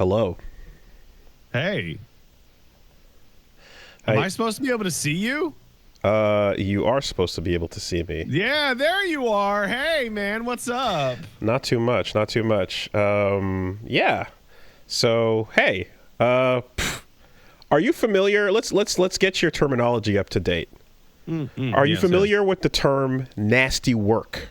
Hello. Hey. Am I supposed to be able to see you? You are supposed to be able to see me. Yeah, there you are. Hey, man, what's up? Not too much. Yeah. So, hey. Are you familiar? Let's get your terminology up to date. Are you familiar with the term nasty work?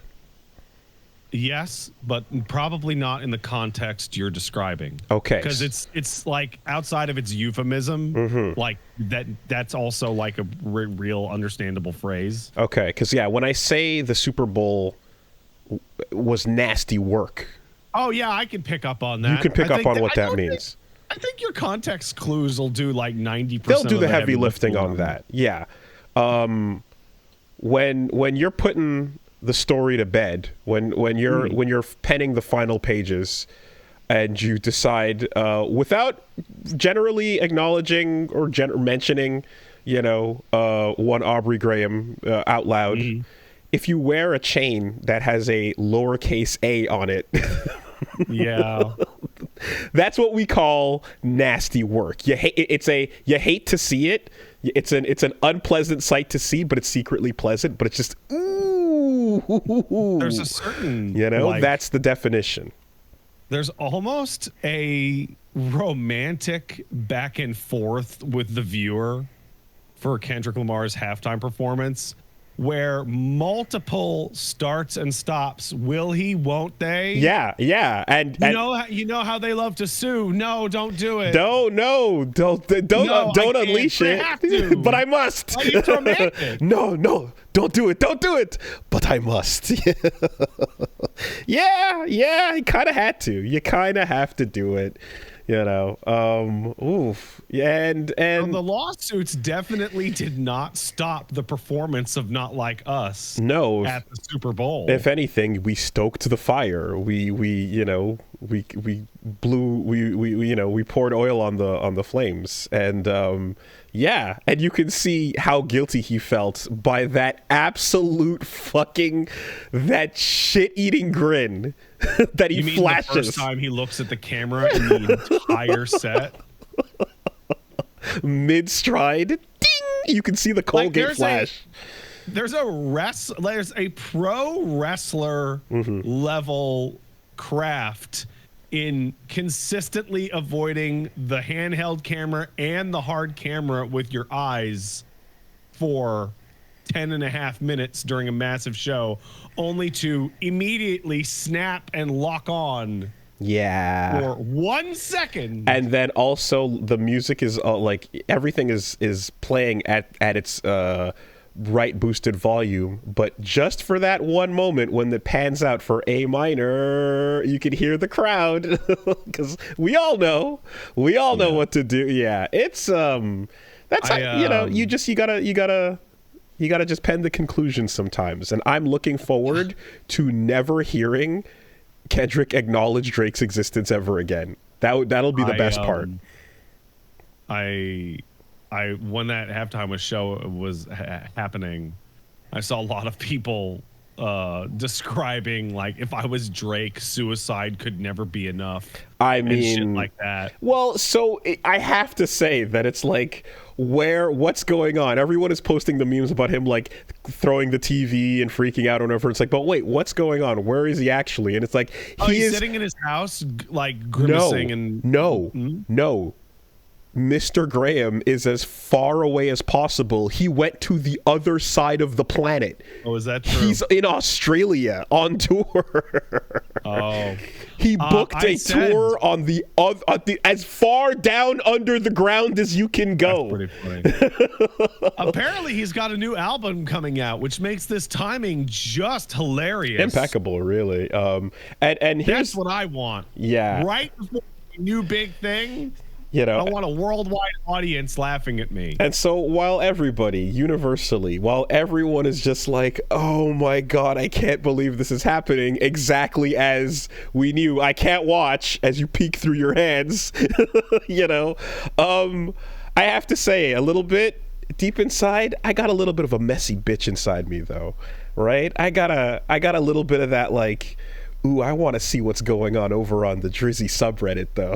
Yes, but probably not in the context you're describing. Okay. Because it's like outside of its euphemism, like that's also like a real understandable phrase. Okay, because when I say the Super Bowl was nasty work. Oh yeah, I can pick up on that. You can pick up on what that means. I think your context clues will do like 90%. They'll do the heavy lifting on that. Yeah. When you're putting the story to bed, when you're penning the final pages, and you decide without generally acknowledging or mentioning, one Aubrey Graham out loud, if you wear a chain that has a lowercase a on it, yeah, that's what we call nasty work. You hate to see it. It's an unpleasant sight to see, but it's secretly pleasant. But it's just ooh. There's a certain that's the definition. There's almost a romantic back and forth with the viewer for Kendrick Lamar's halftime performance, where multiple starts and stops. Will he? Won't they? Yeah, and you know how they love to sue. No, don't do it. Don't unleash it. But I must. It's romantic. No, don't do it. But I must. Yeah. You kind of had to. You kind of have to do it. Oof. And the lawsuits definitely did not stop the performance of Not Like Us. No, at the Super Bowl. If anything, we stoked the fire. We poured oil on the flames, and and you can see how guilty he felt by that absolute that shit-eating grin that he flashes. The first time he looks at the camera in the entire set, mid-stride, ding! You can see the Colgate flash. There's a pro wrestler level craft in consistently avoiding the handheld camera and the hard camera with your eyes for 10.5 minutes during a massive show, only to immediately snap and lock on. Yeah. For 1 second. And then also the music is everything is playing at its right boosted volume, but just for that one moment when it pans out for A minor, you can hear the crowd, because we all know what to do. Yeah, it's that's you gotta just pen the conclusion sometimes, and I'm looking forward to never hearing Kendrick acknowledge Drake's existence ever again. That'll be the best part. When that halftime show was happening, I saw a lot of people describing, like, if I was Drake, suicide could never be enough. I mean, and shit like that. Well, so I have to say that it's like, what's going on? Everyone is posting the memes about him like throwing the TV and freaking out or whatever. It's like, but wait, what's going on? Where is he actually? And it's like, he's sitting in his house, like grimacing. No. Mr. Graham is as far away as possible. He went to the other side of the planet. Oh, is that true? He's in Australia on tour. Oh. He booked a tour on the as far down under the ground as you can go. That's pretty funny. Apparently, he's got a new album coming out, which makes this timing just hilarious. Impeccable, really. And that's what I want. Yeah. Right before the new big thing. I want a worldwide audience laughing at me. And so while everyone is just like, oh my God, I can't believe this is happening, exactly as we knew, I can't watch, as you peek through your hands, I have to say, a little bit deep inside, I got a little bit of a messy bitch inside me, though, right? I got a little bit of that, like, Ooh, I want to see what's going on over on the Drizzy subreddit, though.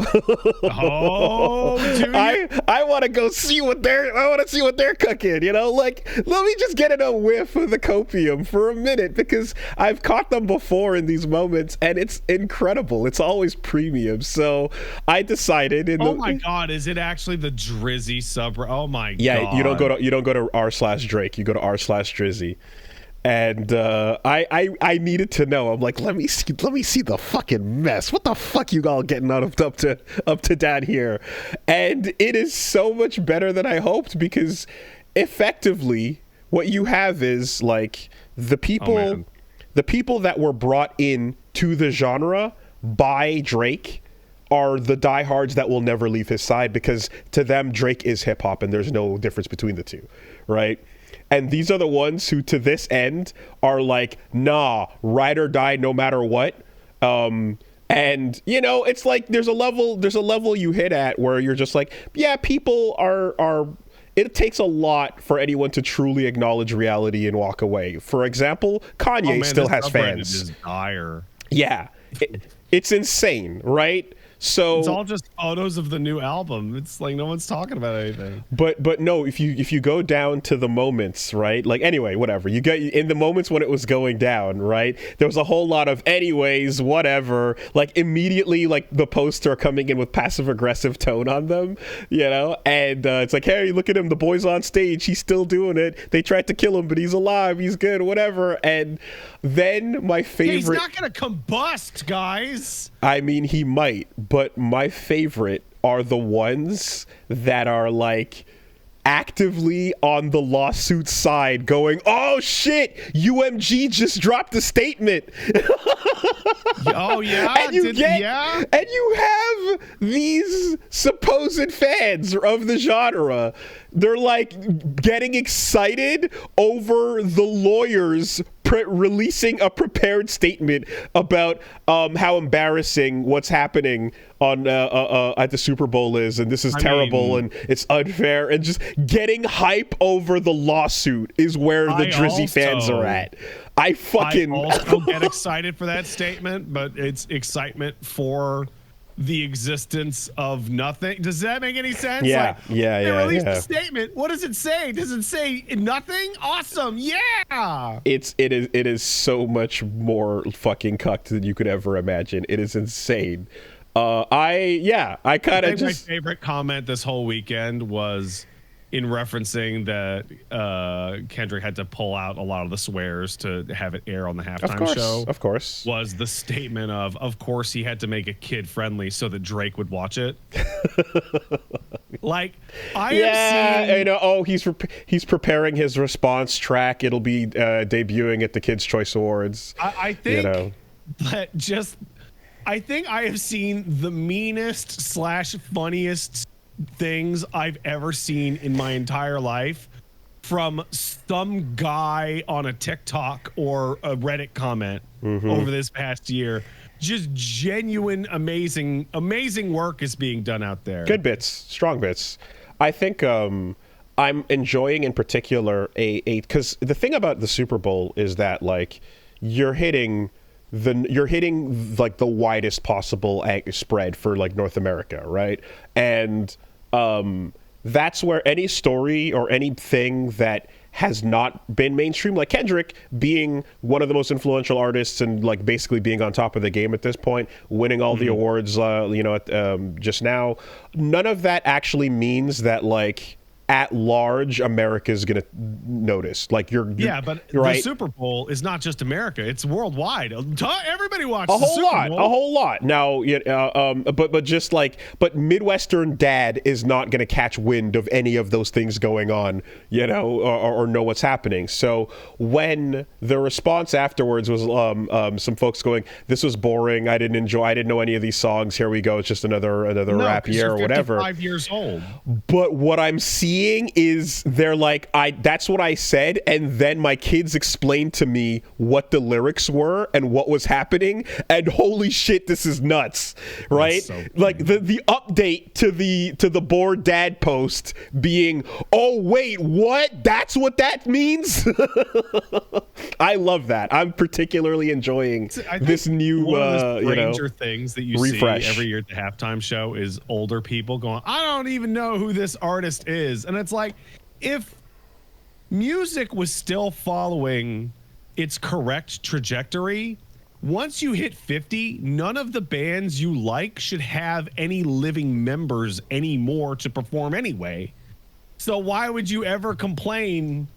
Oh, dude. I want to go see what they're cooking. You know, like, let me just get in a whiff of the copium for a minute, because I've caught them before in these moments, and it's incredible. It's always premium. So I decided. Oh my God, is it actually the Drizzy subreddit? Oh my God. Yeah, you don't go to r/Drake. You go to r/Drizzy. And I needed to know. I'm like, let me see the fucking mess. What the fuck you all getting up to down here? And it is so much better than I hoped, because effectively what you have is like the people that were brought in to the genre by Drake are the diehards that will never leave his side, because to them Drake is hip hop and there's no difference between the two, right? And these are the ones who, to this end, are like, nah, ride or die no matter what. And, you know, it's like there's a level you hit at where you're just like, yeah, people are it takes a lot for anyone to truly acknowledge reality and walk away. For example, Kanye still has fans. Is dire. Yeah, it's insane, right? So it's all just photos of the new album. It's like no one's talking about anything. But no, if you go down to the moments, right? Like, anyway, whatever. You get in the moments when it was going down, right? There was a whole lot of anyways, whatever. Like, immediately, like, the posts are coming in with passive aggressive tone on them, you know? And it's like, hey, look at him. The boy's on stage. He's still doing it. They tried to kill him, but he's alive. He's good, whatever. And then my favorite... He's not going to combust, guys. I mean, he might, but my favorite are the ones that are like actively on the lawsuit side going, oh shit, UMG just dropped a statement. Oh yeah. And you have these supposed fans of the genre. They're like getting excited over the lawyers releasing a prepared statement about how embarrassing what's happening on at the Super Bowl is, and this is terrible and it's unfair, and just getting hype over the lawsuit is where the Drizzy fans are at. I also get excited for that statement, but it's excitement for the existence of nothing. Does that make any sense? Yeah, like, they released a statement. What does it say? Does it say nothing? Awesome. Yeah. It is so much more fucking cucked than you could ever imagine. It is insane. I kind of just... My favorite comment this whole weekend was in referencing that Kendrick had to pull out a lot of the swears to have it air on the halftime show. Of course. Was the statement of course he had to make it kid friendly so that Drake would watch it. Like, you know, he's preparing his response track. It'll be debuting at the Kids' Choice Awards. I think, you know. But just, I think I have seen the meanest / funniest things I've ever seen in my entire life from some guy on a TikTok or a Reddit comment over this past year. Just genuine, amazing work is being done out there. Good bits, strong bits. I think I'm enjoying in particular because the thing about the Super Bowl is that like you're hitting like the widest possible spread for like North America, right? And that's where any story or anything that has not been mainstream, like Kendrick being one of the most influential artists and like basically being on top of the game at this point, winning all the awards, just now, none of that actually means that like at large America's gonna notice. Like you're but right? The Super Bowl is not just America, it's worldwide. Everybody watches a whole lot now. But just like, but Midwestern dad is not gonna catch wind of any of those things going on, you know, or know what's happening. So when the response afterwards was some folks going, this was boring, I didn't know any of these songs, here we go, it's just another rap year or whatever. 5 years old. But what I'm seeing seeing is they're like, that's what I said, and then my kids explained to me what the lyrics were and what was happening, and holy shit, this is nuts, right? So like the update to the bored dad post being, oh wait, what? That's what that means? I love that. I'm particularly enjoying this new stranger things that you refresh see every year at the halftime show is older people going, I don't even know who this artist is. And it's like, if music was still following its correct trajectory, once you hit 50, none of the bands you like should have any living members anymore to perform anyway. So why would you ever complain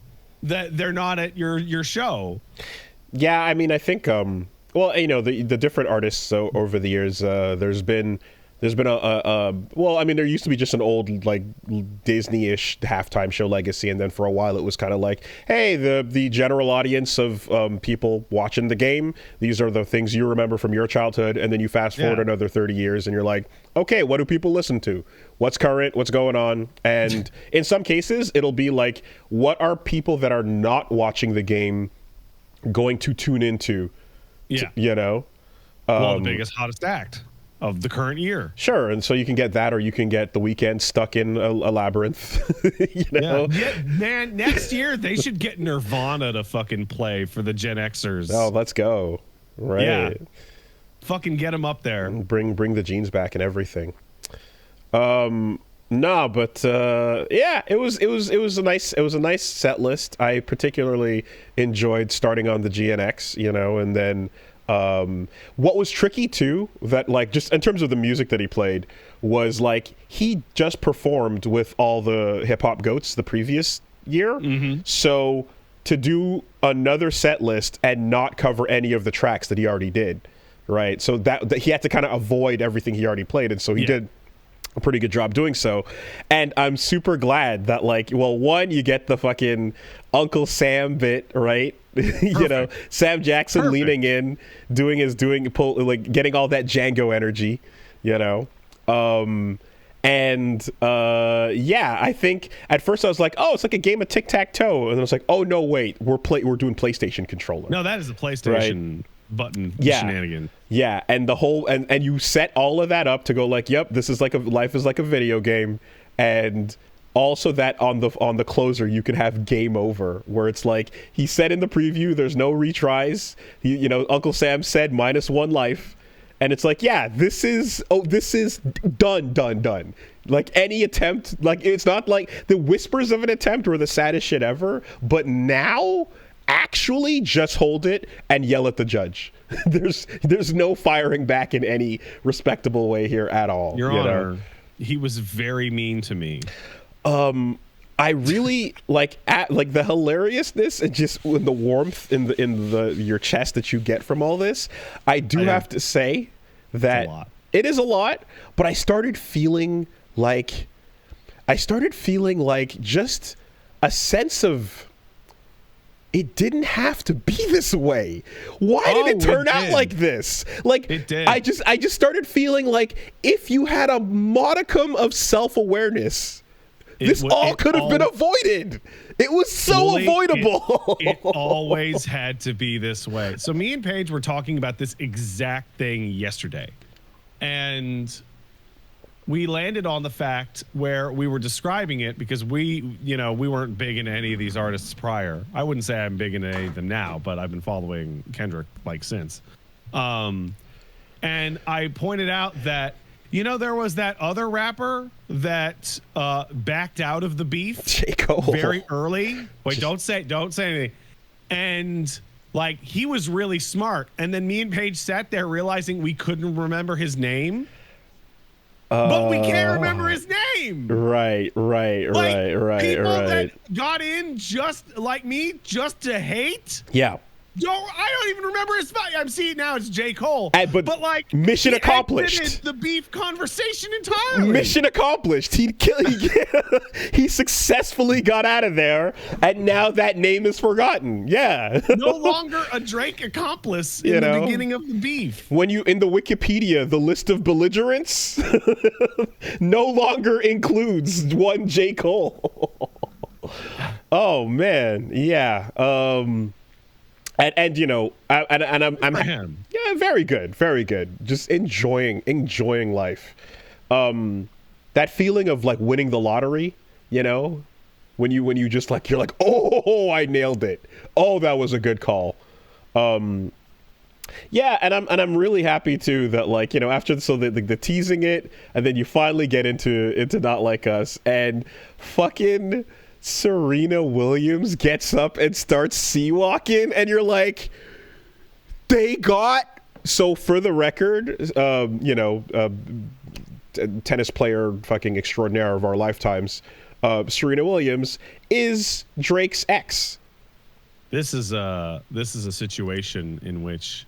that they're not at your show? Yeah, I mean, I think well, you know, the different artists over the years, there's been well, I mean, there used to be just an old like Disney-ish halftime show legacy, and then for a while it was kind of like, hey, the general audience of people watching the game, these are the things you remember from your childhood, and then you fast forward another 30 years and you're like, okay, what do people listen to? What's current? What's going on? And in some cases it'll be like, what are people that are not watching the game going to tune into? You know, well, the biggest, hottest act of the current year. Sure, and so you can get that, or you can get The Weeknd stuck in a labyrinth. You know? Yeah, man, next year they should get Nirvana to fucking play for the Gen Xers. Oh, let's go! Right, yeah, fucking get them up there. Bring the jeans back and everything. No, but yeah, it was a nice set list. I particularly enjoyed starting on the GNX, you know, and then what was tricky too, that like just in terms of the music that he played, was like he just performed with all the hip hop goats the previous year, so to do another set list and not cover any of the tracks that he already did, right? So that he had to kind of avoid everything he already played, and so he did a pretty good job doing so. And I'm super glad that, like, well, one, you get the fucking Uncle Sam bit, right? You know, Sam Jackson leaning in, getting all that Django energy, you know. Yeah, I think at first I was like, oh, it's like a game of tic-tac-toe, and then I was like, oh no, wait, we're doing PlayStation controller. No, that is a PlayStation button shenanigan. Yeah, and the whole and you set all of that up to go like, yep, this is like life is like a video game, and also that on the closer you can have game over, where it's like he said in the preview, there's no retries. You know, Uncle Sam said -1 life, and it's like, yeah, this is done. Like any attempt, like it's not like the whispers of an attempt or the saddest shit ever, but now actually just hold it and yell at the judge. There's no firing back in any respectable way here at all. Your Honor, he was very mean to me. I really like the hilariousness and just the warmth in your chest that you get from all this. I have to say that it is a lot, but I started feeling like just a sense of, it didn't have to be this way. Why did it turn out like this? Like, it did. I just started feeling like if you had a modicum of self-awareness, this all could have been avoided. It was so avoidable. It always had to be this way. So me and Paige were talking about this exact thing yesterday, and we landed on the fact where we were describing it, because we weren't big into any of these artists prior. I wouldn't say I'm big into any of them now, but I've been following Kendrick like since. And I pointed out that, you know, there was that other rapper that backed out of the beef J. Cole. Very early. Wait, don't say anything. And like, he was really smart. And then me and Paige sat there realizing we couldn't remember his name. But we can't remember his name. Right. People that got in just like me, just to hate. Yeah. I don't even remember his fight. I'm seeing now it's J. Cole. But like mission accomplished. The beef conversation entirely. Mission accomplished. He successfully got out of there, and now that name is forgotten. Yeah. No longer a Drake accomplice in the beginning of the beef. When you in the Wikipedia, the list of belligerents no longer includes one J. Cole. Oh man, yeah. And you know, I'm yeah, very good. Just enjoying life. That feeling of like winning the lottery, you know, when you just like you're like, oh, I nailed it. Oh, that was a good call. Yeah, and I'm really happy too that, like, you know, after the teasing it, and then you finally get into Not Like Us, and fucking Serena Williams gets up and starts sea-walking, and you're like, they got... So for the record, you know, tennis player fucking extraordinaire of our lifetimes, Serena Williams is Drake's ex. This is a situation in which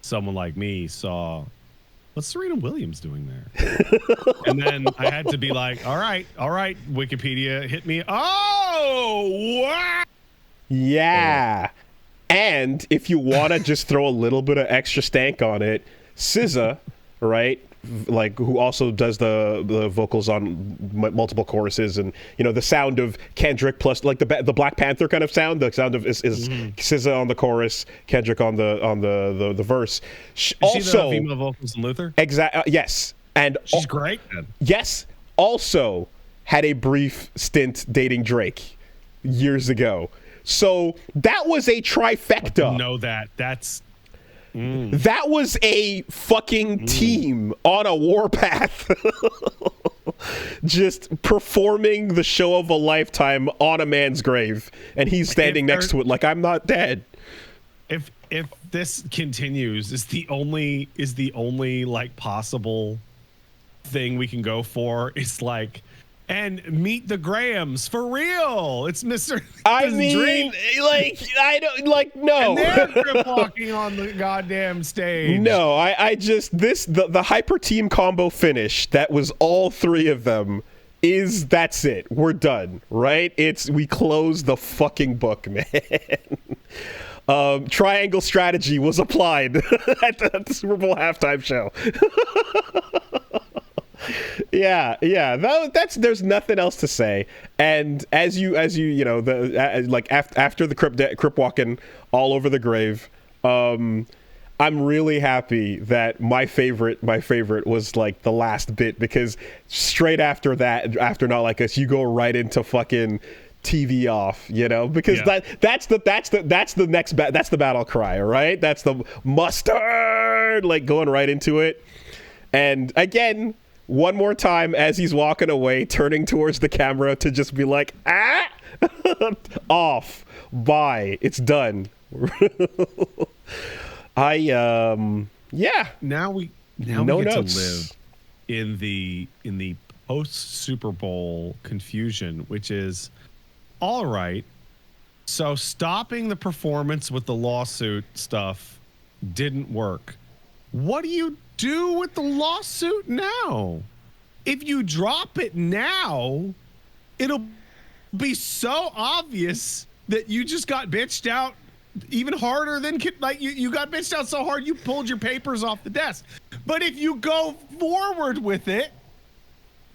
someone like me saw, what's Serena Williams doing there? And then I had to be like, all right, Wikipedia, hit me. Oh, wow. Yeah. And if you want to just throw a little bit of extra stank on it, SZA, right? Like, who also does the vocals on multiple choruses, and, you know, the sound of Kendrick plus like the Black Panther kind of sound. The sound of is SZA on the chorus, Kendrick on the verse. Is also, she the female vocals in Luther? Yes, and she's great. Man. Yes, also had a brief stint dating Drake years ago. So that was a trifecta. Know that. That's. That was a fucking team on a warpath. Just performing the show of a lifetime on a man's grave, and he's standing next to it like, I'm not dead. If this continues, is the only like possible thing we can go for is like, and meet the Grahams for real. It's Mr. I mean, dream. Like, I don't like, no. And they're walking on the goddamn stage. No, I just the hyper team combo finish that was all three of them that's it. We're done, right? We closed the fucking book, man. Triangle strategy was applied at the Super Bowl halftime show. Yeah. There's nothing else to say. And as you know, like after the crip walking all over the grave, I'm really happy that my favorite was like the last bit, because straight after that, after Not Like Us, you go right into fucking TV off, you know, because that's the next that's the battle cry, right? That's the mustard, like going right into it. And again, one more time as he's walking away, turning towards the camera to just be like, off, bye, it's done. Yeah. Now we get to live in the post Super Bowl confusion, which is, all right, so stopping the performance with the lawsuit stuff didn't work. What do you do with the lawsuit now? If you drop it now, it'll be so obvious that you just got bitched out even harder than, like, you got bitched out so hard you pulled your papers off the desk. But if you go forward with it,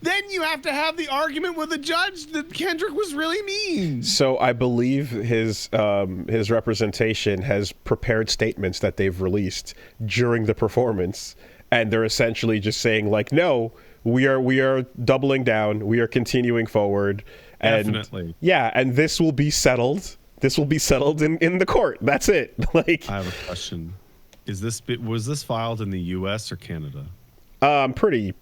then you have to have the argument with the judge that Kendrick was really mean. So I believe his representation has prepared statements that they've released during the performance, and they're essentially just saying, like, no, we are doubling down, we are continuing forward, and definitely, yeah, and this will be settled. This will be settled in the court. That's it. Like, I have a question: was this filed in the U.S. or Canada? I'm pretty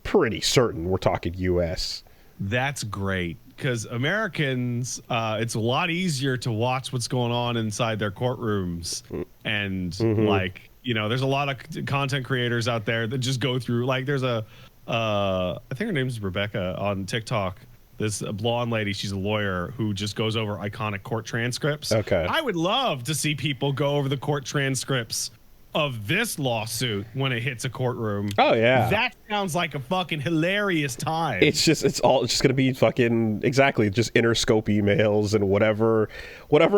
certain we're talking U.S. That's great, because Americans, it's a lot easier to watch what's going on inside their courtrooms, and like, you know, there's a lot of content creators out there that just go through, like, there's I think her name's Rebecca on TikTok, this blonde lady. She's a lawyer who just goes over iconic court transcripts. Okay. I would love to see people go over the court transcripts of this lawsuit when it hits a courtroom. Oh yeah, that sounds like a fucking hilarious time. It's just gonna be fucking exactly just Interscope emails and whatever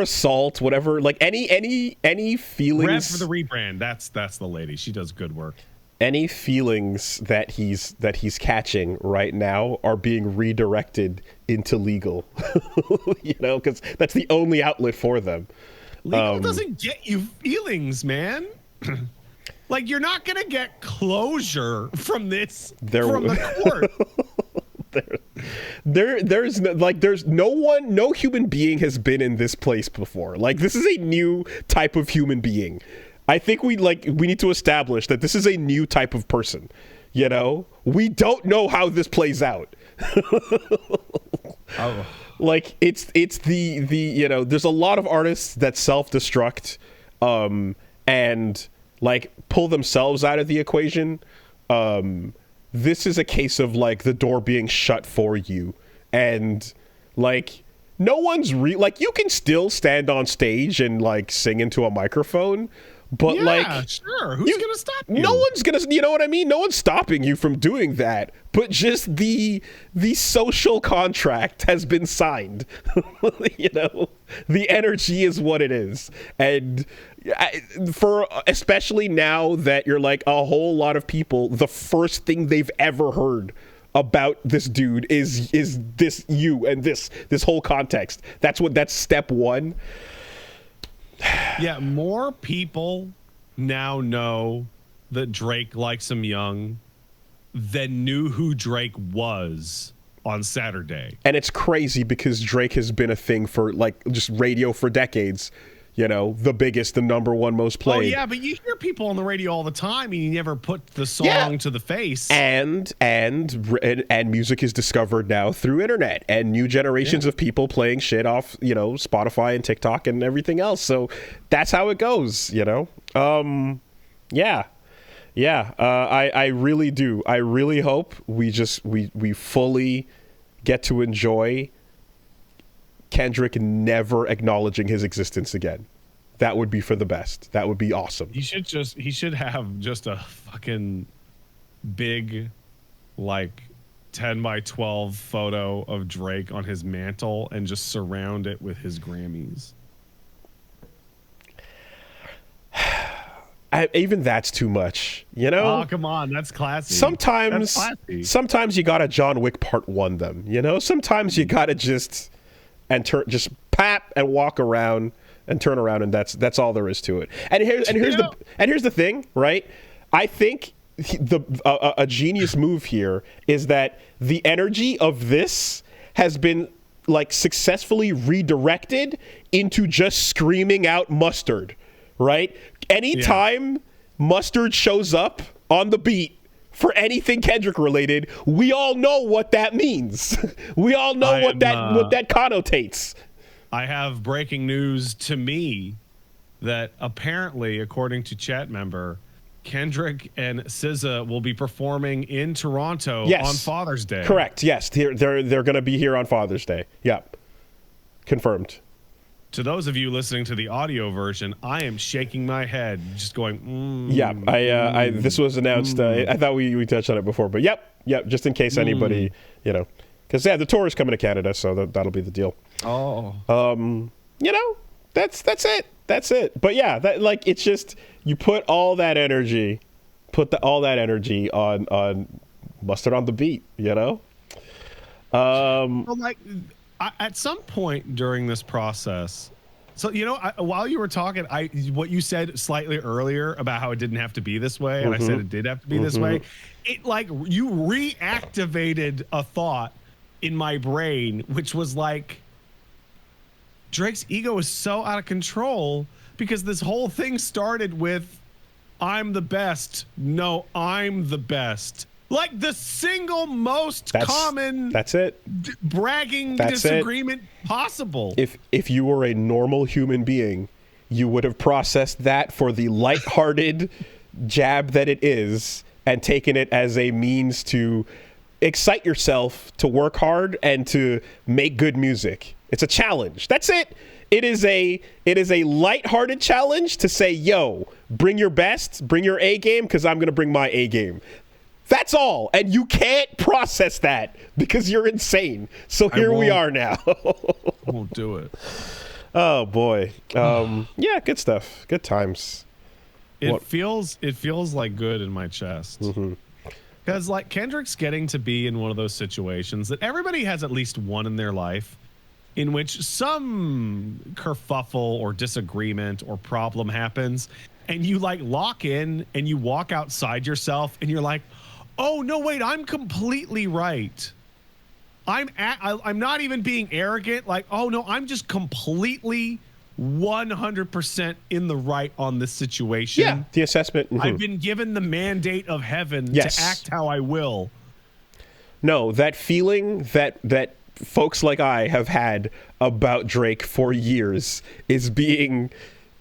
assault, whatever, like any feelings. Rev for the rebrand. That's the lady. She does good work. Any feelings that he's catching right now are being redirected into legal, you know, because that's the only outlet for them. Legal doesn't get you feelings, man. Like, you're not gonna get closure from this from the court. there's no human being has been in this place before. Like, this is a new type of human being. I think we need to establish that this is a new type of person. You know, we don't know how this plays out. Oh. Like, it's the you know, there's a lot of artists that self-destruct and like pull themselves out of the equation. This is a case of like the door being shut for you, and like no one's like, you can still stand on stage and like sing into a microphone, but yeah, like, sure, who's gonna stop you? No one's gonna, you know what I mean? No one's stopping you from doing that, but just the social contract has been signed. You know, the energy is what it is. And for especially now that you're like, a whole lot of people, the first thing they've ever heard about this dude is this you and this whole context. That's step one. Yeah, more people now know that Drake likes him young than knew who Drake was on Saturday. And it's crazy because Drake has been a thing for like just radio for decades. You know, the biggest, the number one most played. Oh yeah, but you hear people on the radio all the time, and you never put the song to the face. And music is discovered now through internet and new generations of people playing shit off, you know, Spotify and TikTok and everything else. So that's how it goes, you know. I really do. I really hope we fully get to enjoy Kendrick never acknowledging his existence again. That would be for the best. That would be awesome. He should have just a fucking big, like, 10 by 12 photo of Drake on his mantle and just surround it with his Grammys. Even that's too much, you know? Oh, come on. That's classy. Sometimes you gotta John Wick Part 1 them, you know? Sometimes you gotta just pap and walk around and turn around, and that's all there is to it. And here's the thing, right? I think a genius move here is that the energy of this has been like successfully redirected into just screaming out Mustard, right? Anytime Mustard shows up on the beat for anything Kendrick related, we all know what that means. We all know what that connotates. I have breaking news to me that apparently, according to chat member, Kendrick and SZA will be performing in Toronto on Father's Day. Correct. Yes, they're going to be here on Father's Day. Yep. Confirmed. To those of you listening to the audio version, I am shaking my head, just going, Yeah, this was announced. I thought we touched on it before, but yep. Just in case anybody, you know, because the tour is coming to Canada, so that'll be the deal. Oh, you know, that's it. That's it. But yeah, that, like, it's just, you put all that energy, on Mustard on the beat, you know. Well, like, at some point during this process, so, you know, while you were talking, what you said slightly earlier about how it didn't have to be this way, and I said it did have to be this way, it, like, you reactivated a thought in my brain, which was like, Drake's ego is so out of control because this whole thing started with, I'm the best. No, I'm the best. Like the single most common bragging disagreement possible. If you were a normal human being, you would have processed that for the lighthearted jab that it is and taken it as a means to excite yourself to work hard and to make good music. It's a challenge. That's it. It is a lighthearted challenge to say, yo, bring your best, bring your A game, because I'm going to bring my A game. That's all. And you can't process that because you're insane. So here we are now. Won't do it. Oh, boy. Yeah, good stuff. Good times. It feels like good in my chest. Because like Kendrick's getting to be in one of those situations that everybody has at least one in their life in which some kerfuffle or disagreement or problem happens, and you like lock in and you walk outside yourself and you're like, oh no, wait, I'm completely right. I'm not even being arrogant. Like, oh no, I'm just completely 100% in the right on this situation. Yeah, the assessment. I've been given the mandate of heaven to act how I will. No, that feeling that folks like I have had about Drake for years is being,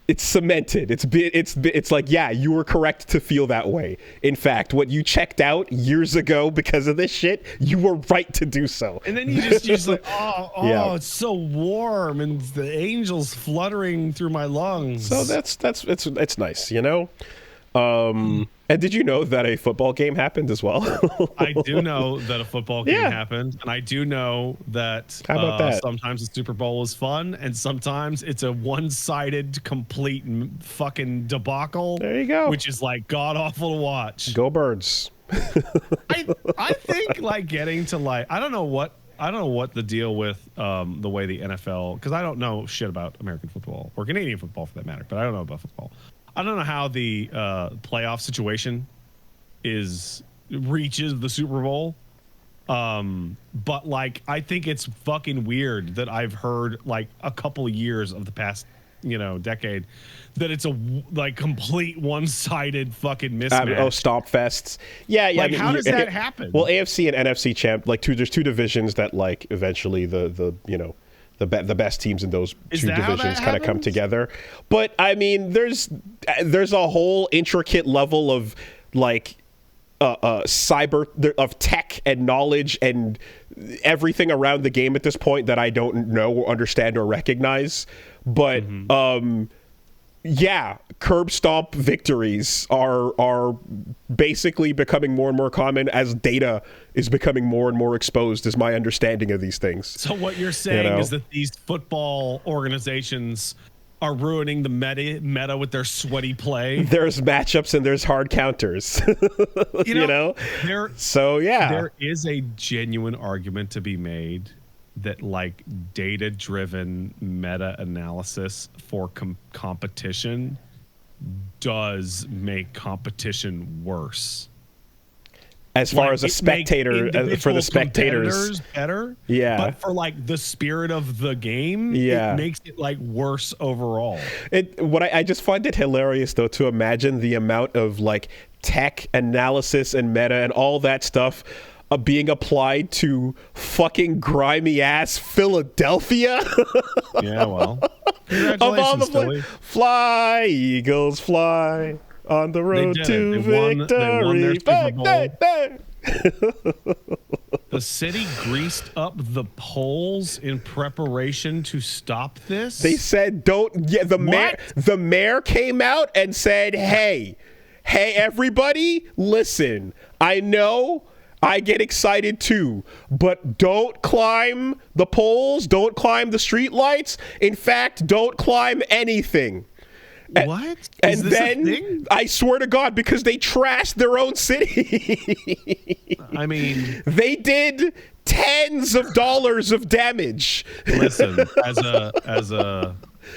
it's cemented. It's like, yeah, you were correct to feel that way. In fact, what you checked out years ago because of this shit, you were right to do so. And then you just like, yeah. It's so warm and the angels fluttering through my lungs. So it's nice, you know? And did you know that a football game happened as well? I do know that a football game happened, and I do know that, how about that? Sometimes the Super Bowl is fun, and sometimes it's a one-sided, complete fucking debacle. There you go. Which is like god awful to watch. Go Birds. I think like getting to like I don't know what the deal with the way the NFL, because I don't know shit about American football or Canadian football for that matter, but I don't know about football. I don't know how the playoff situation reaches the Super Bowl. But like, I think it's fucking weird that I've heard like a couple years of the past, decade, that it's a like complete one-sided fucking mismatch. Stomp fests. Yeah. Like, how does that happen? Well, AFC and NFC champ, like there's two divisions that like eventually the best teams in those two divisions kind of come together. But I mean, there's a whole intricate level of like cyber of tech and knowledge and everything around the game at this point that I don't know or understand or recognize. But yeah, curb stomp victories are basically becoming more and more common as data is becoming more and more exposed, is my understanding of these things. So what you're saying is that these football organizations are ruining the meta with their sweaty play. There's matchups and there's hard counters. There is a genuine argument to be made that like data-driven meta-analysis for competition does make competition worse. As far as a spectator, for the spectators, better. Yeah. But for like the spirit of the game, it makes it like worse overall. I just find it hilarious though to imagine the amount of like tech analysis and meta and all that stuff being applied to fucking grimy ass Philadelphia. Yeah, well, congratulations, Philly. Fly, Eagles, fly on the road to victory. They won their Super Bowl. The city greased up the polls in preparation to stop this. They said, "Don't." Yeah, the mayor came out and said, "Hey, everybody, listen. I know." I get excited too, but don't climb the poles, don't climb the street lights. In fact, don't climb anything. What? And then, I swear to God, because they trashed their own city. I mean, they did tens of dollars of damage. Listen, as a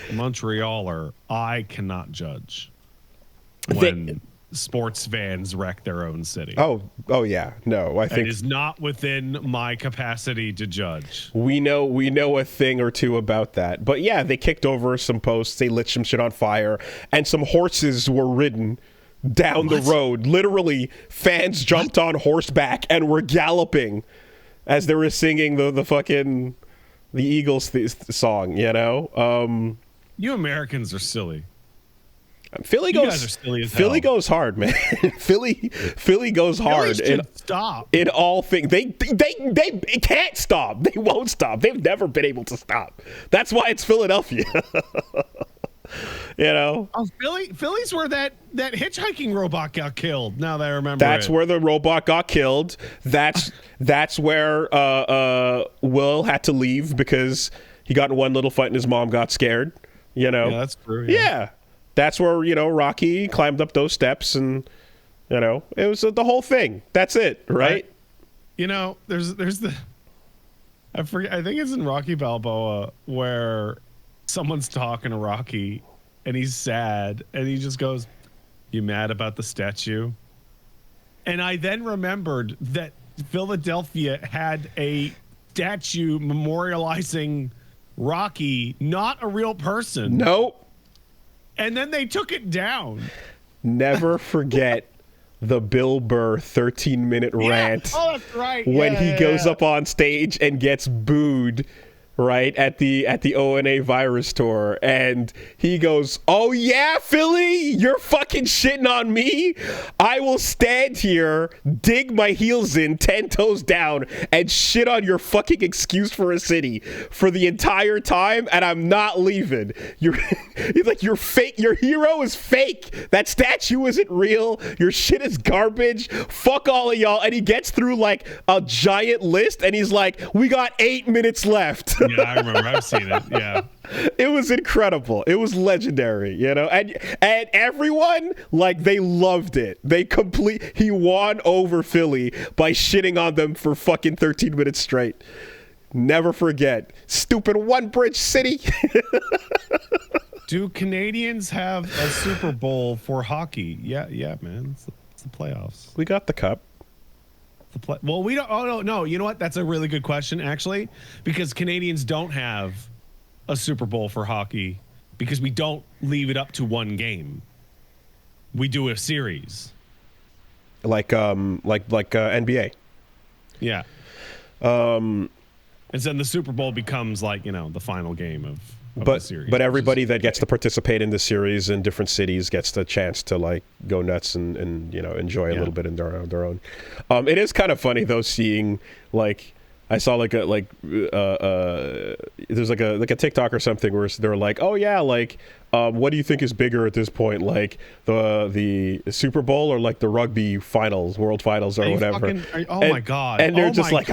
Montrealer, I cannot judge when sports fans wreck their own city. Oh yeah. No, I think it is not within my capacity to judge. We know a thing or two about that. But yeah, they kicked over some posts, they lit some shit on fire, and some horses were ridden down the road. Literally, fans jumped on horseback and were galloping as they were singing the Eagles song, You Americans are silly. Philly You guys are silly as Philly hell. goes hard, man. Philly goes hard. Philly should stop. In all things, they can't stop. They won't stop. They've never been able to stop. That's why it's Philadelphia. You know. Oh, Philly's where that hitchhiking robot got killed. Now that I remember, That's where the robot got killed. That's where Will had to leave because he got in one little fight and his mom got scared. You know. Yeah, that's true. Yeah. That's where, Rocky climbed up those steps and, it was the whole thing. That's it, right? There's the, I forget, I think it's in Rocky Balboa where someone's talking to Rocky and he's sad and he just goes, "You mad about the statue?" And I then remembered that Philadelphia had a statue memorializing Rocky, not a real person. Nope. And then they took it down. Never forget the Bill Burr 13-minute rant. Oh, that's right. When he goes up on stage and gets booed, right, at the ONA virus tour, and he goes, "Oh yeah, Philly, you're fucking shitting on me? I will stand here, dig my heels in 10 toes down, and shit on your fucking excuse for a city for the entire time, and I'm not leaving. He's like, you're fake, your hero is fake, that statue isn't real, your shit is garbage, fuck all of y'all." And he gets through like a giant list, and he's like, "We got 8 minutes left." Yeah, I remember. I've seen it. Yeah. It was incredible. It was legendary, and everyone, like, they loved it. He won over Philly by shitting on them for fucking 13 minutes straight. Never forget. Stupid one bridge city. Do Canadians have a Super Bowl for hockey? Yeah, man. It's the playoffs. We got the cup. Well, we don't. Oh no. You know what? That's a really good question, actually, because Canadians don't have a Super Bowl for hockey because we don't leave it up to one game. We do a series, like NBA. Yeah. And then the Super Bowl becomes like the final game of the series. But everybody that gets to participate in the series in different cities gets the chance to like go nuts and enjoy a little bit in their own. It is kind of funny though, seeing like I saw there's like a TikTok or something where they're like, "Oh yeah, like what do you think is bigger at this point, like the Super Bowl or like the rugby finals, world finals or whatever?" My god! And they're just like,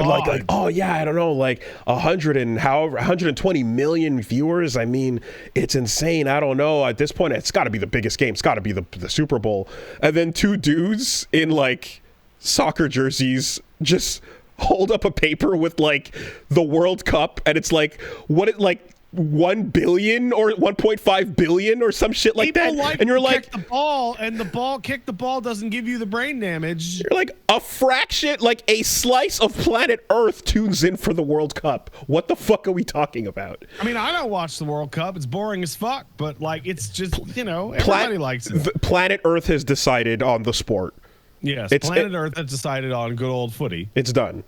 "Oh yeah, I don't know, like 120 million viewers. I mean, it's insane. I don't know. At this point, it's got to be the biggest game. It's got to be the Super Bowl." And then two dudes in like soccer jerseys just hold up a paper with like the World Cup, and it's like 1 billion or 1.5 billion or some shit like that. And you're like, kick the ball doesn't give you the brain damage. You're like, a fraction, like a slice of planet Earth tunes in for the World Cup. What the fuck are we talking about? I mean, I don't watch the World Cup. It's boring as fuck, but like, it's just, everybody likes it. Planet Earth has decided on the sport. Yes, Planet Earth has decided on good old footy. It's done,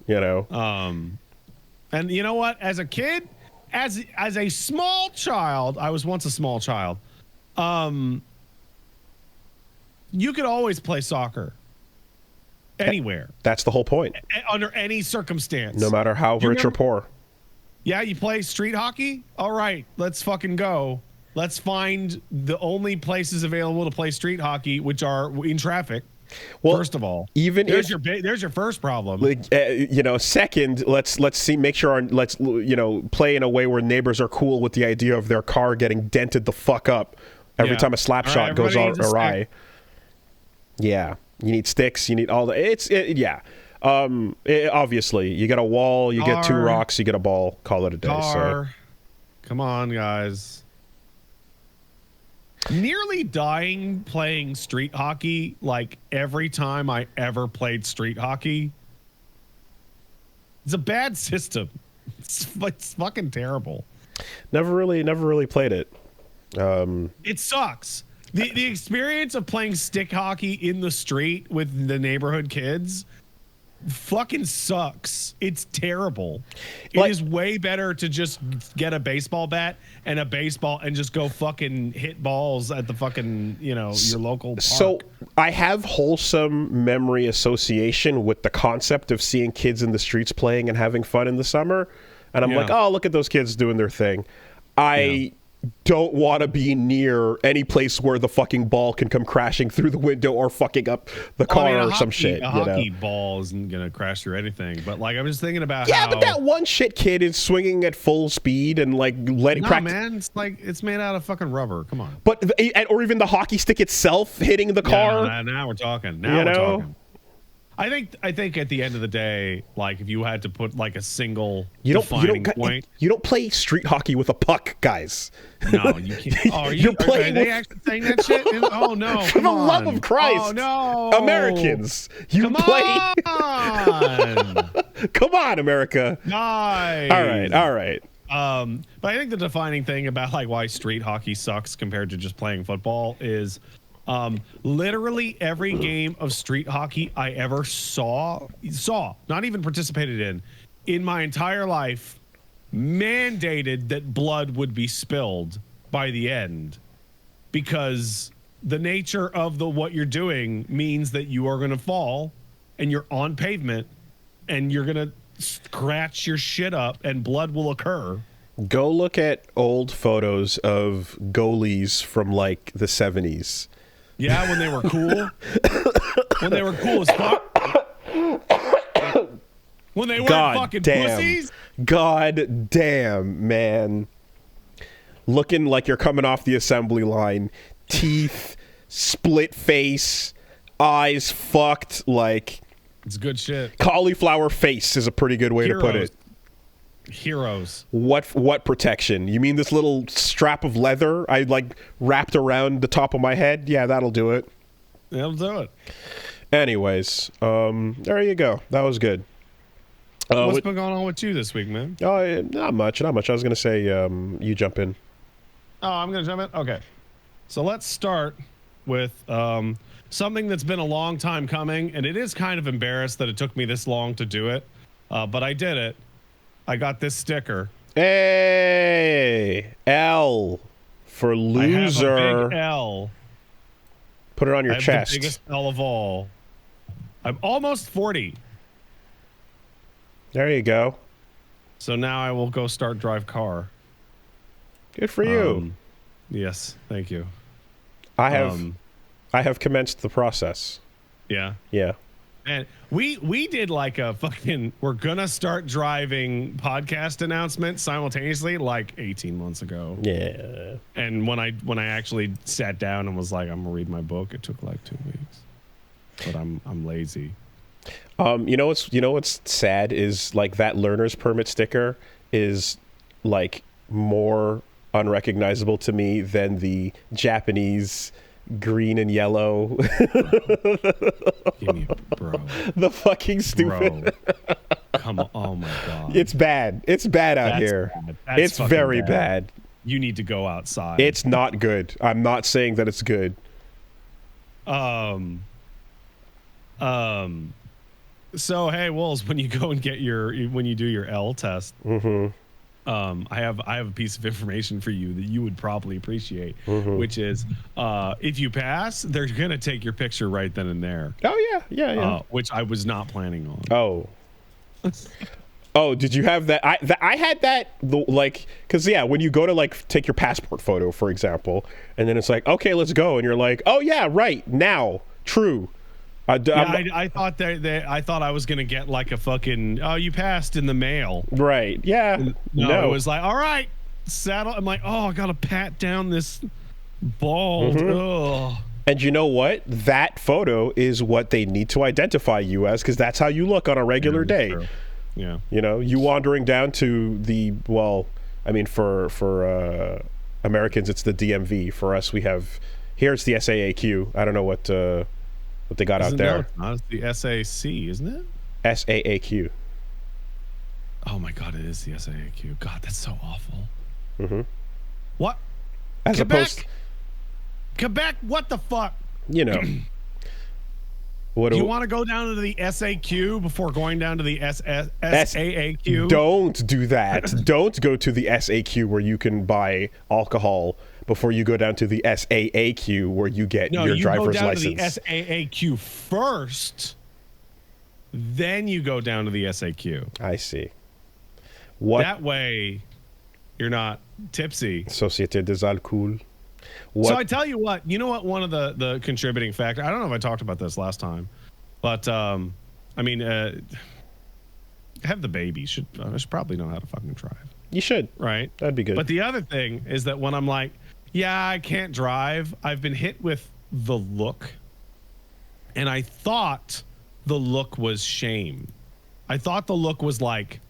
And you know what? As a kid, as a small child, I was once a small child. You could always play soccer anywhere. That's the whole point. Under any circumstance. No matter how rich or poor. Yeah, you play street hockey? All right, let's fucking go. Let's find the only places available to play street hockey, which are in traffic. Well, first of all, even there's your first problem. Second, let's make sure let's play in a way where neighbors are cool with the idea of their car getting dented the fuck up every time a slap shot goes awry. Yeah, you need sticks. You need all the. Obviously, you get a wall, you get two rocks, you get a ball. Call it a day. So. Come on, guys. Nearly dying playing street hockey, like every time I ever played street hockey. It's a bad system. It's fucking terrible. Never really played it. It sucks. The experience of playing stick hockey in the street with the neighborhood kids fucking sucks. It's terrible. It Like- is way better to just get a baseball bat and a baseball and just go fucking hit balls at the fucking, you know, your local park. So I have wholesome memory association with the concept of seeing kids in the streets playing and having fun in the summer. And I'm Yeah. like, oh, look at those kids doing their thing. I don't want to be near any place where the fucking ball can come crashing through the window or fucking up the car or some shit. A hockey ball isn't gonna crash through anything. But like, I'm just thinking about Yeah, how, but that one shit kid is swinging at full speed and like letting man, it's like it's made out of fucking rubber. Come on. But or even the hockey stick itself hitting the car. Now we're talking. Now we're talking. I think at the end of the day, like if you had to put like a single defining point, you don't play street hockey with a puck, guys. No, you can't. Oh, are they actually saying that shit? Oh no! For the love of Christ! Oh no! Americans, you Come play. on! Come on, America! Nice. All right. But I think the defining thing about like why street hockey sucks compared to just playing football is literally every game of street hockey I ever saw, not even participated in my entire life, mandated that blood would be spilled by the end, because the nature of what you're doing means that you are going to fall and you're on pavement and you're going to scratch your shit up and blood will occur. Go look at old photos of goalies from like the 70s. Yeah, when they were cool. When they were cool as fuck. When they weren't fucking pussies. God damn, man. Looking like you're coming off the assembly line. Teeth, split face, eyes fucked, like... It's good shit. Cauliflower face is a pretty good way to put it. Heroes. What protection? You mean this little strap of leather I like wrapped around the top of my head? Yeah, that'll do it. That'll do it. Anyways, there you go. That was good. What's been going on with you this week, man? Oh, not much. I was gonna say you jump in. Oh, I'm gonna jump in. Okay, so let's start with something that's been a long time coming, and it is kind of embarrassed that it took me this long to do it, but I did it. I got this sticker. Hey, L for loser. I have a big L. Put it on your chest. The biggest L of all. I'm almost 40. There you go. So now I will go drive car. Good for you. Yes, thank you. I have commenced the process. Yeah. Yeah. And we did like a fucking we're gonna start driving podcast announcement simultaneously like 18 months ago. Yeah. And when I actually sat down and was like, I'm gonna read my book, it took like 2 weeks. But I'm lazy. You know what's sad is like that learner's permit sticker is like more unrecognizable to me than the Japanese green and yellow. Give me a bro. The fucking stupid. Bro. Come on. Oh my god. It's bad. It's bad out here. Bad. It's very bad. You need to go outside. It's not good. I'm not saying that it's good. So hey, Wolves, when you go and get when you do your L test, I have a piece of information for you that you would probably appreciate, which is if you pass, they're gonna take your picture right then and there. Oh yeah. Which I was not planning on. Oh, did you have that? I had that like because when you go to like take your passport photo, for example, and then it's like, okay, let's go, and you're like, oh yeah, right now, true. I thought I thought I was gonna get like a fucking you passed in the mail. Right. Yeah. No, it was like, all right, saddle. I'm like, oh, I gotta pat down this bald. And you know what? That photo is what they need to identify you as, because that's how you look on a regular day. True. Yeah. You know, you wandering down to the for Americans it's the DMV. For us, we have here it's the SAAQ. I don't know what they got out there. No, it's the SAC, isn't it? SAAQ. Oh my god, it is the SAAQ. God, that's so awful. What? As Quebec? Quebec? What the fuck? You know. Do you want to go down to the SAQ before going down to the SAAQ? Don't do that. Don't go to the SAQ where you can buy alcohol before you go down to the SAAQ where you get your driver's license. No, you go down to the SAAQ first, then you go down to the SAQ. I see. That way, you're not tipsy. Société des Alcools. So I tell you what, one of the contributing factors, I don't know if I talked about this last time, but have the baby. I should probably know how to fucking drive. You should. Right? That'd be good. But the other thing is that when I'm like, yeah, I can't drive, I've been hit with the look, and I thought the look was shame. I thought the look was like,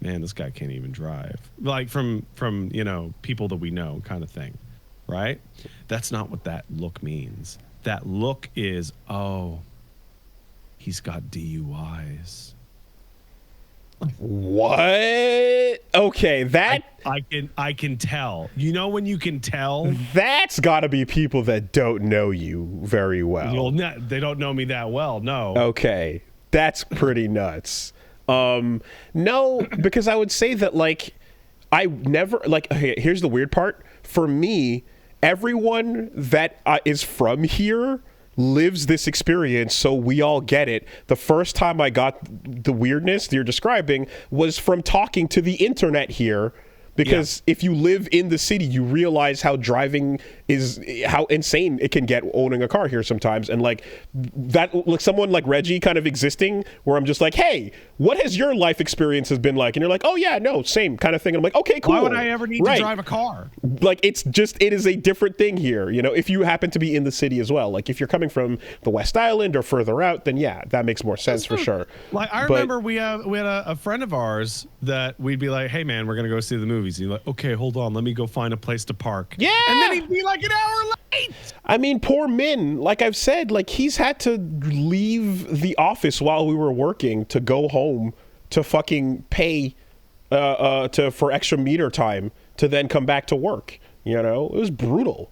man, this guy can't even drive. Like from people that we know kind of thing. Right? That's not what that look means. That look is, oh, he's got DUIs. What? Okay, that I can tell. You know when you can tell? That's got to be people that don't know you very well. They don't know me that well. No. Okay, that's pretty nuts. No, because I would say that I never okay, here's the weird part. For me, everyone that is from here lives this experience, so we all get it. The first time I got the weirdness you're describing was from talking to the internet here, because if you live in the city, you realize how driving is, how insane it can get owning a car here sometimes. And someone like Reggie kind of existing, where I'm just like, hey, what has your life experiences been like? And you're like, oh yeah, no, same kind of thing. And I'm like, okay, cool. Why would I ever need to drive a car? It is a different thing here. If you happen to be in the city as well, if you're coming from the West Island or further out, then yeah, that makes more sense for sure. I remember we had a friend of ours that we'd be like, hey man, we're gonna go see the movies. And he's like, okay, hold on, let me go find a place to park. Yeah. And then he'd be like an hour late. I mean, poor Min, like I've said, he's had to leave the office while we were working to go home to fucking pay for extra meter time to then come back to work. It was brutal.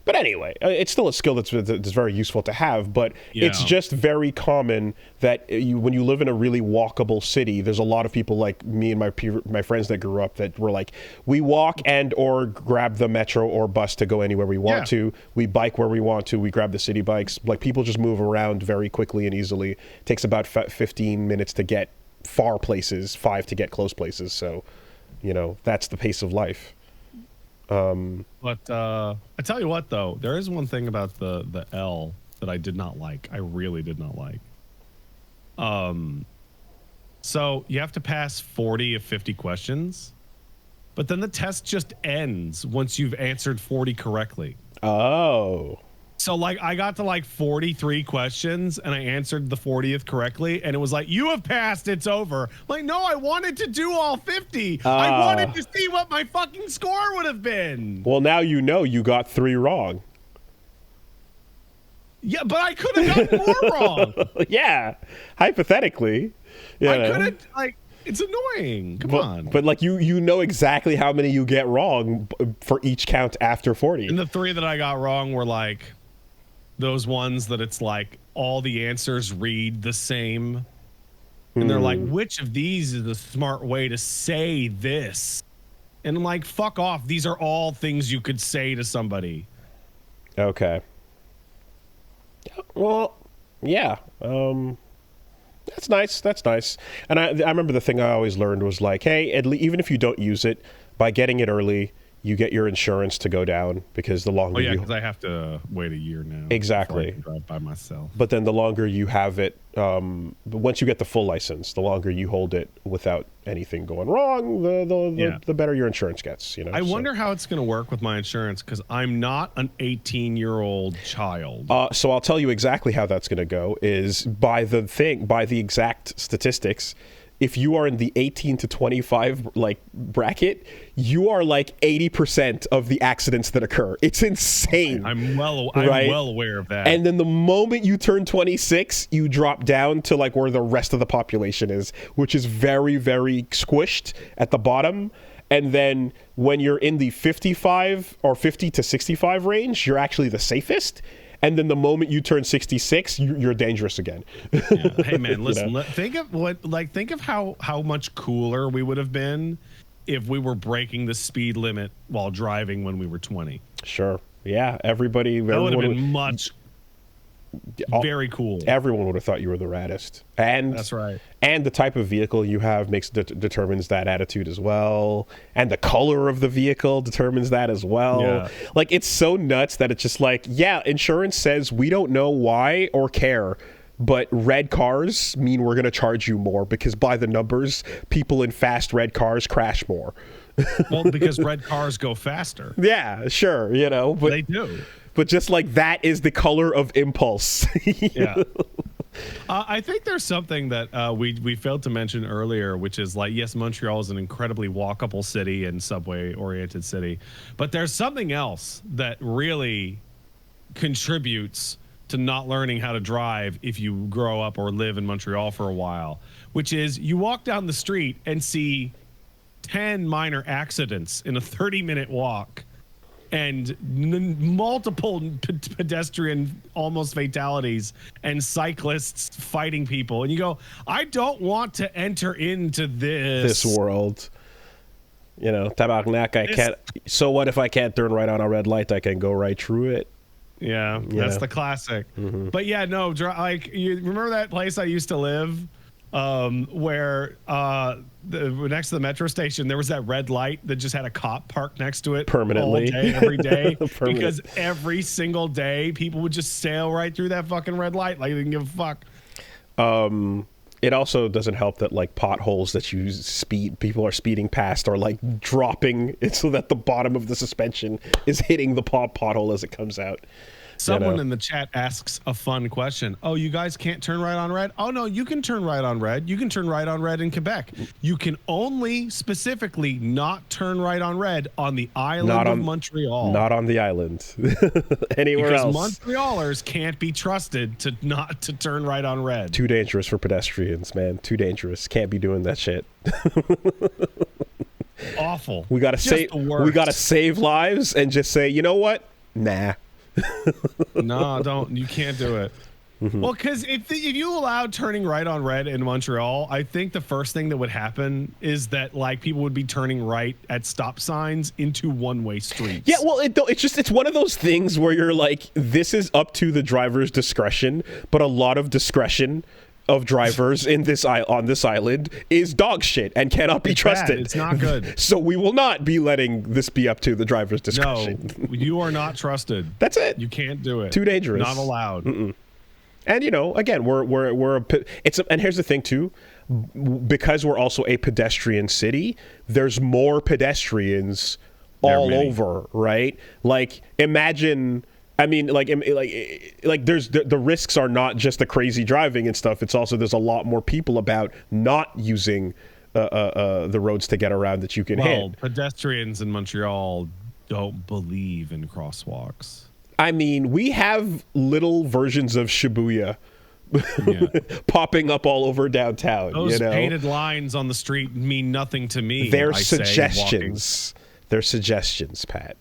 But anyway, it's still a skill that's very useful to have, but it's just very common that when you live in a really walkable city, there's a lot of people like me and my friends that grew up that were like, we walk and or grab the metro or bus to go anywhere we want to. We bike where we want to. We grab the city bikes. People just move around very quickly and easily. It takes about 15 minutes to get far places, 5 to get close places. So, that's the pace of life. But I tell you what, though, there is one thing about the L that I did not like. I really did not like. So you have to pass 40 of 50 questions, but then the test just ends once you've answered 40 correctly. Oh. So I got to 43 questions and I answered the 40th correctly, and it was like, you have passed, it's over. No, I wanted to do all 50. I wanted to see what my fucking score would have been. Well, now you got 3 wrong. Yeah, but I could have gotten more wrong. Yeah, hypothetically. I could have, it's annoying. Come on. But you know exactly how many you get wrong for each count after 40. And the 3 that I got wrong were those ones that it's all the answers read the same. And they're like, which of these is the smart way to say this? And I'm like, fuck off. These are all things you could say to somebody. Okay. Well, yeah. That's nice. That's nice. And I remember the thing I always learned was hey, even if you don't use it, by getting it early, you get your insurance to go down, because the longer because I have to wait a year now. Exactly. I can drive by myself. But then the longer you have it, once you get the full license, the longer you hold it without anything going wrong, the better your insurance gets. I wonder how it's going to work with my insurance, because I'm not an 18-year-old child. So I'll tell you exactly how that's going to go. Is by the exact statistics. If you are in the 18 to 25 bracket, you are 80% of the accidents that occur. It's insane. I'm well aware of that. And then the moment you turn 26, you drop down to where the rest of the population is, which is very, very squished at the bottom. And then when you're in the 55 or 50 to 65 range, you're actually the safest. and then the moment you turn 66, you're dangerous again. Yeah. Hey man, listen. You know? Think of how much cooler we would have been if we were breaking the speed limit while driving when we were 20. Sure. Yeah. That would have been very cool. Everyone would have thought you were the raddest. And that's right. And the type of vehicle you have determines that attitude as well. And the color of the vehicle determines that as well. Yeah. Like, it's so nuts that it's just like, yeah, insurance says we don't know why or care, but red cars mean we're going to charge you more because by the numbers, people in fast red cars crash more. Well, because red cars go faster. Yeah, sure, you know. But they do. But just like that is the color of impulse. Yeah. I think there's something that we failed to mention earlier, which is like, yes, Montreal is an incredibly walkable city and subway-oriented city, but there's something else that really contributes to not learning how to drive if you grow up or live in Montreal for a while, which is you walk down the street and see 10 minor accidents in a 30-minute walk and multiple pedestrian almost fatalities and cyclists fighting people. And you go, I don't want to enter into this world. You know, tabarnak, I can't. So what if I can't turn right on a red light? I can go right through it. Yeah, that's the classic. Mm-hmm. But yeah, no, like, you remember that place I used to live where next to the metro station there was that red light that just had a cop parked next to it permanently all day, every day because every single day people would just sail right through that fucking red light like they didn't give a fuck. It also doesn't help that like potholes that people are speeding past are like dropping it so that the bottom of the suspension is hitting the pothole as it comes out. Someone in the chat asks a fun question. Oh, you guys can't turn right on red? Oh, no, you can turn right on red. You can turn right on red in Quebec. You can only specifically not turn right on red on the island of Montreal. Not on the island. Anywhere else. Because Montrealers can't be trusted to not to turn right on red. Too dangerous for pedestrians, man. Too dangerous. Can't be doing that shit. Awful. We gotta save lives and just say, you know what? Nah. No, don't. You can't do it. Mm-hmm. Well, because if you allowed turning right on red in Montreal, I think the first thing that would happen is that like people would be turning right at stop signs into one-way streets. Yeah, well, it's one of those things where you're like, this is up to the driver's discretion, but a lot of discretion of drivers on this island is dog shit and cannot be trusted. It's not good. So we will not be letting this be up to the driver's discretion. No, you are not trusted. That's it. You can't do it. Too dangerous. Not allowed. Mm-mm. And you know, again, and here's the thing too, because we're also a pedestrian city, there's more pedestrians all over, right? Like imagine. I mean, like there's the risks are not just the crazy driving and stuff. It's also there's a lot more people about not using the roads to get around that you can hit. Pedestrians in Montreal don't believe in crosswalks. I mean, we have little versions of Shibuya popping up all over downtown. Those painted lines on the street mean nothing to me. They're suggestions. They're suggestions, Pat.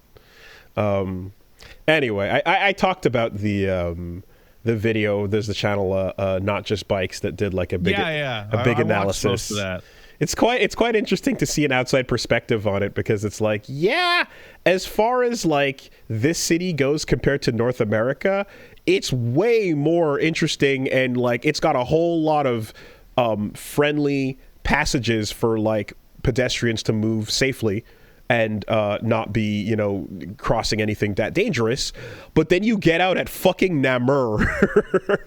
Anyway, I talked about the video. There's the channel Not Just Bikes that did like a big analysis. Most of that. It's quite interesting to see an outside perspective on it because it's like, yeah, as far as like this city goes compared to North America, it's way more interesting and like it's got a whole lot of friendly passages for like pedestrians to move safely and not be, you know, crossing anything that dangerous. But then you get out at fucking Namur.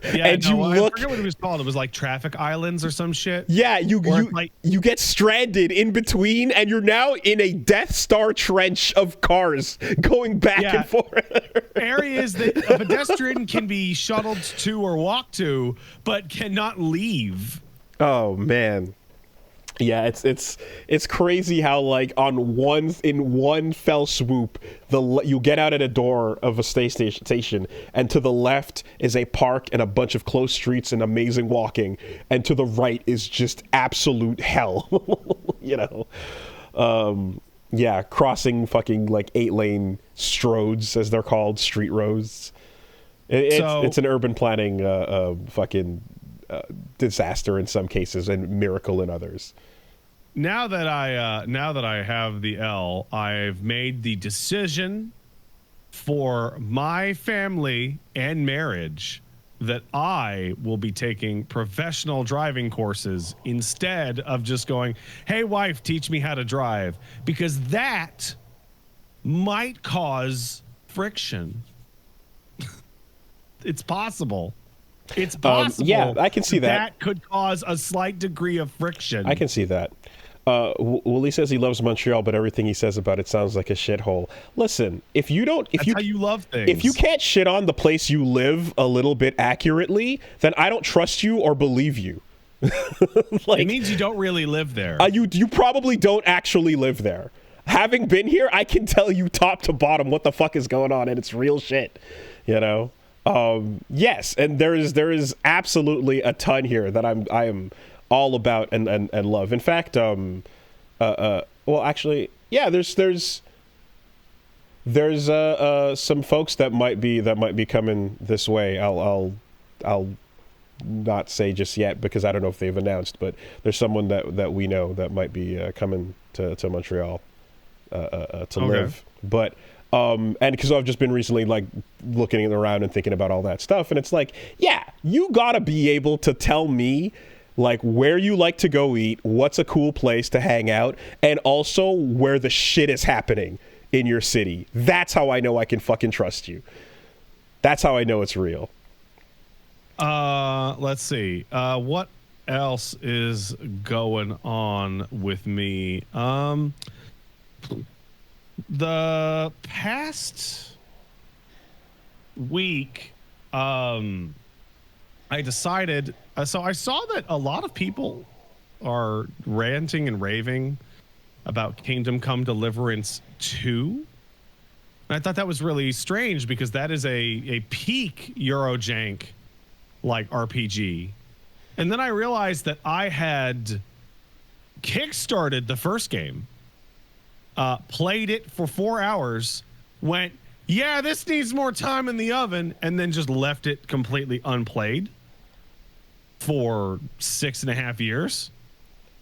I forget what it was called. It was like traffic islands or some shit. Yeah, you get stranded in between and you're now in a Death Star trench of cars going back and forth. Areas that a pedestrian can be shuttled to or walk to, but cannot leave. Oh, man. Yeah, it's crazy how like in one fell swoop you get out at a door of a station and to the left is a park and a bunch of closed streets and amazing walking and to the right is just absolute hell. You know. Crossing fucking like 8-lane stroads as they're called, street roads. It's an urban planning fucking disaster in some cases and miracle in others. Now that I have the L, I've made the decision for my family and marriage that I will be taking professional driving courses instead of just going, "Hey wife, teach me how to drive," because that might cause friction. It's possible. It's possible. Yeah, I can see that. That could cause a slight degree of friction. I can see that. Wooly says he loves Montreal, but everything he says about it sounds like a shithole. Listen, That's how you love things. If you can't shit on the place you live a little bit accurately, then I don't trust you or believe you. Like, it means you don't really live there. You probably don't actually live there. Having been here, I can tell you top to bottom what the fuck is going on, and it's real shit. You know? Yes, and there is absolutely a ton here that I am all about and love. In fact, well, actually, yeah, there's some folks that might be coming this way. I'll not say just yet because I don't know if they've announced, but there's someone that we know that might be coming to Montreal to live. But and because I've just been recently like looking around and thinking about all that stuff, and it's like, yeah, you gotta be able to tell me like where you like to go eat, what's a cool place to hang out, and also where the shit is happening in your city. That's how I know I can fucking trust you. That's how I know it's real. Let's see. What else is going on with me? The past week, I decided. So I saw that a lot of people are ranting and raving about Kingdom Come Deliverance 2. And I thought that was really strange because that is a peak Eurojank like RPG. And then I realized that I had kickstarted the first game, played it for 4 hours, went, yeah, this needs more time in the oven, and then just left it completely unplayed for 6.5 years.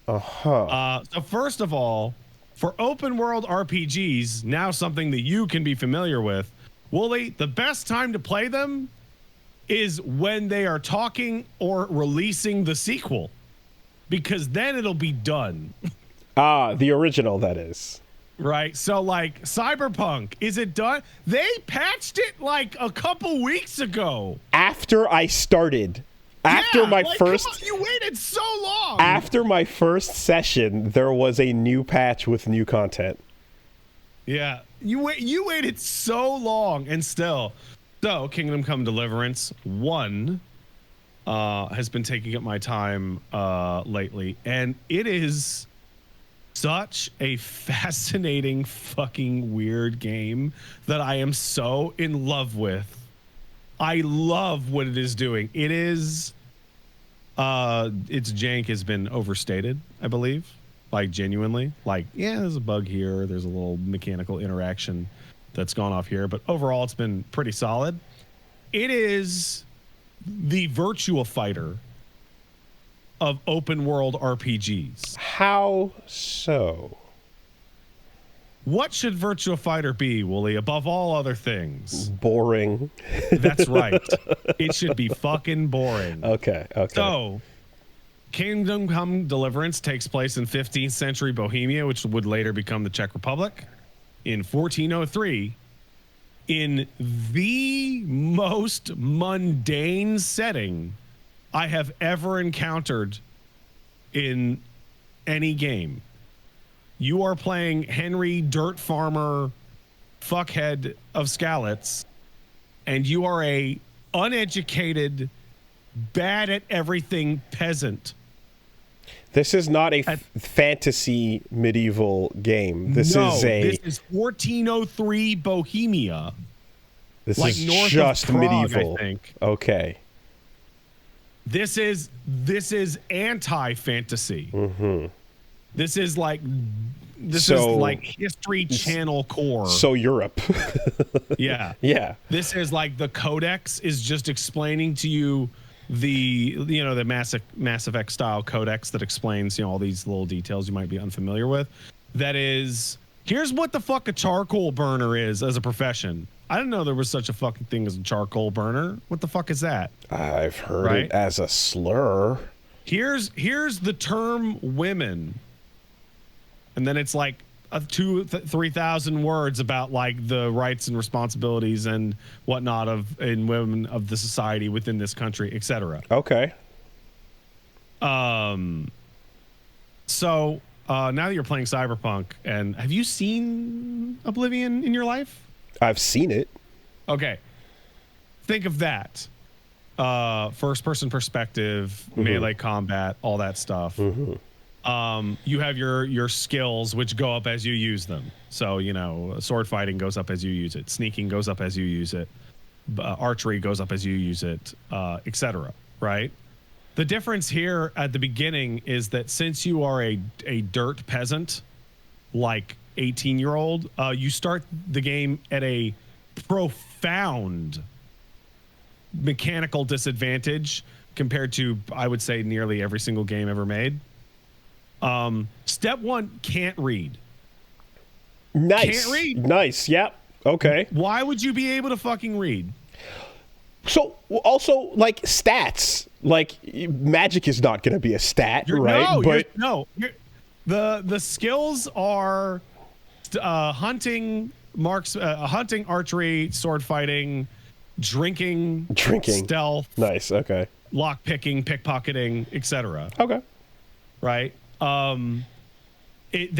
So first of all, for open world RPGs, now something that you can be familiar with, Wooly, the best time to play them is when they are talking or releasing the sequel, because then it'll be done. The original, that is. Right. So like Cyberpunk, is it done? They patched it like a couple weeks ago. After I started. After my first, come on, you waited so long. After my first session, there was a new patch with new content. Yeah, you waited so long, and still. So, Kingdom Come Deliverance 1 has been taking up my time lately, and it is such a fascinating, fucking weird game that I am so in love with. I love what it is doing. It is, its jank has been overstated, I believe. Like, genuinely. Like, yeah, there's a bug here. There's a little mechanical interaction that's gone off here. But overall, it's been pretty solid. It is the Virtua Fighter of open world RPGs. How so? What should Virtua Fighter be, Wooly, above all other things? Boring. That's right. It should be fucking boring. Okay. So, Kingdom Come Deliverance takes place in 15th century Bohemia, which would later become the Czech Republic, in 1403, in the most mundane setting I have ever encountered in any game. You are playing Henry Dirt Farmer fuckhead of Skalitz, and you are a uneducated, bad at everything peasant. This is not a fantasy medieval game. This is 1403 Bohemia. This like is north just of Prague, medieval. I think. Okay. This is anti-fantasy. Mm-hmm. This is like This is like History Channel core. So Europe. Yeah. Yeah. This is like the codex is just explaining to you the Mass Effect style codex that explains all these little details you might be unfamiliar with. That is, here's what the fuck a charcoal burner is as a profession. I didn't know there was such a fucking thing as a charcoal burner. What the fuck is that? I've heard it as a slur. Here's the term women, and then it's like 3,000 words about like the rights and responsibilities and whatnot in women of the society within this country, etc. Okay. So now that you're playing Cyberpunk, and have you seen Oblivion in your life? I've seen it. Okay. Think of that. First person perspective, melee combat, all that stuff. You have your skills which go up as you use them. So, sword fighting goes up as you use it. Sneaking goes up as you use it. Archery goes up as you use it, etc. Right? The difference here at the beginning is that since you are a dirt peasant, like 18-year-old, you start the game at a profound mechanical disadvantage compared to, I would say, nearly every single game ever made. Step one, can't read. Nice. Can't read. Nice. Yep. Okay. Why would you be able to fucking read? So also like stats, like magic is not going to be a stat, right? The skills are hunting, hunting, archery, sword fighting, drinking, stealth. Nice. Okay. Lock picking, pickpocketing, etc. Okay. Right. It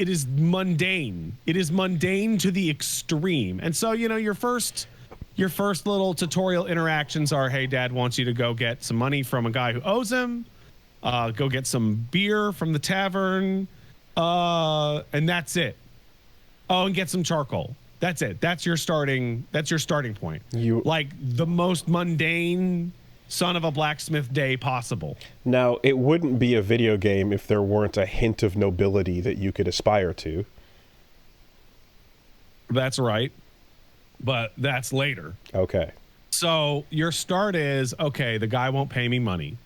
is mundane. It is mundane to the extreme. And so, your first little tutorial interactions are, hey, dad wants you to go get some money from a guy who owes him. Go get some beer from the tavern. And that's it. Oh, and get some charcoal. That's it. That's your starting point. Like the most mundane son of a blacksmith day possible. Now, it wouldn't be a video game if there weren't a hint of nobility that you could aspire to. That's right. But that's later. Okay. So your start is, okay, the guy won't pay me money.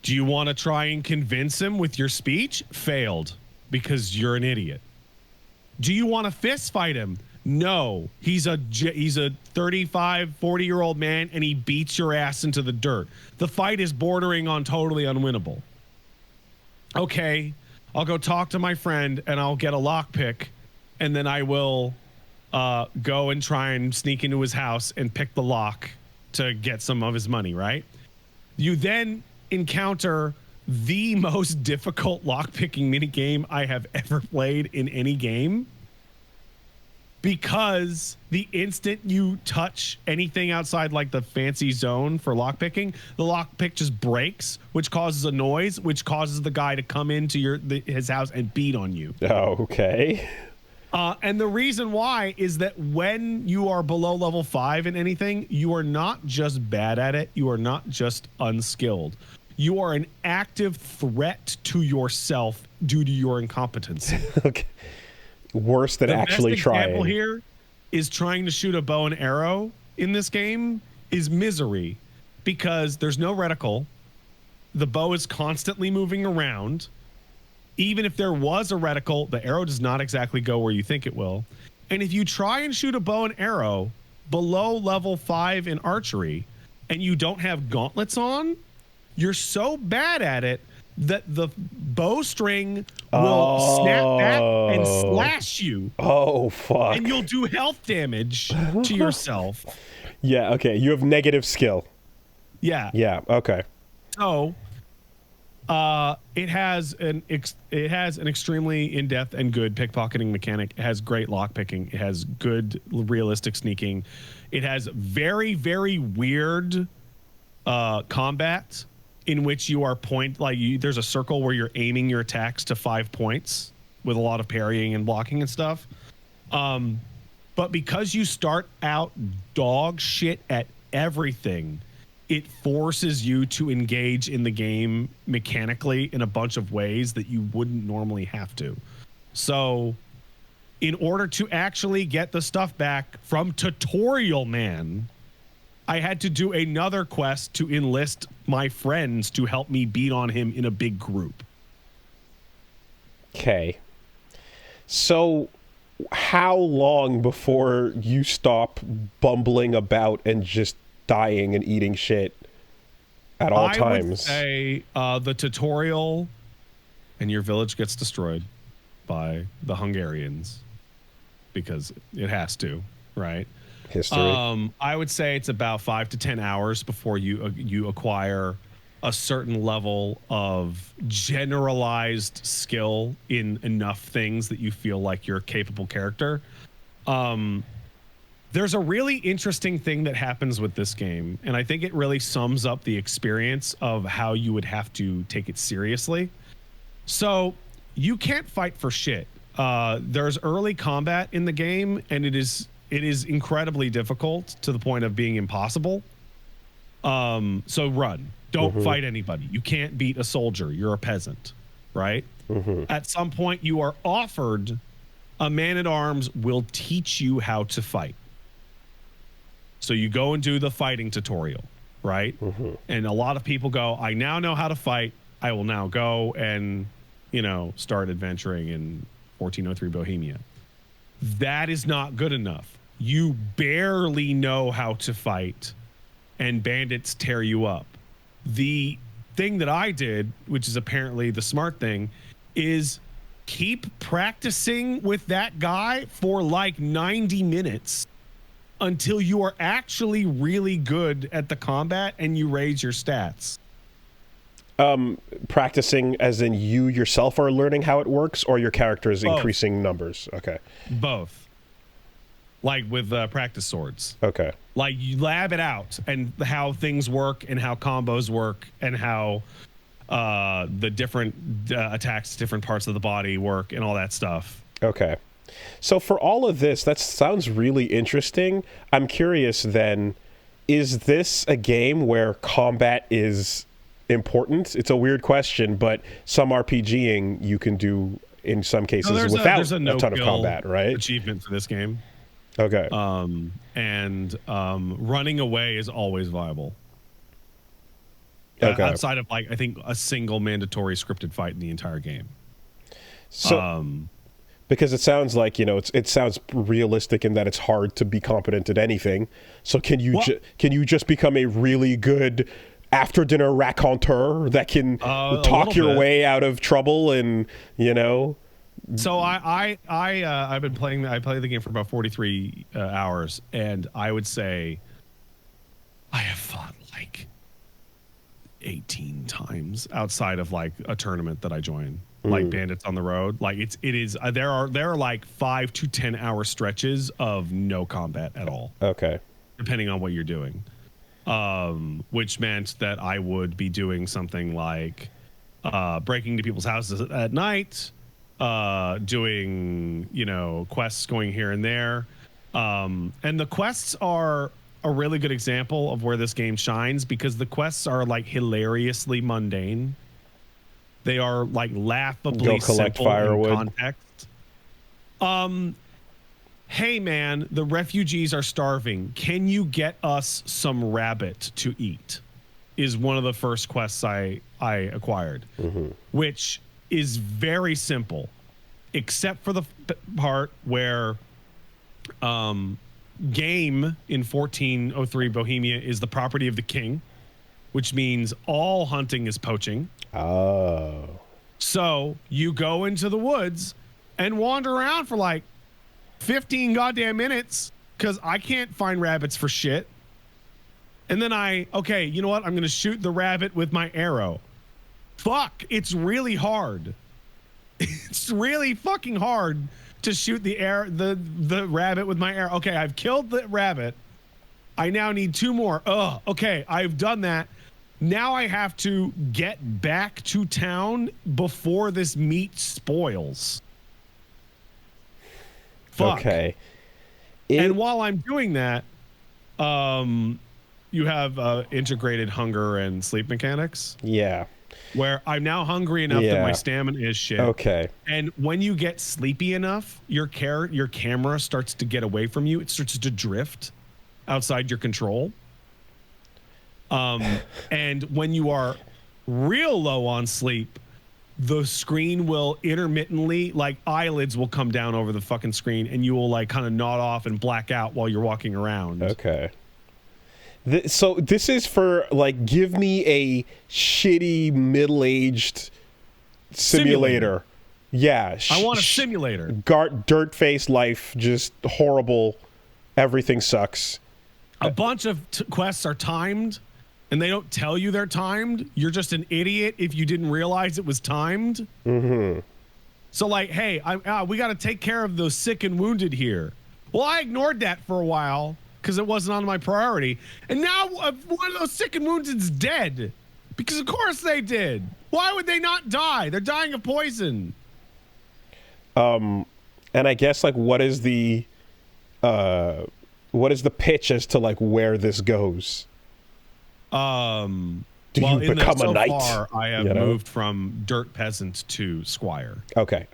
Do you want to try and convince him with your speech? Failed, because you're an idiot. Do you want to fist fight him? No. He's a 35, 40-year-old man, and he beats your ass into the dirt. The fight is bordering on totally unwinnable. Okay, I'll go talk to my friend, and I'll get a lockpick, and then I will go and try and sneak into his house and pick the lock to get some of his money, right? You then encounter the most difficult lockpicking minigame I have ever played in any game, because the instant you touch anything outside like the fancy zone for lockpicking, the lockpick just breaks, which causes a noise, which causes the guy to come into his house and beat on you. Oh, okay. And the reason why is that when you are below level 5 in anything, you are not just bad at it. You are not just unskilled. You are an active threat to yourself due to your incompetency. Okay. Worse than actually trying. The example here is trying to shoot a bow and arrow in this game is misery, because there's no reticle. The bow is constantly moving around. Even if there was a reticle, the arrow does not exactly go where you think it will. And if you try and shoot a bow and arrow below level 5 in archery and you don't have gauntlets on, you're so bad at it that the bowstring will snap back and slash you. Oh, fuck. And you'll do health damage to yourself. Yeah, okay. You have negative skill. Yeah. Yeah, okay. So it has an extremely in-depth and good pickpocketing mechanic. It has great lockpicking. It has good realistic sneaking. It has very, very weird combat in which you are there's a circle where you're aiming your attacks to 5 points with a lot of parrying and blocking and stuff. But because you start out dog shit at everything, it forces you to engage in the game mechanically in a bunch of ways that you wouldn't normally have to. So in order to actually get the stuff back from Tutorial Man, I had to do another quest to enlist my friends to help me beat on him in a big group. Okay. So how long before you stop bumbling about and just dying and eating shit at all times? I would say the tutorial, and your village gets destroyed by the Hungarians because it has to, right? History. I would say it's about 5 to 10 hours before you acquire a certain level of generalized skill in enough things that you feel like you're a capable character. There's a really interesting thing that happens with this game, and I think it really sums up the experience of how you would have to take it seriously. So you can't fight for shit. There's early combat in the game, and it is incredibly difficult to the point of being impossible. So run. Don't fight anybody. You can't beat a soldier. You're a peasant, right? At some point, you are offered a man-at-arms will teach you how to fight. So you go and do the fighting tutorial, right? And a lot of people go, I now know how to fight. I will now go and, start adventuring in 1403 Bohemia. That is not good enough. You barely know how to fight, and bandits tear you up. The thing that I did, which is apparently the smart thing, is keep practicing with that guy for like 90 minutes until you are actually really good at the combat and you raise your stats. Practicing as in you yourself are learning how it works, or your character is Both. increasing numbers? Okay. Both. Like with practice swords. Okay. Like you lab it out and how things work and how combos work and how the different attacks to different parts of the body work and all that stuff. Okay. So for all of this, that sounds really interesting. I'm curious then, is this a game where combat is important? It's a weird question, but some RPGing you can do in some cases without a ton of combat, right? Achievement for this game. Okay. Running away is always viable. Okay. Outside of I think a single mandatory scripted fight in the entire game. So, because it sounds like it sounds realistic in that it's hard to be competent at anything. So can you just become a really good after dinner raconteur that can talk your way out of trouble and So I've been playing. I played the game for about 43 hours, and I would say I have fought like 18 times outside of like a tournament that I join, like Bandits on the Road. Like it is there are like 5 to 10 hour stretches of no combat at all. Okay. Depending on what you're doing, which meant that I would be doing something like breaking into people's houses at night. Doing quests going here and there, and the quests are a really good example of where this game shines because the quests are like hilariously mundane. They are like laughably simple in context. Hey man, the refugees are starving. Can you get us some rabbit to eat? Is one of the first quests I acquired, which is very simple, except for the part where game in 1403 Bohemia is the property of the king, which means all hunting is poaching. Oh. So you go into the woods and wander around for like 15 goddamn minutes because I can't find rabbits for shit. And then you know what? I'm going to shoot the rabbit with my arrow. Fuck, it's really hard. It's really fucking hard to shoot the rabbit with my arrow. Okay, I've killed the rabbit. I now need 2 more. Okay, I've done that. Now I have to get back to town before this meat spoils. Fuck. Okay. And while I'm doing that, integrated hunger and sleep mechanics. Yeah. Where I'm now hungry enough that my stamina is shit. Okay. And when you get sleepy enough, your camera starts to get away from you. It starts to drift outside your control. And when you are real low on sleep, the screen will intermittently, like eyelids will come down over the fucking screen, and you will like kind of nod off and black out while you're walking around. Okay. So this is for like, give me a shitty middle-aged simulator. Yeah. I want a simulator. Dirt face life, just horrible. Everything sucks. A bunch of quests are timed, and they don't tell you they're timed. You're just an idiot if you didn't realize it was timed. Mm-hmm. So like, hey, we got to take care of those sick and wounded here. Well, I ignored that for a while because it wasn't on my priority. And now one of those sick and wounded's dead. Because of course they did. Why would they not die? They're dying of poison. And I guess like what is the pitch as to like where this goes? Do you become a knight? Far, I have moved from dirt peasant to squire. Okay.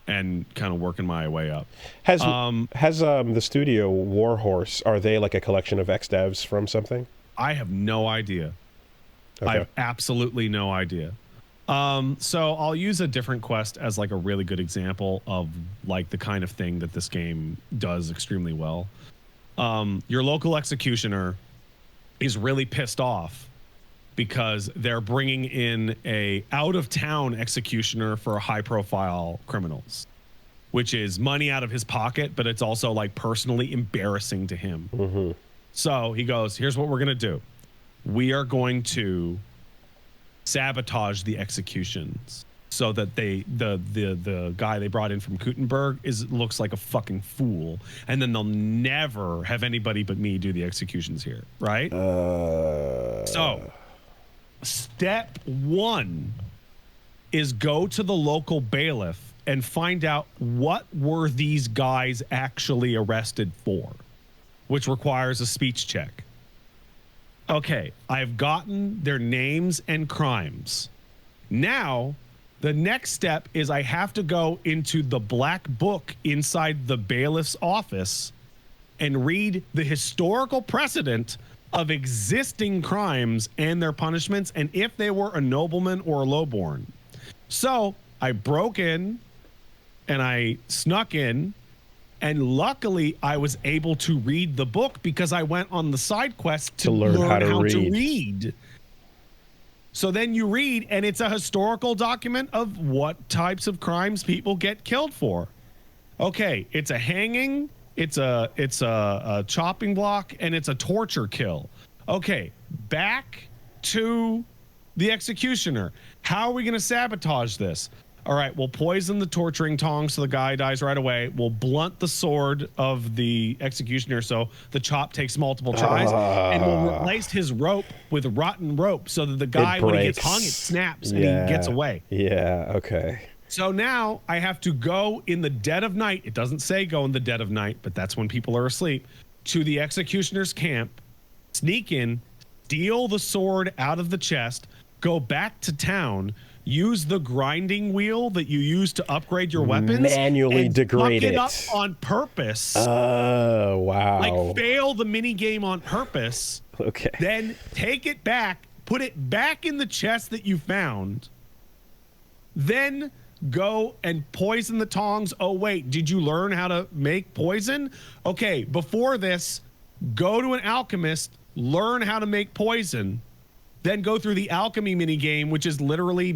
And kind of working my way up. Has the studio Warhorse, are they like a collection of ex-devs from something? I have no idea. Okay. I have absolutely no idea. So I'll use a different quest as like a really good example of like the kind of thing that this game does extremely well. Your local executioner is really pissed off because they're bringing in a out-of-town executioner for high-profile criminals, which is money out of his pocket, but it's also like personally embarrassing to him. Mm-hmm. So he goes, here's what we're going to do. We are going to sabotage the executions so that the guy they brought in from Gutenberg looks like a fucking fool, and then they'll never have anybody but me do the executions here, right? So step one is go to the local bailiff and find out what were these guys actually arrested for, which requires a speech check. Okay, I've gotten their names and crimes. Now, the next step is I have to go into the black book inside the bailiff's office and read the historical precedent of existing crimes and their punishments, and if they were a nobleman or a lowborn. So I broke in and I snuck in, and luckily I was able to read the book because I went on the side quest to learn how to read. So then you read, and it's a historical document of what types of crimes people get killed for. Okay, it's a hanging, it's a chopping block, and it's a torture kill. Okay, back to the executioner. How are we going to sabotage this? All right, we'll poison the torturing tongs so the guy dies right away. We'll blunt the sword of the executioner so the chop takes multiple tries. And we'll replace his rope with rotten rope so that the guy, when he gets hung, it snaps and he gets away. Yeah, okay. So now I have to go in the dead of night. It doesn't say go in the dead of night, but that's when people are asleep. To the executioner's camp, sneak in, steal the sword out of the chest, go back to town, use the grinding wheel that you use to upgrade your weapons, manually degrade it up on purpose. Oh, wow. Like fail the mini game on purpose. Okay. Then take it back, put it back in the chest that you found. Then go and poison the tongs. Oh, wait, did you learn how to make poison? Okay, before this, go to an alchemist, learn how to make poison. Then go through the alchemy mini game, which is literally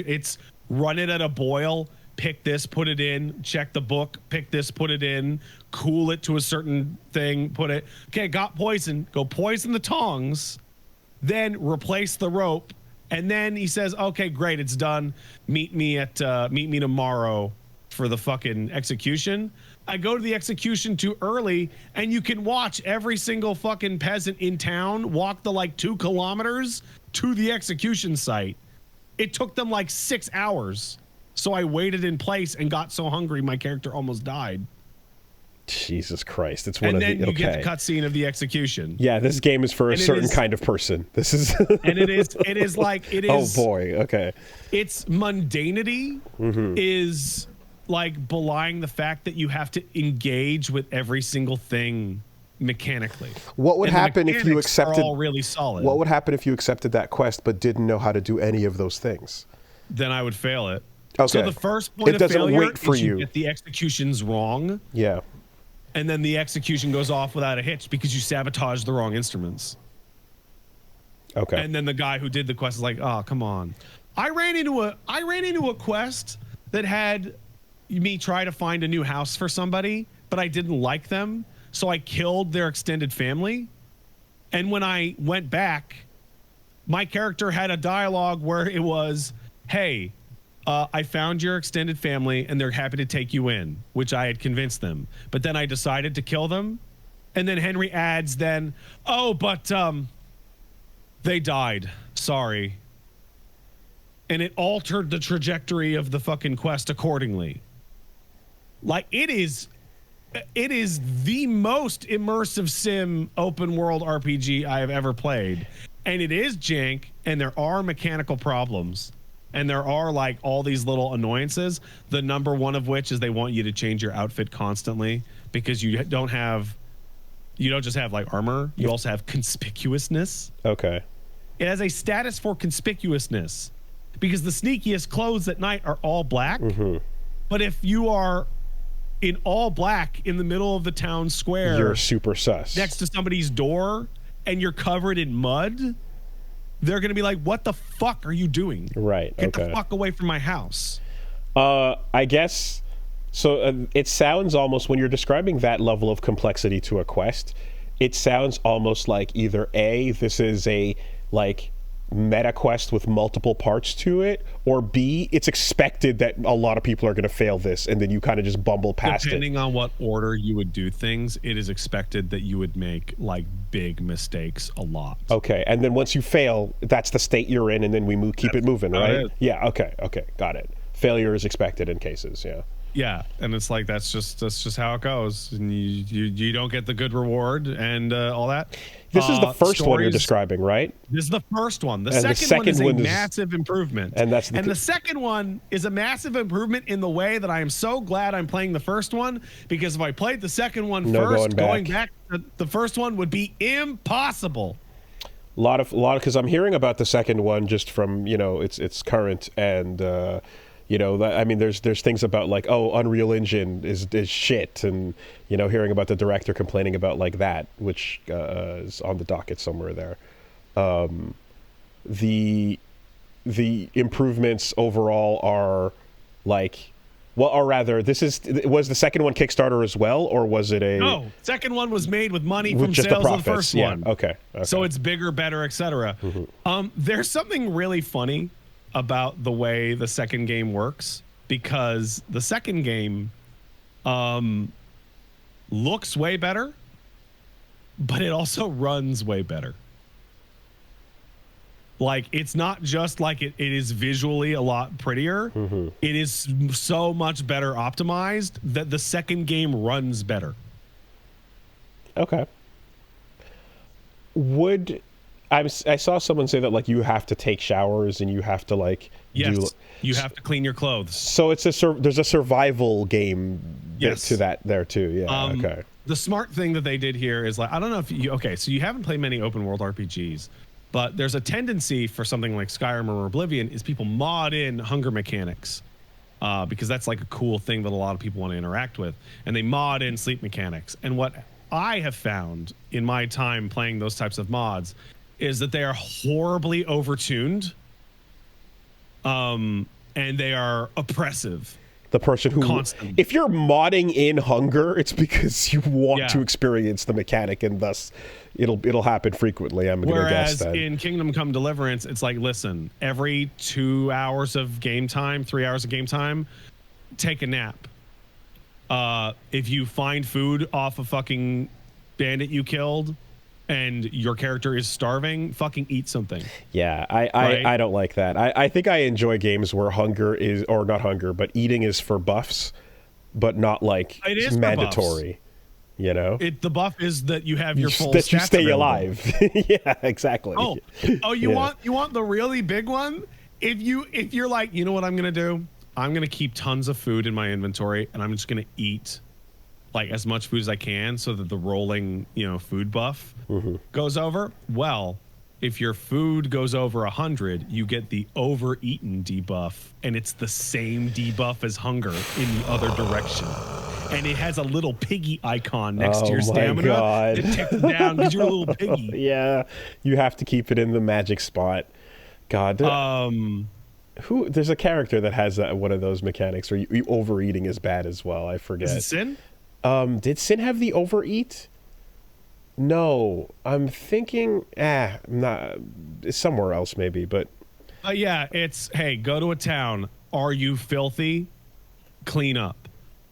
it's run it at a boil, pick this, put it in, check the book, pick this, put it in, cool it to a certain thing, put it. Okay, got poison. Go poison the tongs, then replace the rope, and then he says, "Okay, great, it's done. Meet me tomorrow for the fucking execution." I go to the execution too early, and you can watch every single fucking peasant in town walk the like 2 kilometers to the execution site. It took them like 6 hours. So I waited in place and got so hungry my character almost died. Jesus Christ! It's one and of then the you get the cutscene of the execution. Yeah, this game is for a certain kind of person. This is and it is like it is. Oh boy, okay. Its mundanity is like belying the fact that you have to engage with every single thing mechanically. What would happen if you accepted? All really solid. What would happen if you accepted that quest but didn't know how to do any of those things? Then I would fail it. Okay. So the first point of failure wait for is you get the executions wrong. Yeah. And then the execution goes off without a hitch because you sabotage the wrong instruments. Okay. And then the guy who did the quest is like, "Oh, come on." I ran into a quest that had me try to find a new house for somebody, but I didn't like them, so I killed their extended family. And when I went back, my character had a dialogue where it was, "Hey, I found your extended family and they're happy to take you in," which I had convinced them. But then I decided to kill them. And then Henry adds then, "Oh, but they died. Sorry." And it altered the trajectory of the fucking quest accordingly. Like it is the most immersive sim open world RPG I have ever played. And it is jank and there are mechanical problems. And there are like all these little annoyances. The number one of which is they want you to change your outfit constantly because you don't just have like armor. You also have conspicuousness. Okay. It has a status for conspicuousness because the sneakiest clothes at night are all black. But if you are in all black in the middle of the town square, you're super sus. Next to somebody's door and you're covered in mud, they're going to be like, "What the fuck are you doing? Right. Get the fuck away from my house." I guess so. It sounds almost, when you're describing that level of complexity to a quest, it sounds almost like either A, this is a like meta quest with multiple parts to it, or B, it's expected that a lot of people are going to fail this and then you kind of just bumble past Depending on what order you would do things, it is expected that you would make like big mistakes a lot. Okay, and then once you fail, that's the state you're in, and then we keep it moving, right? Yeah. Okay, got it. Failure is expected in cases. Yeah, and it's like that's just how it goes, and you don't get the good reward and all that. This is the first one you're describing, right? This is the first one. The second one is a massive improvement, and the second one is a massive improvement in the way that I am so glad I'm playing the first one, because if I played the second one first, going back to the first one would be impossible. A lot of because I'm hearing about the second one just from its current and. I mean, there's things about like, oh, Unreal Engine is shit, and hearing about the director complaining about like that, which is on the docket somewhere there. The improvements overall are like, well, or rather, was the second one Kickstarter as well, or was it a? No, second one was made with money from sales of the first one. Okay. So it's bigger, better, etc. There's something really funny about the way the second game works, because the second game looks way better, but it also runs way better. Like, it's not just like it is visually a lot prettier. It is so much better optimized that the second game runs better. Okay. I saw someone say that like you have to take showers and you have to like you have to clean your clothes. So there's a survival game to that there too. Yeah. Okay. The smart thing that they did here is like, I don't know if so you haven't played many open world RPGs, but there's a tendency for something like Skyrim or Oblivion is people mod in hunger mechanics. Because that's like a cool thing that a lot of people want to interact with, and they mod in sleep mechanics. And what I have found in my time playing those types of mods is that they are horribly overtuned, and they are oppressive. The person who, constantly. If you're modding in hunger, it's because you want to experience the mechanic, and thus it'll happen frequently. I'm going to guess that. Whereas in Kingdom Come Deliverance, it's like, listen, every 2 hours of game time, 3 hours of game time, take a nap. If you find food off a fucking bandit you killed, and your character is starving, fucking eat something. Yeah, I don't like that. I think I enjoy games where hunger is, or not hunger, but eating is for buffs, but not like it is mandatory. You know, The buff is that you have your full that you stats stay available. alive. Yeah, exactly. You want the really big one? If you're like, you know what I'm gonna do? I'm gonna keep tons of food in my inventory, and I'm just gonna eat like as much food as I can, so that the rolling, food buff goes over. Well, if your food goes over 100, you get the overeaten debuff, and it's the same debuff as hunger in the other direction. And it has a little piggy icon next to your stamina. God. It ticks down because you're a little piggy. Yeah, you have to keep it in the magic spot. God. There's a character that has one of those mechanics where you overeating is bad as well. I forget. Is it Sin? Did Sin have the overeat? No, I'm thinking. Not. It's somewhere else maybe, but. Yeah, it's hey, go to a town. Are you filthy? Clean up.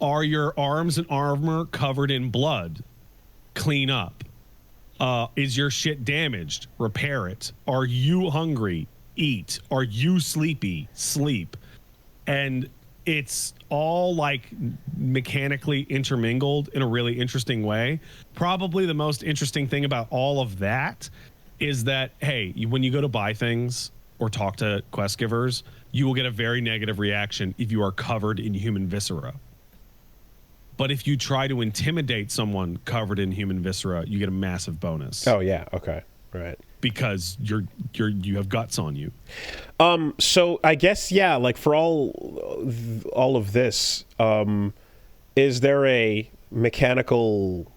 Are your arms and armor covered in blood? Clean up. Is your shit damaged? Repair it. Are you hungry? Eat. Are you sleepy? Sleep. And it's all like mechanically intermingled in a really interesting way. Probably the most interesting thing about all of that is that, hey, when you go to buy things or talk to quest givers, you will get a very negative reaction if you are covered in human viscera. But if you try to intimidate someone covered in human viscera, you get a massive bonus. Oh yeah, okay, right. Because you have guts on you. So I guess like for all of this, is there a mechanical?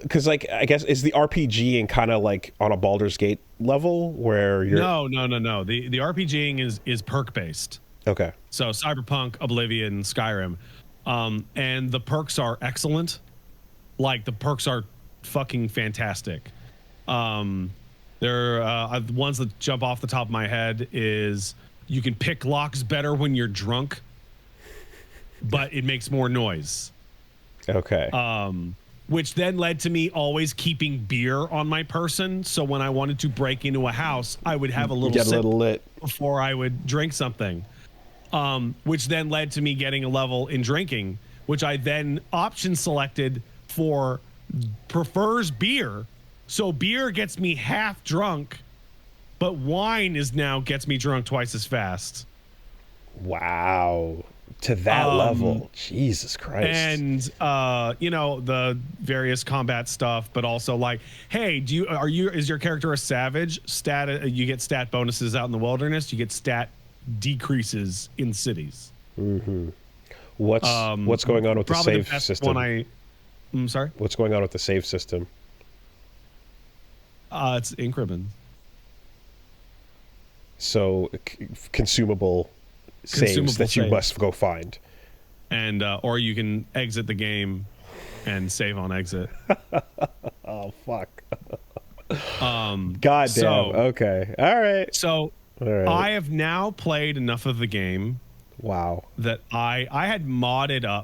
Because like I guess is the RPGing kind of like on a Baldur's Gate level where you're No. The RPGing is perk based. Okay. So Cyberpunk, Oblivion, Skyrim, and the perks are excellent. Like the perks are fucking fantastic. There are ones that jump off the top of my head is you can pick locks better when you're drunk, but it makes more noise. Okay. Which then led to me always keeping beer on my person. So when I wanted to break into a house, I would have a little Get a little lit before I would drink something. Which then led to me getting a level in drinking, which I then option selected for prefers beer. So beer gets me half drunk, but wine now gets me drunk twice as fast. Wow. To that level. Jesus Christ. And the various combat stuff, but also like, hey, is your character a savage? You get stat bonuses out in the wilderness, you get stat decreases in cities. Mm-hmm. What's going on with the save system? I'm sorry? What's going on with the save system? It's ink ribbon. So consumable saves that you must go find. And or you can exit the game and save on exit. Oh fuck. God damn. So, okay. All right. So all right. I have now played enough of the game. Wow. That I had modded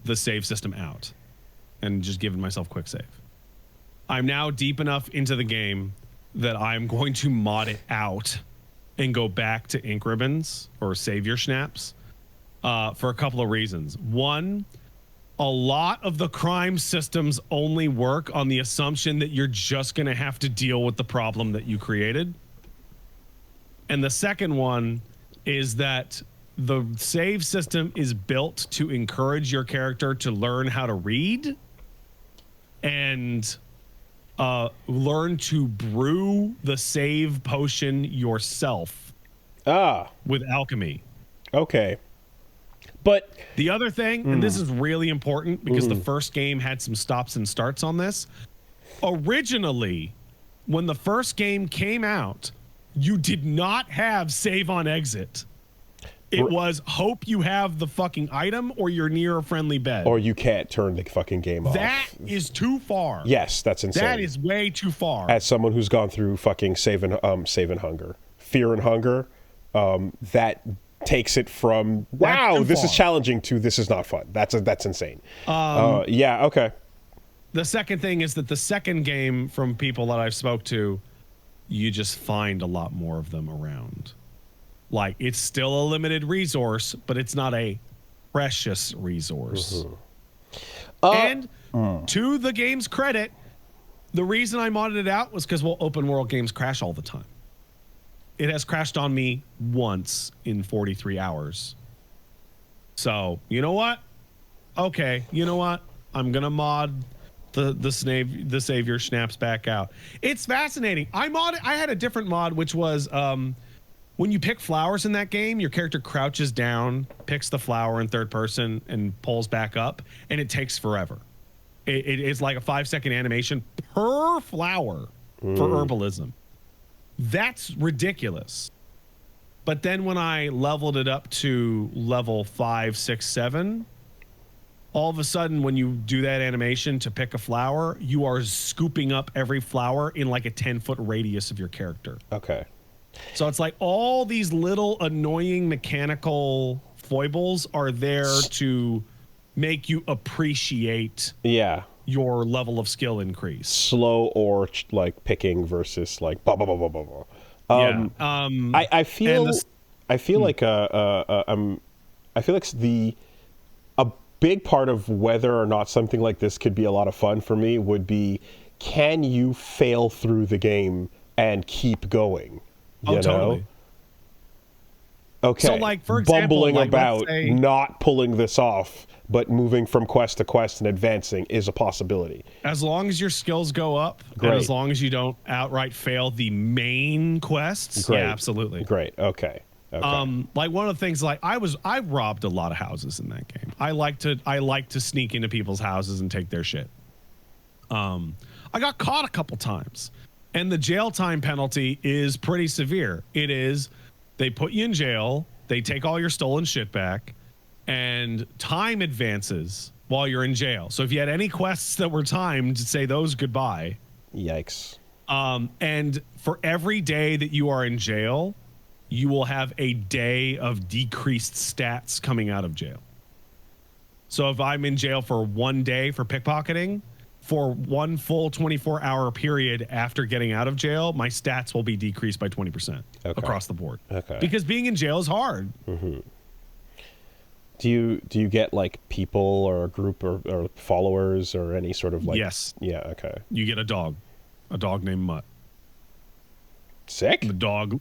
the save system out and just given myself quick save. I'm now deep enough into the game that I'm going to mod it out and go back to ink ribbons or savior snaps for a couple of reasons. One, a lot of the crime systems only work on the assumption that you're just going to have to deal with the problem that you created. And the second one is that the save system is built to encourage your character to learn how to read and learn to brew the save potion yourself. With alchemy. Okay. But the other thing, and this is really important because the first game had some stops and starts on this. Originally, when the first game came out, you did not have save on exit. It was hope you have the fucking item or you're near a friendly bed. Or you can't turn the fucking game off. That is too far. Yes, that's insane. That is way too far. As someone who's gone through fucking save and hunger, fear and hunger, that takes it from wow, this is challenging to this is not fun. That's insane. Yeah, okay. The second thing is that the second game, from people that I've spoke to, you just find a lot more of them around. Like, it's still a limited resource, but it's not a precious resource. Mm-hmm. And to the game's credit, the reason I modded it out was because, well, open world games crash all the time. It has crashed on me once in 43 hours. So, you know what? Okay, you know what? I'm going to mod the Savior snaps back out. It's fascinating. I had a different mod, which was when you pick flowers in that game, your character crouches down, picks the flower in third person, and pulls back up, and it takes forever. It is like a 5-second animation per flower for herbalism. That's ridiculous. But then when I leveled it up to level 5, 6, 7, all of a sudden when you do that animation to pick a flower, you are scooping up every flower in like a 10-foot radius of your character. Okay. So it's like all these little annoying mechanical foibles are there to make you appreciate your level of skill increase. Slow or like picking versus like blah blah blah blah blah blah. I feel like a big part of whether or not something like this could be a lot of fun for me would be, can you fail through the game and keep going? You know? Totally. Okay. So, like, for example, bumbling like, about, say, not pulling this off, but moving from quest to quest and advancing is a possibility. As long as your skills go up, and as long as you don't outright fail the main quests, yeah, absolutely. Great. Okay. Like one of the things, like I robbed a lot of houses in that game. I like to sneak into people's houses and take their shit. I got caught a couple times, and the jail time penalty is pretty severe. It is. They put you in jail, they take all your stolen shit back, and time advances while you're in jail. So if you had any quests that were timed, say those goodbye. Yikes. And for every day that you are in jail, you will have a day of decreased stats coming out of jail. So if I'm in jail for 1 day for pickpocketing, for one full 24-hour period after getting out of jail, my stats will be decreased by 20% across the board. Okay. Because being in jail is hard. Mm-hmm. Do you get like people or a group or followers or any sort of like? Yes. Yeah. Okay. You get a dog named Mutt. Sick. The dog.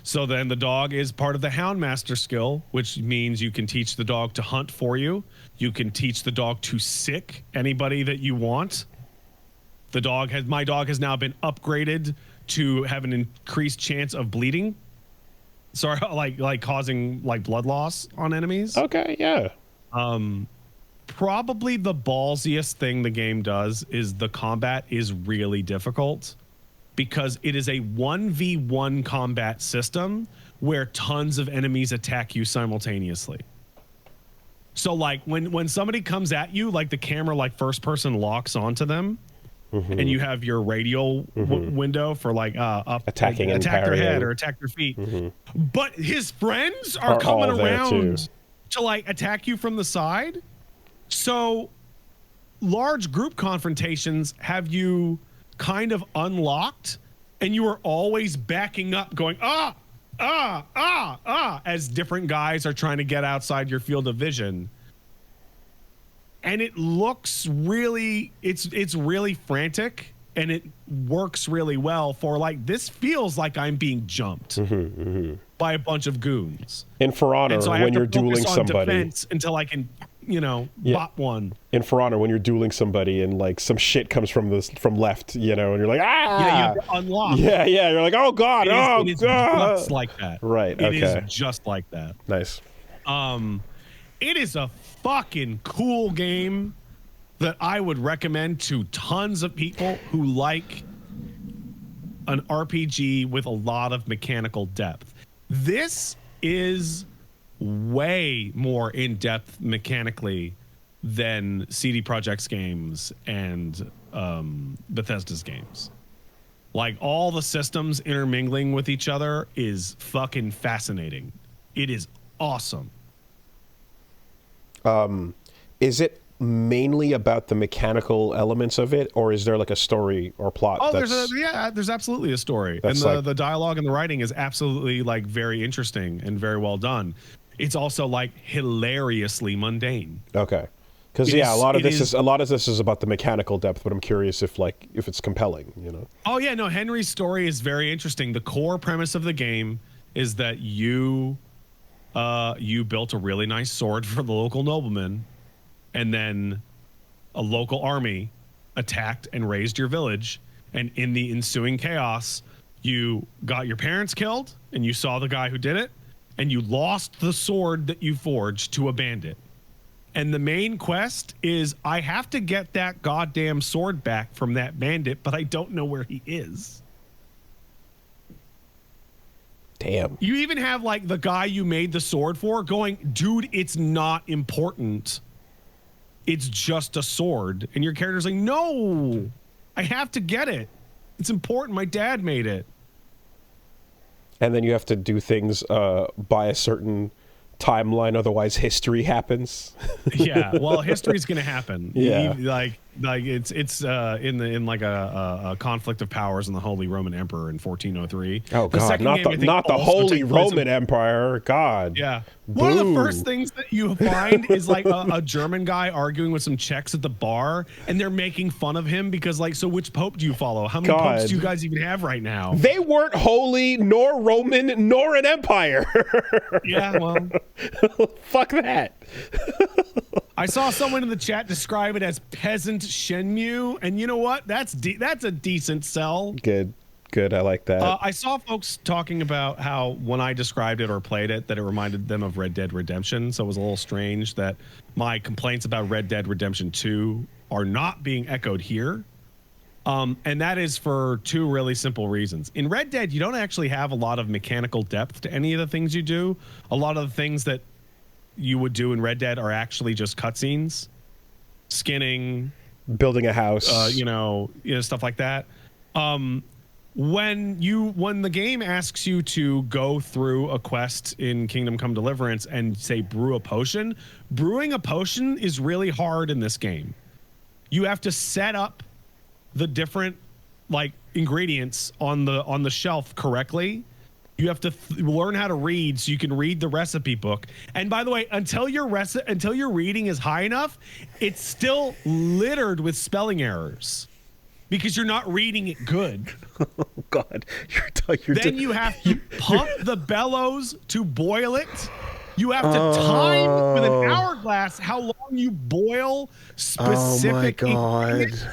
So then the dog is part of the Houndmaster skill, which means you can teach the dog to hunt for you. You can teach the dog to sick anybody that you want. My dog has now been upgraded to have an increased chance of bleeding. Sorry, like causing like blood loss on enemies. Okay, yeah. Probably the ballsiest thing the game does is the combat is really difficult, because it is a 1v1 combat system where tons of enemies attack you simultaneously. So like when somebody comes at you, like the camera like first person locks onto them, and you have your radial window for like attack their head or attack their feet. But his friends are coming around to like attack you from the side. So large group confrontations have you kind of unlocked, and you are always backing up going as different guys are trying to get outside your field of vision. And it looks really, it's really frantic, and it works really well for like, this feels like I'm being jumped by a bunch of goons. In For Honor, so when you're dueling somebody until I can, bot one. In For Honor, when you're dueling somebody and like some shit comes from left, and you're like, yeah, you have to unlock. Yeah, you're like, oh god, it is just like that. Right. It is just like that. Nice. It is a fucking cool game that I would recommend to tons of people who like an RPG with a lot of mechanical depth. This is way more in-depth mechanically than CD Projekt's games and Bethesda's games. Like, all the systems intermingling with each other is fucking fascinating. It is awesome. Is it mainly about the mechanical elements of it, or is there like a story or plot? There's absolutely a story, and the dialogue and the writing is absolutely like very interesting and very well done. It's also like hilariously mundane. Okay. Because a lot of this is about the mechanical depth, but I'm curious if it's compelling, you know. Oh yeah, no, Henry's story is very interesting. The core premise of the game is that you built a really nice sword for the local nobleman, and then a local army attacked and razed your village, and in the ensuing chaos, you got your parents killed, and you saw the guy who did it, and you lost the sword that you forged to a bandit. And the main quest is, I have to get that goddamn sword back from that bandit, but I don't know where he is. Damn. You even have like the guy you made the sword for going, dude, it's not important. It's just a sword. And your character's like, no, I have to get it. It's important. My dad made it. And then you have to do things by a certain timeline, otherwise history happens. Yeah, well, history's gonna happen. Yeah, like it's in like a conflict of powers in the Holy Roman Emperor in 1403. Oh God, not the Holy Roman Empire. God. Yeah. Boo. One of the first things that you find is like a German guy arguing with some Czechs at the bar, and they're making fun of him because like, so which pope do you follow? How many popes do you guys even have right now? They weren't holy, nor Roman, nor an empire. Yeah, well, fuck that. I saw someone in the chat describe it as peasant Shenmue, and you know what? That's a decent sell. Good. I like that. I saw folks talking about how when I described it or played it, that it reminded them of Red Dead Redemption. So it was a little strange that my complaints about Red Dead Redemption 2 are not being echoed here. And that is for two really simple reasons. In Red Dead, you don't actually have a lot of mechanical depth to any of the things you do. A lot of the things that you would do in Red Dead are actually just cutscenes, skinning, building a house, stuff like that. When the game asks you to go through a quest in Kingdom Come Deliverance and say brew a potion, brewing a potion is really hard in this game. You have to set up the different like ingredients on the shelf correctly. You have to learn how to read so you can read the recipe book. And by the way, until your reading is high enough, it's still littered with spelling errors because you're not reading it good. Oh God, then you have to pump the bellows to boil it. You have to time with an hourglass how long you boil specific ingredients.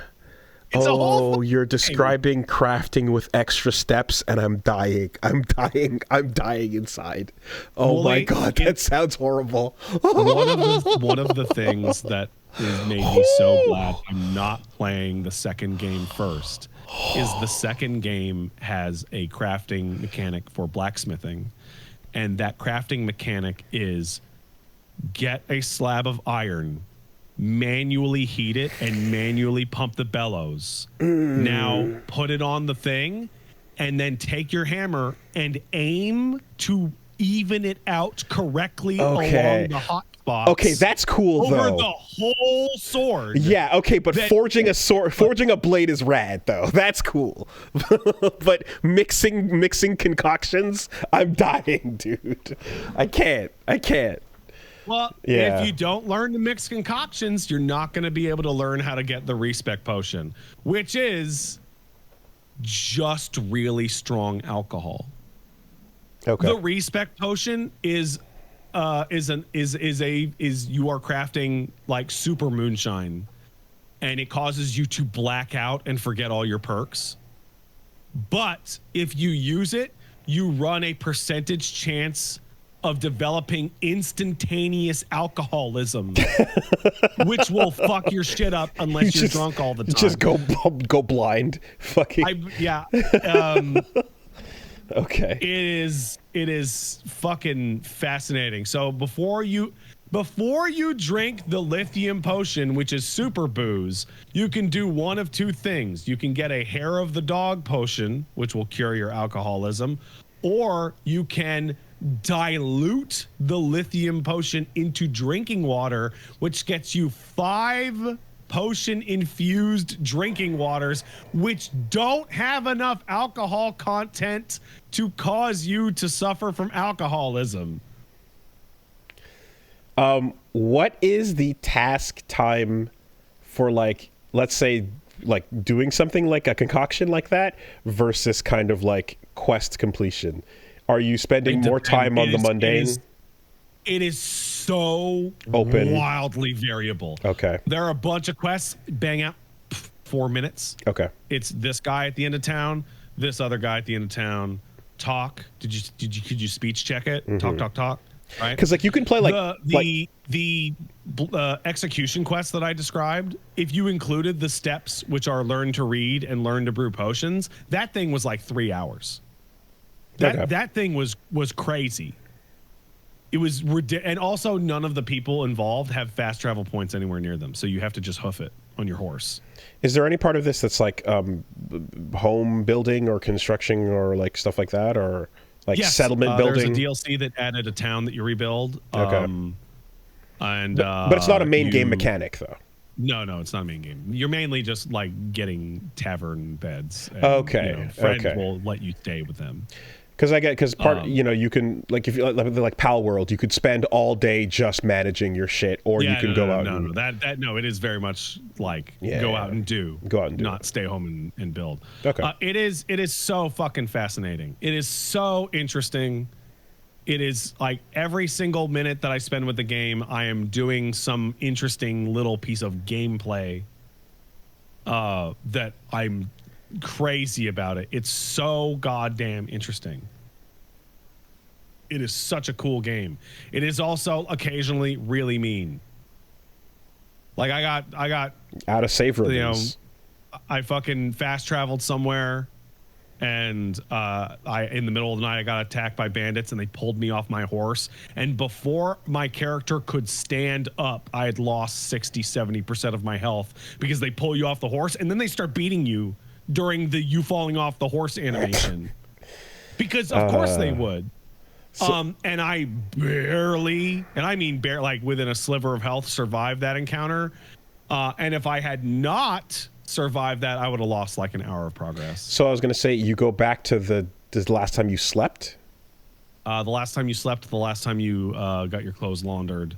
You're describing crafting with extra steps, and I'm dying. I'm dying inside. Oh my God, that sounds horrible. One of the things that has made me so glad I'm not playing the second game first is the second game has a crafting mechanic for blacksmithing, and that crafting mechanic is get a slab of iron, manually heat it, and manually pump the bellows. Now put it on the thing, and then take your hammer and aim to even it out correctly along the hot spots. Okay, that's cool over though. The whole sword. Yeah, okay, but forging a blade is rad though. That's cool. But mixing concoctions, I'm dying, dude. I can't. Well, if you don't learn to mix concoctions, you're not going to be able to learn how to get the respec potion, which is just really strong alcohol. Okay. The respec potion is you are crafting like super moonshine, and it causes you to black out and forget all your perks. But if you use it, you run a percentage chance of developing instantaneous alcoholism, which will fuck your shit up unless you're drunk all the time. Just go blind. Fucking. Okay. It is fucking fascinating. So before you drink the lithium potion, which is super booze, you can do one of two things. You can get a hair of the dog potion, which will cure your alcoholism, or you can dilute the lithium potion into drinking water, which gets you 5 potion infused drinking waters, which don't have enough alcohol content to cause you to suffer from alcoholism. What is the task time for, like, let's say, like doing something like a concoction like that versus kind of like quest completion? Are you spending more time on the mundane? It is so open, wildly variable. Okay. There are a bunch of quests, bang out 4 minutes. Okay. It's this guy at the end of town, this other guy at the end of town. Talk. Could you speech check it? Talk. Right? Because like you can play like the execution quest that I described. If you included the steps, which are learn to read and learn to brew potions, that thing was like 3 hours. That thing was crazy. It was and also none of the people involved have fast travel points anywhere near them, so you have to just hoof it on your horse. Is there any part of this that's like home building or construction or like stuff like that, or like settlement building? There's a DLC that added a town that you rebuild. Okay. But it's not a main game mechanic, though. No, it's not a main game. You're mainly just like getting tavern beds. And, okay. Friends will let you stay with them. Because part you can, like, if you like Pal World, you could spend all day just managing your shit, or you can go out. No, it is very much like go out and do, not stay home and build. Okay. It is so fucking fascinating. It is so interesting. It is like every single minute that I spend with the game, I am doing some interesting little piece of gameplay that I'm crazy about it. It's so goddamn interesting. It is such a cool game. It is also occasionally really mean. Like I got out of save rooms. I fucking fast traveled somewhere, and I in the middle of the night I got attacked by bandits and they pulled me off my horse, and before my character could stand up I had lost 60-70% of my health because they pull you off the horse and then they start beating you during the you falling off the horse animation. Because of course they would. And I barely, and I mean barely, like within a sliver of health, survived that encounter. And if I had not survived that, I would have lost like an hour of progress. So I was going to say, you go back to the last time you slept? The last time you slept, the last time you got your clothes laundered,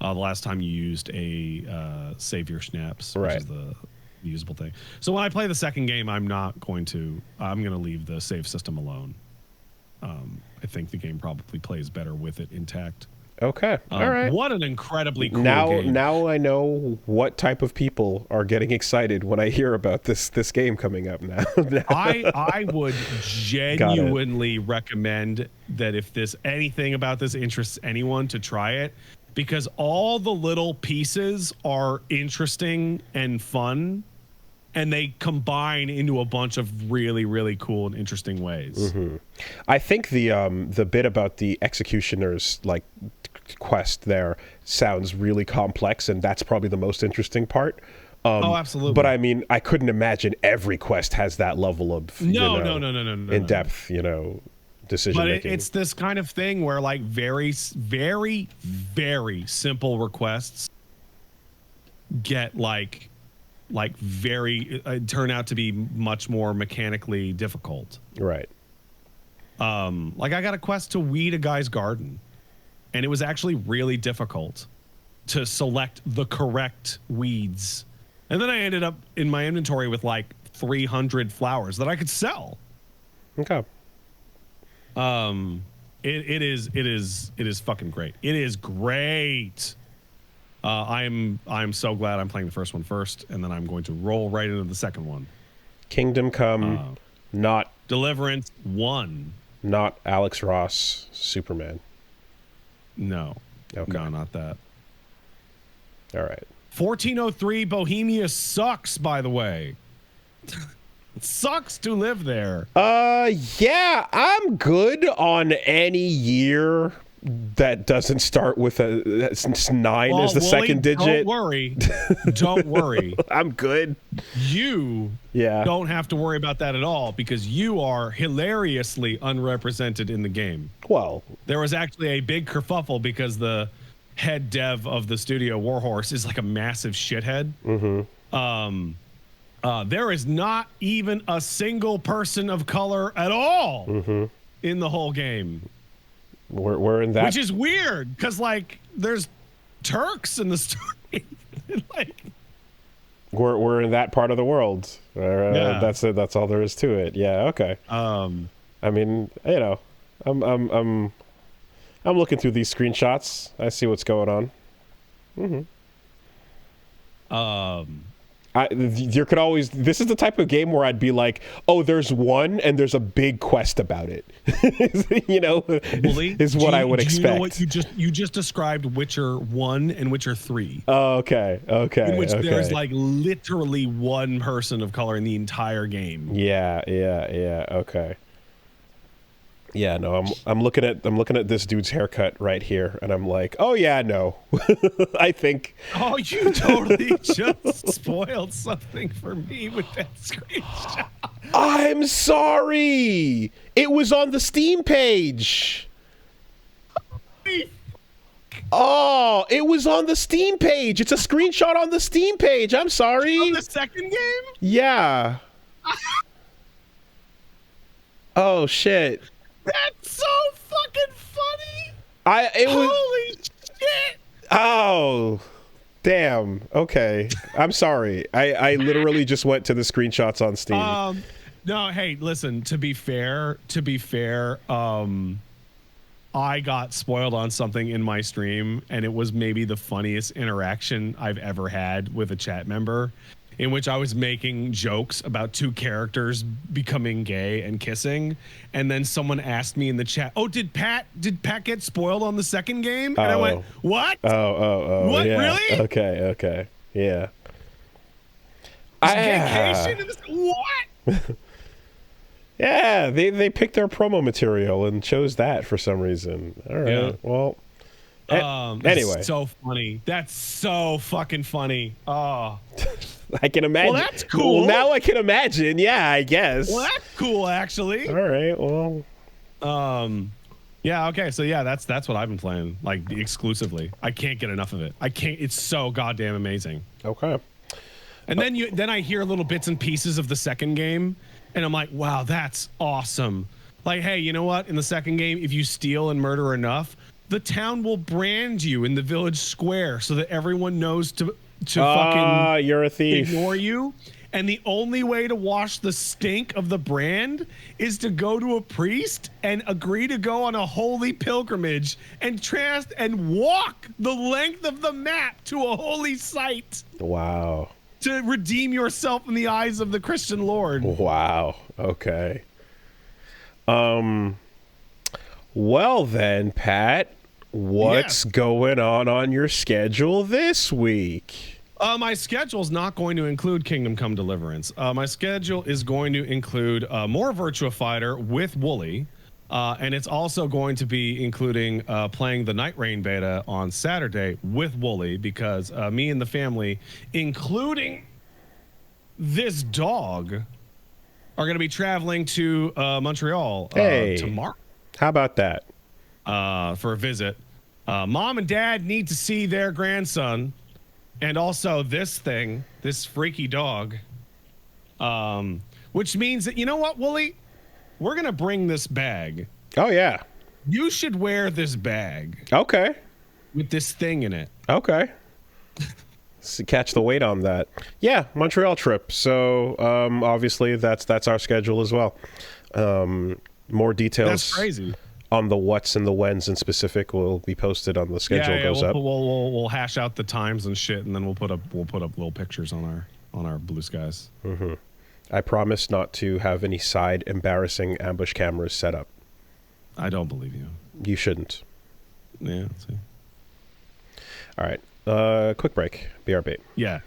the last time you used a save your snaps, which is the usable thing. So when I play the second game, I'm going to leave the save system alone. I think the game probably plays better with it intact. Okay. All right. What an incredibly cool game. Now I know what type of people are getting excited when I hear about this game coming up now. I would genuinely recommend that if anything about this interests anyone, to try it, because all the little pieces are interesting and fun, and they combine into a bunch of really, really cool and interesting ways. Mm-hmm. I think the bit about the executioner's like quest there sounds really complex, and that's probably the most interesting part. Absolutely. But I mean, I couldn't imagine every quest has that level of no, in depth, decision making. But it's this kind of thing where like very, very, very simple requests get turn out to be much more mechanically difficult. Right. Like I got a quest to weed a guy's garden, and it was actually really difficult to select the correct weeds. And then I ended up in my inventory with like 300 flowers that I could sell. Okay. It is fucking great. It is great. I'm so glad I'm playing the first one first, and then I'm going to roll right into the second one. Kingdom Come, not Deliverance 1. Not Alex Ross Superman. No. Okay. No, not that. All right. 1403 Bohemia sucks, by the way. It sucks to live there. Yeah, I'm good on any year that doesn't start with a 9 as the second digit. Don't worry. I'm good. You don't have to worry about that at all, because you are hilariously unrepresented in the game. Well, there was actually a big kerfuffle because the head dev of the studio, Warhorse, is like a massive shithead. Mm-hmm. There is not even a single person of color at all in the whole game. We're in that, which is weird, because like there's Turks in the story. Like, we're in that part of the world. Yeah. That's it. That's all there is to it. Yeah. Okay. I mean, you know, I'm looking through these screenshots. I see what's going on. There could always. This is the type of game where I'd be like, "Oh, there's one, and there's a big quest about it." You know, Wooly, is what I would expect. You know what you just described Witcher 1 and Witcher 3. Oh, okay. In which there's like literally one person of color in the entire game. Yeah. Okay. Yeah, no, I'm looking at this dude's haircut right here, and I'm like, oh yeah, no, I think. Oh, you totally just spoiled something for me with that screenshot. I'm sorry. It was on the Steam page. Oh, it was on the Steam page. It's a screenshot on the Steam page. I'm sorry. On the second game? Yeah. Oh shit. That's so fucking funny. Holy shit. Oh, damn. Okay. I'm sorry. I literally just went to the screenshots on Steam. No, hey, listen, to be fair, I got spoiled on something in my stream, and it was maybe the funniest interaction I've ever had with a chat member, in which I was making jokes about two characters becoming gay and kissing, and then someone asked me in the chat, "Oh, did Pat get spoiled on the second game?" And I went, "What? Oh, what? Yeah. Really? Okay, yeah. Gaycation in this? What?" Yeah, they picked their promo material and chose that for some reason. All right, Yeah. Well. Anyway, Anyway, so funny. That's so fucking funny. Oh, I can imagine. Well, that's cool. Well, now I can imagine. Yeah, I guess. well, that's cool, actually. All right. Well. Yeah. Okay. So yeah, that's what I've been playing, like, exclusively. I can't get enough of it. I can't. It's so goddamn amazing. Okay. And then I hear little bits and pieces of the second game, and I'm like, wow, that's awesome. Like, hey, you know what? In the second game, if you steal and murder enough, the town will brand you in the village square so that everyone knows to fucking you're a thief. Ignore you. And the only way to wash the stink of the brand is to go to a priest and agree to go on a holy pilgrimage and walk the length of the map to a holy site. Wow. To redeem yourself in the eyes of the Christian Lord. Wow. Okay. Well then, Pat, what's going on your schedule this week? My schedule is not going to include Kingdom Come Deliverance. My schedule is going to include more Virtua Fighter with Wooly, and it's also going to be including playing the Nightreign beta on Saturday with Wooly, because me and the family, including this dog, are going to be traveling to Montreal tomorrow. How about that? For a visit. Mom and Dad need to see their grandson, and also this freaky dog. Which means that, you know what, Wooly? We're going to bring this bag. Oh, yeah. You should wear this bag. Okay. With this thing in it. Okay. Let's catch the weight on that. Yeah, Montreal trip. So, obviously, that's our schedule as well. More details. That's crazy. On the what's and the when's in specific will be posted on the schedule goes up. We'll hash out the times and shit, and then we'll put up little pictures on our Blue Skies. Mm-hmm. I promise not to have any side embarrassing ambush cameras set up. I don't believe you. You shouldn't. Yeah. Let's see. All right. Quick break. BRB. Yeah.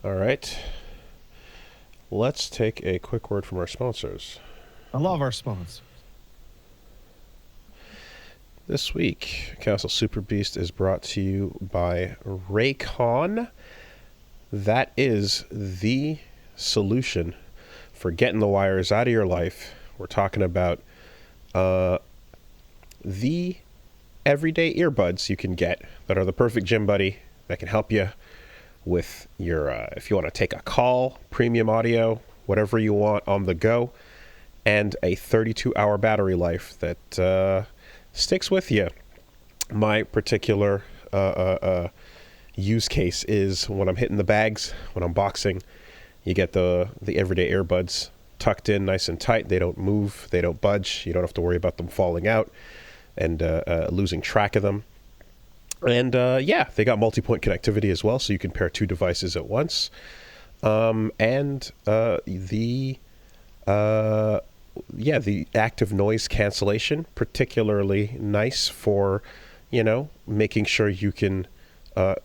All right. Let's take a quick word from our sponsors. I love our sponsors. This week, Castle Super Beast is brought to you by Raycon. That is the solution for getting the wires out of your life. We're talking about the everyday earbuds you can get that are the perfect gym buddy that can help you with your, if you want to take a call, premium audio, whatever you want on the go, and a 32-hour battery life that sticks with you. My particular use case is when I'm hitting the bags, when I'm boxing, you get the everyday earbuds tucked in nice and tight. They don't move, they don't budge. You don't have to worry about them falling out and losing track of them. And yeah, they got multi-point connectivity as well, so you can pair two devices at once. And the active noise cancellation, particularly nice for, making sure you can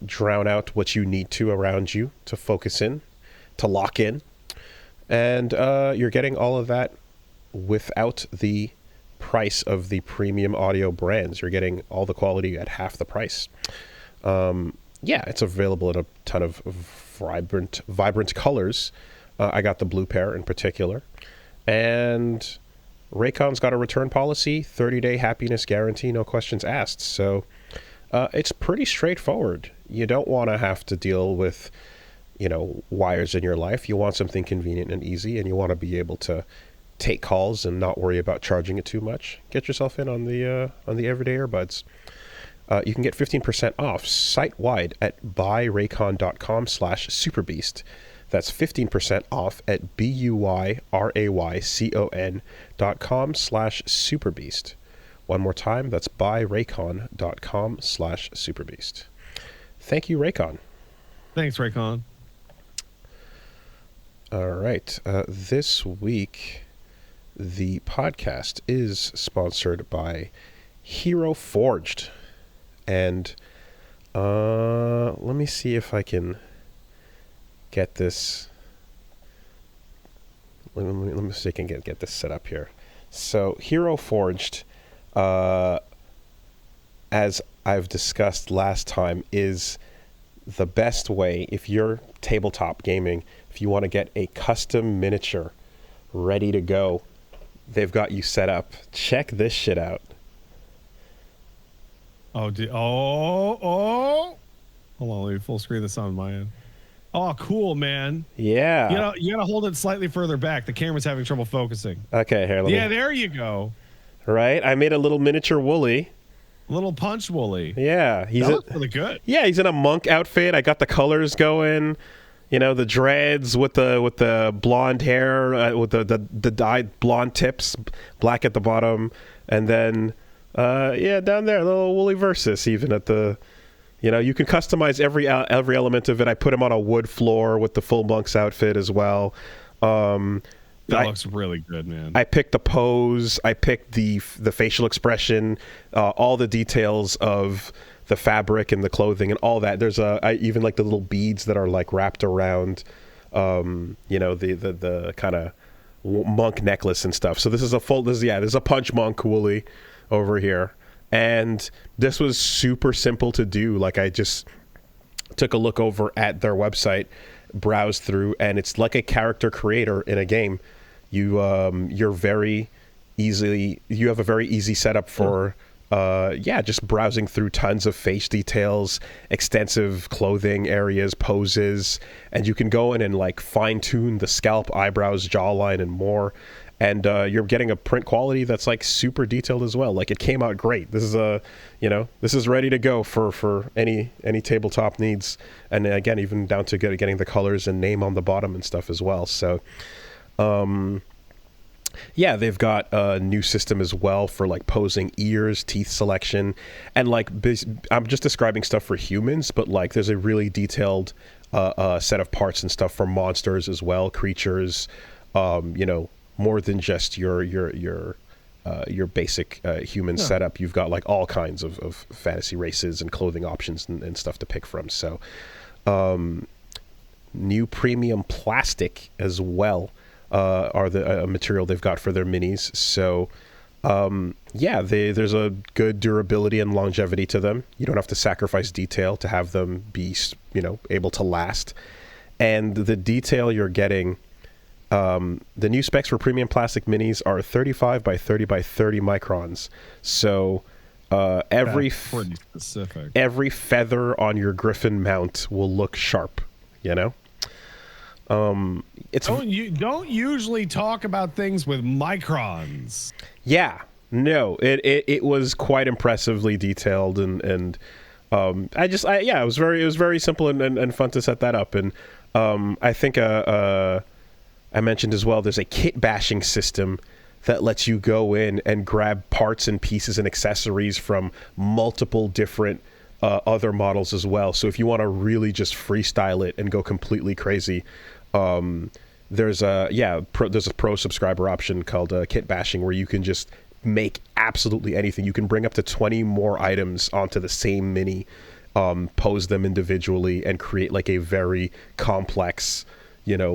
drown out what you need to around you to focus in, to lock in. And you're getting all of that without the price of the premium audio brands. You're getting all the quality at half the price. It's available in a ton of vibrant colors. I got the blue pair in particular. And Raycon's got a return policy, 30-day happiness guarantee, no questions asked. So it's pretty straightforward. You don't want to have to deal with, wires in your life. You want something convenient and easy, and you want to be able to take calls and not worry about charging it too much. Get yourself in on the everyday earbuds. You can get 15% off site-wide at buyraycon.com/superbeast. That's 15% off at buyraycon.com/superbeast. One more time, that's buyraycon.com/superbeast. Thank you, Raycon. Thanks, Raycon. All right. This week, the podcast is sponsored by Hero Forged. And let me see if I can get this. Let me see if I can get this set up here. So Hero Forged, as I've discussed last time, is the best way if you're tabletop gaming. If you want to get a custom miniature ready to go, they've got you set up. Check this shit out. Hold on, let me full screen this on my end. Oh, cool, man. Yeah. You gotta hold it slightly further back. The camera's having trouble focusing. Okay, here. There you go. Right, I made a little miniature Wooly. Little punch Wooly. Yeah, that looks really good. Yeah, he's in a monk outfit. I got the colors going. The dreads with the blonde hair, with the dyed blonde tips, black at the bottom, and then down there, a little Wooly Versus even at the. You can customize every element of it. I put him on a wood floor with the full monk's outfit as well. That looks really good, man. I picked the pose. I picked the facial expression, all the details of the fabric and the clothing and all that. There's I even like the little beads that are like wrapped around, the kind of monk necklace and stuff. So this is there's a punch monk Wooly over here. And this was super simple to do. Like, I just took a look over at their website, browsed through, and it's like a character creator in a game. You have a very easy setup for just browsing through tons of face details, extensive clothing areas, poses, and you can go in and like fine tune the scalp, eyebrows, jawline, and more. And you're getting a print quality that's like super detailed as well. Like, it came out great. This is this is ready to go for any tabletop needs. And again, even down to getting the colors and name on the bottom and stuff as well. So, they've got a new system as well for like posing ears, teeth selection, and like I'm just describing stuff for humans, but like there's a really detailed set of parts and stuff for monsters as well, creatures, more than just your basic human setup. You've got like all kinds of fantasy races and clothing options and stuff to pick from. So new premium plastic as well are the material they've got for their minis. So there's a good durability and longevity to them. You don't have to sacrifice detail to have them be, able to last. And the detail you're getting, the new specs for premium plastic minis are 35 by 30 by 30 microns. So every pretty specific. Every feather on your Griffin mount will look sharp, It's don't usually talk about things with microns. Yeah, no, it was quite impressively detailed, and it was very simple and fun to set that up. And I think I mentioned as well, there's a kit bashing system that lets you go in and grab parts and pieces and accessories from multiple different other models as well. So if you want to really just freestyle it and go completely crazy, there's a pro subscriber option called kit bashing, where you can just make absolutely anything. You can bring up to 20 more items onto the same mini, pose them individually, and create like a very complex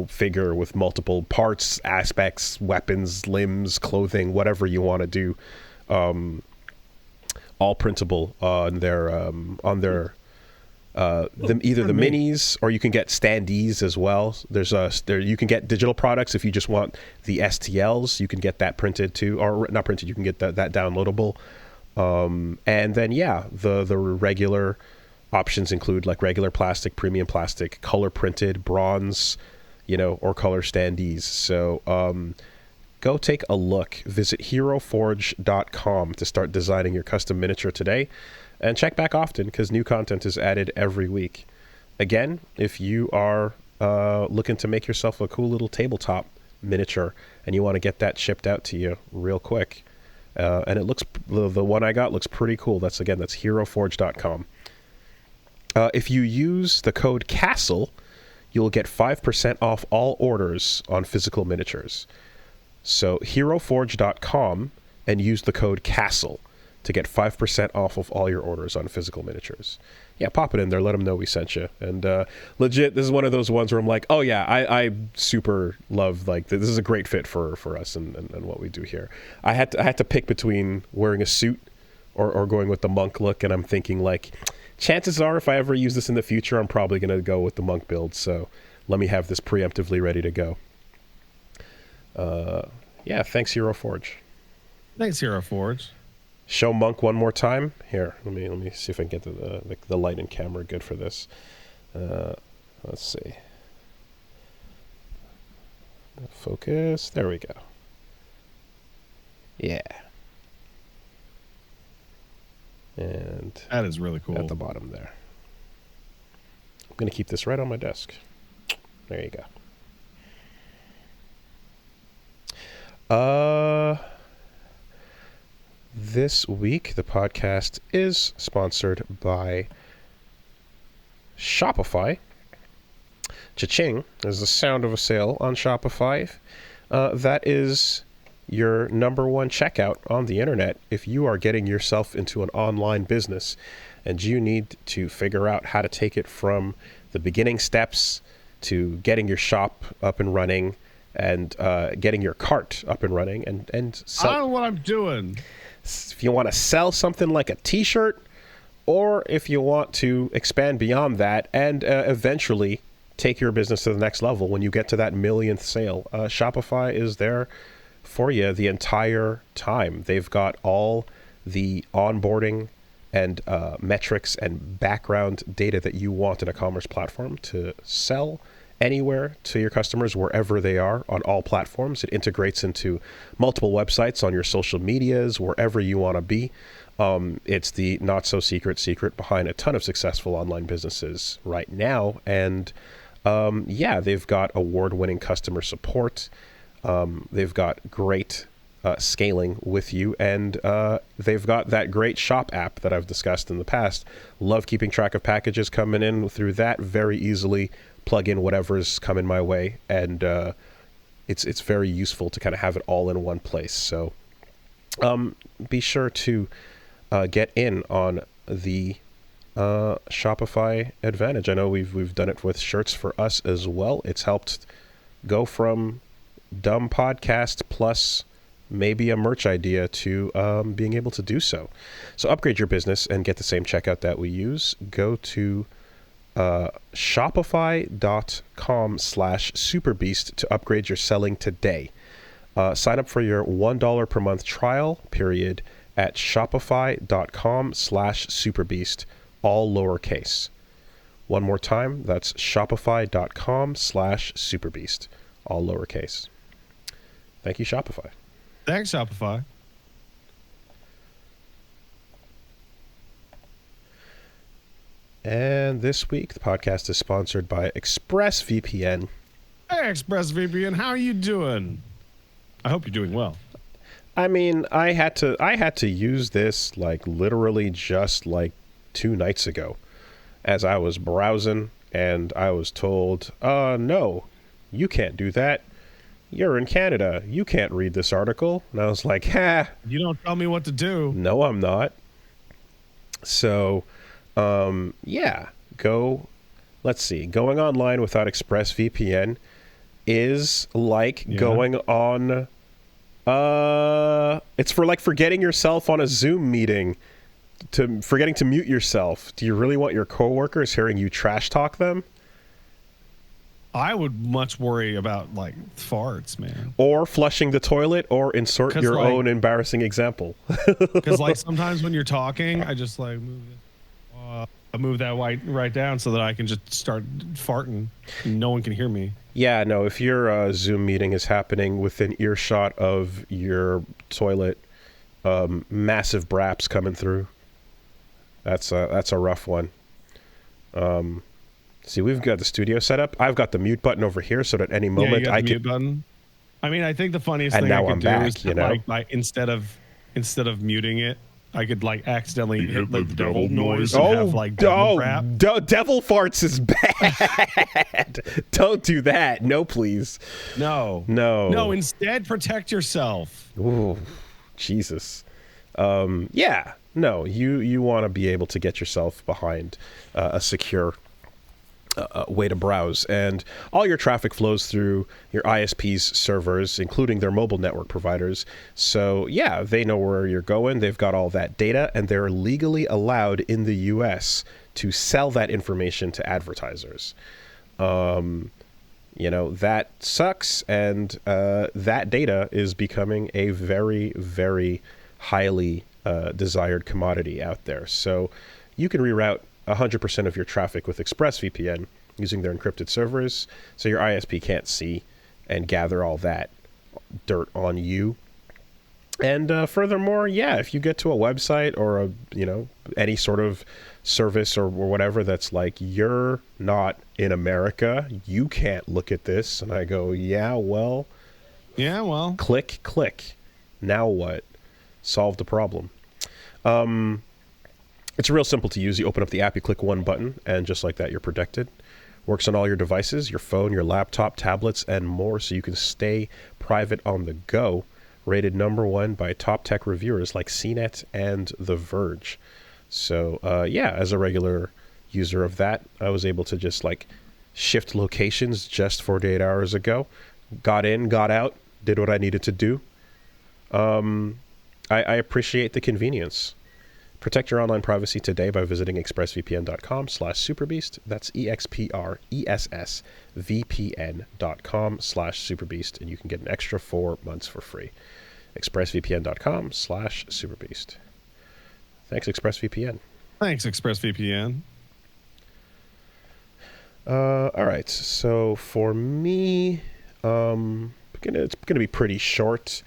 figure with multiple parts, aspects, weapons, limbs, clothing, whatever you want to do, all printable on their either the minis, or you can get standees as well. You can get digital products if you just want the STLs. You can get that printed too, or not printed. You can get that downloadable. And then the regular options include like regular plastic, premium plastic, color printed, bronze, or color standees. So go take a look. Visit heroforge.com to start designing your custom miniature today. And check back often, because new content is added every week. Again, if you are looking to make yourself a cool little tabletop miniature and you want to get that shipped out to you real quick, and it looks, the one I got looks pretty cool. That's heroforge.com. If you use the code CASTLE, you'll get 5% off all orders on physical miniatures. So heroforge.com and use the code CASTLE to get 5% off of all your orders on physical miniatures. Yeah, pop it in there. Let them know we sent you. And legit, this is one of those ones where I'm like, oh yeah, I super love, like, this is a great fit for us and what we do here. I had to pick between wearing a suit or going with the monk look, and I'm thinking, like, chances are if I ever use this in the future, I'm probably going to go with the monk build. So let me have this preemptively ready to go. Thanks, Hero Forge. Thanks, Hero Forge. Show monk one more time. Here, let me see if I can get the light and camera good for this. Let's see. Focus. There we go. Yeah. And that is really cool. At the bottom there. I'm going to keep this right on my desk. There you go. This week, the podcast is sponsored by Shopify. Cha-ching is the sound of a sale on Shopify. That is your number one checkout on the internet if you are getting yourself into an online business and you need to figure out how to take it from the beginning steps to getting your shop up and running and getting your cart up and running and sell. I don't know what I'm doing. If you want to sell something like a t-shirt, or if you want to expand beyond that and eventually take your business to the next level when you get to that millionth sale, Shopify is there for you the entire time. They've got all the onboarding and metrics and background data that you want in a commerce platform to sell anywhere to your customers, wherever they are on all platforms. It integrates into multiple websites on your social medias, wherever you want to be. It's the not so secret behind a ton of successful online businesses right now. And they've got award-winning customer support. They've got great scaling with you, and they've got that great shop app that I've discussed in the past. Love keeping track of packages coming in through that very easily. Plug in whatever's coming my way, and it's very useful to kind of have it all in one place. So be sure to get in on the Shopify advantage. I know we've done it with shirts for us as well. It's helped go from dumb podcast plus maybe a merch idea to being able to do so. So upgrade your business and get the same checkout that we use. Go to shopify.com/superbeast to upgrade your selling today. Sign up for your $1 per month trial period at shopify.com/superbeast, all lowercase. One more time, that's shopify.com/superbeast, all lowercase. Thank you, Shopify. Thanks, Shopify. And this week, the podcast is sponsored by ExpressVPN. Hey, ExpressVPN, how are you doing? I hope you're doing well. I mean, I had to use this like literally just like 2 nights ago as I was browsing, and I was told, no, you can't do that. You're in Canada. You can't read this article. And I was like, ha. You don't tell me what to do. No, I'm not. So, yeah, let's see. Going online without ExpressVPN is like going on, it's for like forgetting yourself on a Zoom meeting, forgetting to mute yourself. Do you really want your coworkers hearing you trash talk them? I would much worry about like farts, man. Or flushing the toilet, or insert your own embarrassing example. Because like sometimes when you're talking, I just like move that right down so that I can just start farting and no one can hear me. Yeah, no, if your Zoom meeting is happening within earshot of your toilet, massive braps coming through. That's a rough one. See, we've got the studio set up. I've got the mute button over here so that any moment I can mute button. I mean, I think the funniest thing I could do is like instead of muting it, I could like accidentally hit like the devil noise and have like devil rap. Devil farts is bad. Don't do that. No, please. No. Instead, protect yourself. Ooh, Jesus. Yeah. No, you want to be able to get yourself behind a secure way to browse, and all your traffic flows through your ISP's servers, including their mobile network providers. So yeah, they know where you're going. They've got all that data, and they're legally allowed in the US to sell that information to advertisers. That sucks, and that data is becoming a very, very highly desired commodity out there. So you can reroute 100% of your traffic with ExpressVPN using their encrypted servers, so your ISP can't see and gather all that dirt on you. And furthermore, yeah, if you get to a website or any sort of service or whatever that's like, you're not in America, you can't look at this, and I go, yeah, well, click. Now what? Solve the problem. It's real simple to use. You open up the app, you click one button, and just like that, you're protected. Works on all your devices, your phone, your laptop, tablets, and more, so you can stay private on the go. Rated #1 by top tech reviewers like CNET and The Verge. So, as a regular user of that, I was able to just like shift locations just 48 hours ago. Got in, got out, did what I needed to do. I appreciate the convenience. Protect your online privacy today by visiting expressvpn.com/superbeast. That's expressvpn.com/superbeast, and you can get an extra 4 months for free. expressvpn.com/superbeast. Thanks, ExpressVPN. Thanks, ExpressVPN. All right, so for me, it's gonna be pretty short.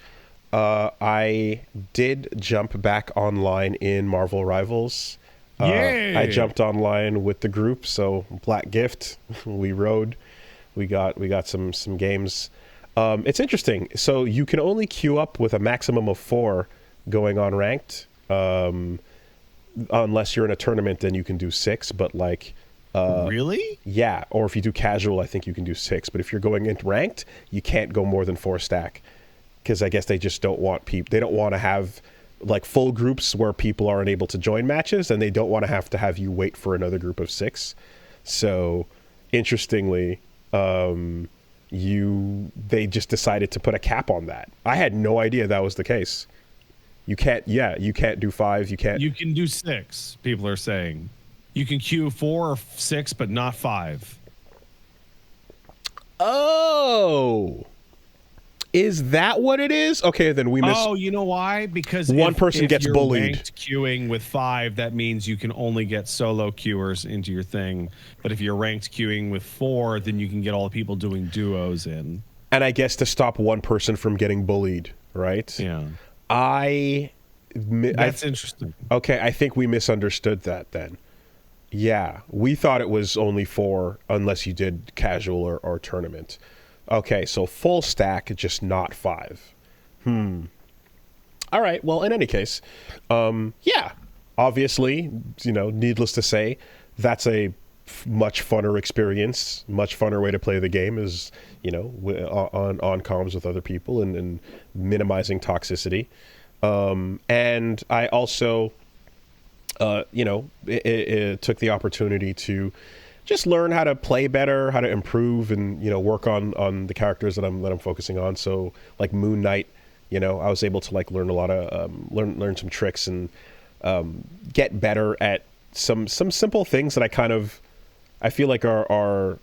I did jump back online in Marvel Rivals. I jumped online with the group, so Black Gift, we rode. We got some games. It's interesting. So you can only queue up with a maximum of 4 going on ranked. Unless you're in a tournament, then you can do 6. But like, really? Yeah. Or if you do casual, I think you can do 6. But if you're going into ranked, you can't go more than 4 stack. Because I guess they just don't want people. They don't want to have like full groups where people aren't able to join matches, and they don't want to have you wait for another group of 6. So interestingly, they just decided to put a cap on that. I had no idea that was the case. You can't do 5. You can do 6. People are saying you can queue 4 or 6, but not 5. Oh, is that what it is? Okay, then we missed. Oh, you know why? Because one person gets you're bullied. Ranked queuing with 5, that means you can only get solo queuers into your thing. But if you're ranked queuing with 4, then you can get all the people doing duos in. And I guess to stop one person from getting bullied, right? Yeah. That's interesting. Okay, I think we misunderstood that then. Yeah, we thought it was only 4 unless you did casual or tournament. Okay, so full stack, just not 5. All right, well, in any case, yeah, obviously, needless to say, that's a much funner experience, much funner way to play the game is, on comms with other people and minimizing toxicity. And I also, it took the opportunity to just learn how to play better, how to improve, and work on the characters that I'm focusing on. So like Moon Knight, I was able to like learn a lot of learn some tricks and get better at some simple things that I feel like are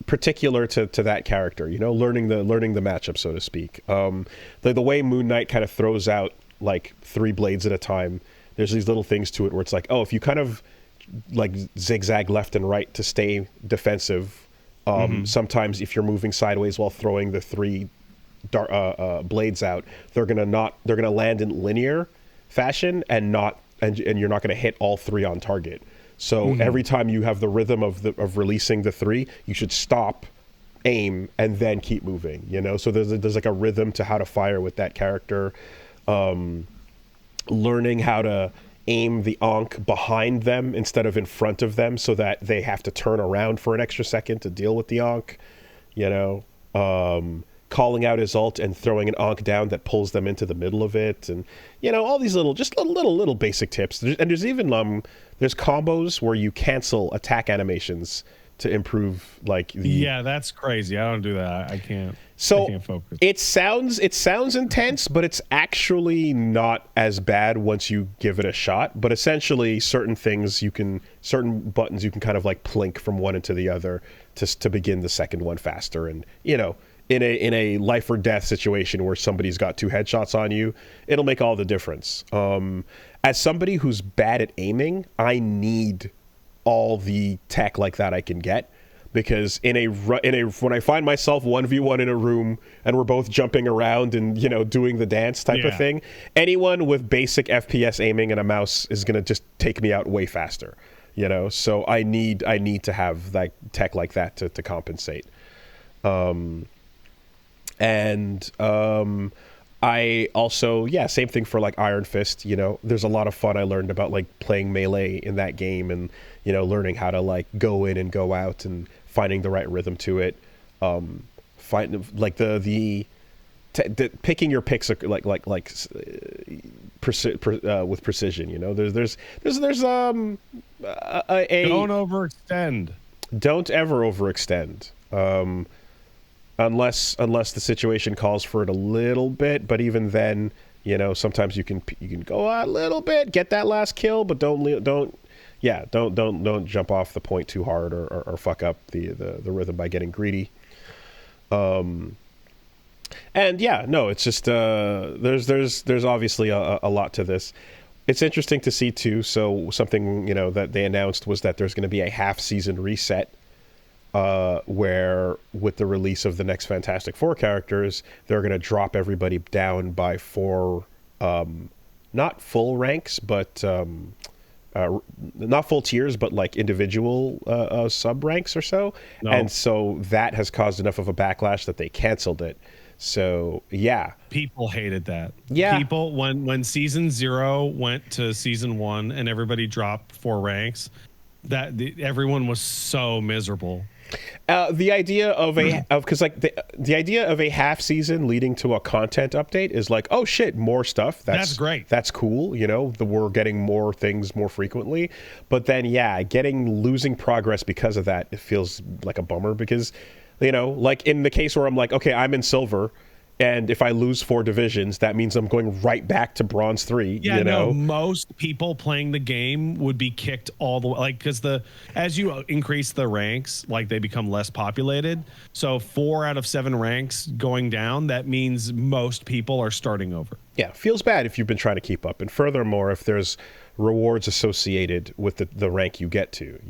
particular to that character. Learning the matchup, so to speak. The way Moon Knight kind of throws out like 3 blades at a time. There's these little things to it where it's like, oh, if you kind of like zigzag left and right to stay defensive. Sometimes if you're moving sideways while throwing the 3 blades out, they're gonna land in linear fashion and you're not gonna hit all 3 on target. So every time you have the rhythm of releasing the 3, you should stop, aim, and then keep moving. So there's like a rhythm to how to fire with that character. Learning how to aim the Ankh behind them instead of in front of them so that they have to turn around for an extra second to deal with the Ankh, calling out his ult and throwing an Ankh down that pulls them into the middle of it. And, all these little basic tips. And there's even, there's combos where you cancel attack animations to improve Yeah, that's crazy. I don't do that. I can't. So I can't focus. It sounds intense, but it's actually not as bad once you give it a shot. But essentially, certain buttons you can kind of like plink from one into the other to begin the second one faster. And in a life or death situation where somebody's got 2 headshots on you, it'll make all the difference. As somebody who's bad at aiming, I need all the tech like that I can get. Because when I find myself 1v1 in a room and we're both jumping around and doing the dance type of thing, anyone with basic FPS aiming and a mouse is gonna just take me out way faster. So I need to have like tech like that to compensate. I also, same thing for like Iron Fist. There's a lot of fun I learned about like playing melee in that game and learning how to like go in and go out and finding the right rhythm to it. Like picking your picks with precision. There's don't overextend. Don't ever overextend. Unless the situation calls for it a little bit, but even then, sometimes you can go a little bit, get that last kill, but don't jump off the point too hard or fuck up the rhythm by getting greedy. It's just there's obviously a lot to this. It's interesting to see too. So something that they announced was that there's going to be a half-season reset. Where with the release of the next Fantastic Four characters, they're going to drop everybody down by 4, not full ranks, but not full tiers, but like individual sub ranks or so. No. And so that has caused enough of a backlash that they canceled it. So yeah, people hated that. Yeah, people when season 0 went to season 1 and everybody dropped 4 ranks, everyone was so miserable. The idea of because like the idea of a half season leading to a content update is like, oh shit, more stuff. That's great. That's cool. We're getting more things more frequently. But then losing progress because of that, it feels like a bummer because, like in the case where I'm like, okay, I'm in silver. And if I lose 4 divisions, that means I'm going right back to bronze 3. Yeah, no, most people playing the game would be kicked all the way, like, because as you increase the ranks, like they become less populated. So 4 out of 7 ranks going down, that means most people are starting over. Yeah, feels bad if you've been trying to keep up. And furthermore, if there's rewards associated with the rank you get to,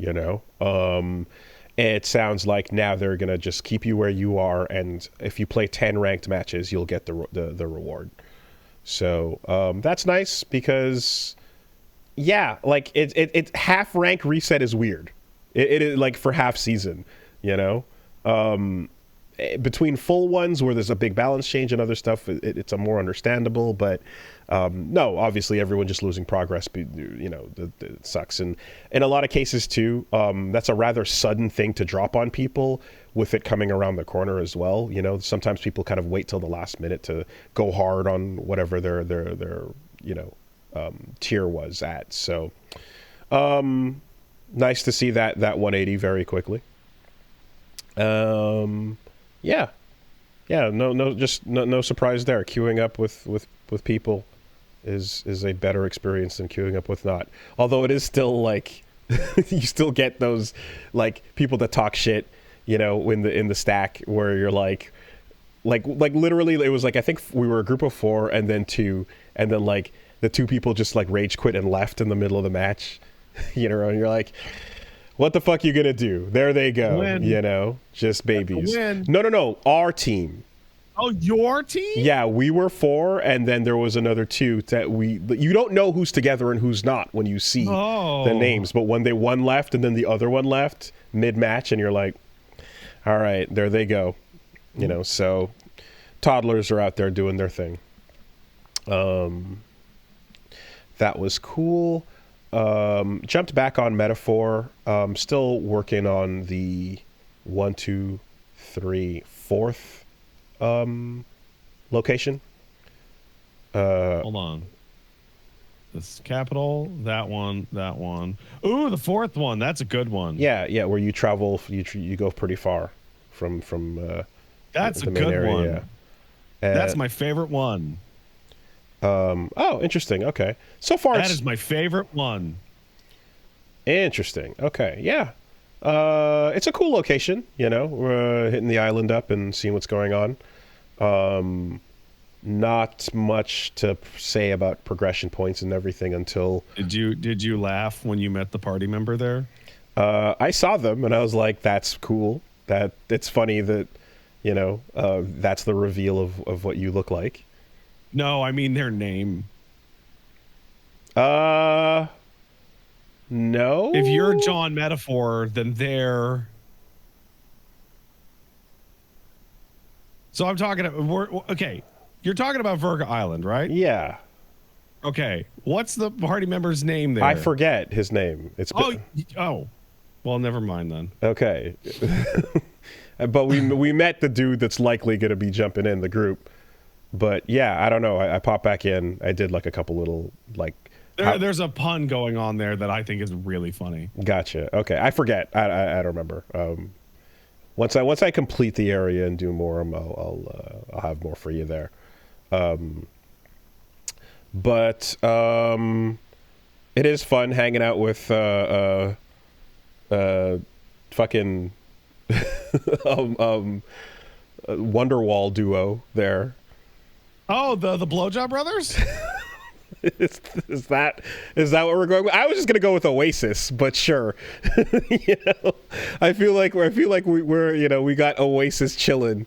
it sounds like now they're going to just keep you where you are, and if you play 10 ranked matches, you'll get the reward. So that's nice because, like it half rank reset is weird. It is like for half season, between full ones where there's a big balance change and other stuff, it's a more understandable. But no, obviously everyone just losing progress, it sucks. And in a lot of cases too, that's a rather sudden thing to drop on people with it coming around the corner as well. Sometimes people kind of wait till the last minute to go hard on whatever their tier was at. So nice to see that 180 very quickly. No surprise there. Queuing up with people is a better experience than queuing up with not. Although it is still like you still get those like people that talk shit, in the stack where you're like literally it was like I think we were a group of 4 and then 2 and then like the 2 people just like rage quit and left in the middle of the match, and you're like, what the fuck you gonna do? There they go. Win. Just babies. No. Our team. Oh, your team? Yeah, we were 4, and then there was another 2 that you don't know who's together and who's not when you see the names. But when one left and then the other one left mid-match, and you're like, all right, there they go. So toddlers are out there doing their thing. That was cool. Jumped back on Metaphor. Still working on the 1, 2, 3, 4th location. Hold on. This is Capital. That one. Ooh, the 4th one. That's a good one. Yeah. Where you travel, you go pretty far from. That's the a main good area, one. Yeah. That's my favorite one. Oh, interesting. Okay. So far, that is my favorite one. Interesting. Okay. Yeah. It's a cool location. We're hitting the island up and seeing what's going on. Not much to say about progression points and everything until. Did you laugh when you met the party member there? I saw them and I was like, "That's cool. That it's funny that, that's the reveal of what you look like." No, I mean their name. No. If you're John Metaphor, then they're. So I'm talking about. Okay, you're talking about Virga Island, right? Yeah. Okay, what's the party member's name there? I forget his name. Oh. Well, never mind then. Okay. But we met the dude that's likely going to be jumping in the group. But yeah, I don't know. I popped back in. I did like a couple little like. There's a pun going on there that I think is really funny. Gotcha. Okay, I forget. I don't remember. Once I complete the area and do more, I'll have more for you there. But it is fun hanging out with fucking Wonderwall duo there. Oh, the Blowjob Brothers? Is that what we're going with? I was just gonna go with Oasis, but sure. I feel like we're we got Oasis chilling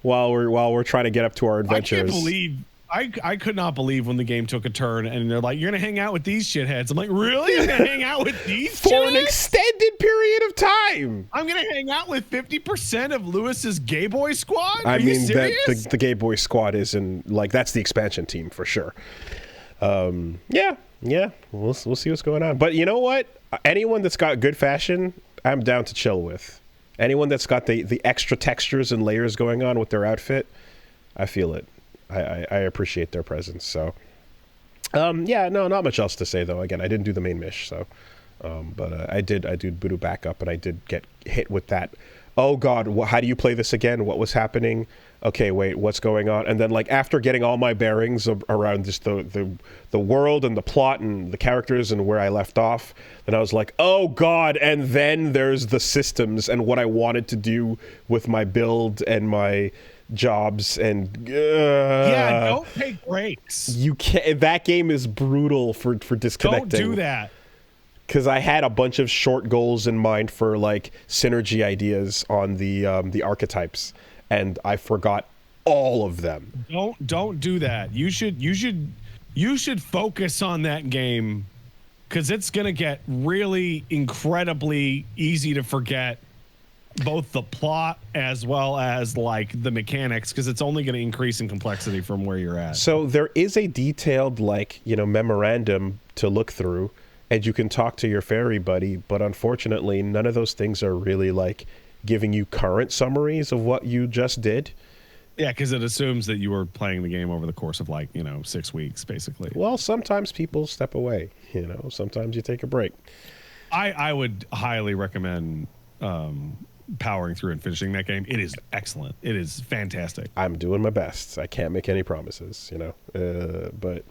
while we're trying to get up to our adventures. I can't believe I could not believe when the game took a turn and they're like, you're gonna hang out with these shitheads. I'm like, really? You're gonna hang out with these for shitheads? An extended period of time? I'm gonna hang out with 50% of Lewis's gay boy squad? I mean, the gay boy squad is that's the expansion team for sure. Yeah, we'll see what's going on. But you know what? Anyone that's got good fashion, I'm down to chill with. Anyone that's got the extra textures and layers going on with their outfit, I feel it. I appreciate their presence. So, yeah, no, not much else to say though. Again, I didn't do the main mish, so, but I did Voodoo backup, and I did get hit with that. Oh God, how do you play this again? What was happening? Okay, wait, what's going on? And then, like, after getting all my bearings around just the world and the plot and the characters and where I left off, then I was like, oh God, and then there's the systems and what I wanted to do with my build and my jobs and yeah, don't take breaks. You can't. That game is brutal for disconnecting. Don't do that. Because I had a bunch of short goals in mind for like synergy ideas on the archetypes, and I forgot all of them. Don't do that. You should focus on that game, because it's gonna get really incredibly easy to forget both the plot as well as like the mechanics, because it's only going to increase in complexity from where you're at. So there is a detailed memorandum to look through, and you can talk to your fairy buddy, but unfortunately none of those things are really like giving you current summaries of what you just did. Yeah, because it assumes that you were playing the game over the course of 6 weeks, basically. Well, sometimes people step away, sometimes you take a break. I would highly recommend powering through and finishing that game. It is excellent. It is fantastic. I'm doing my best. I can't make any promises, but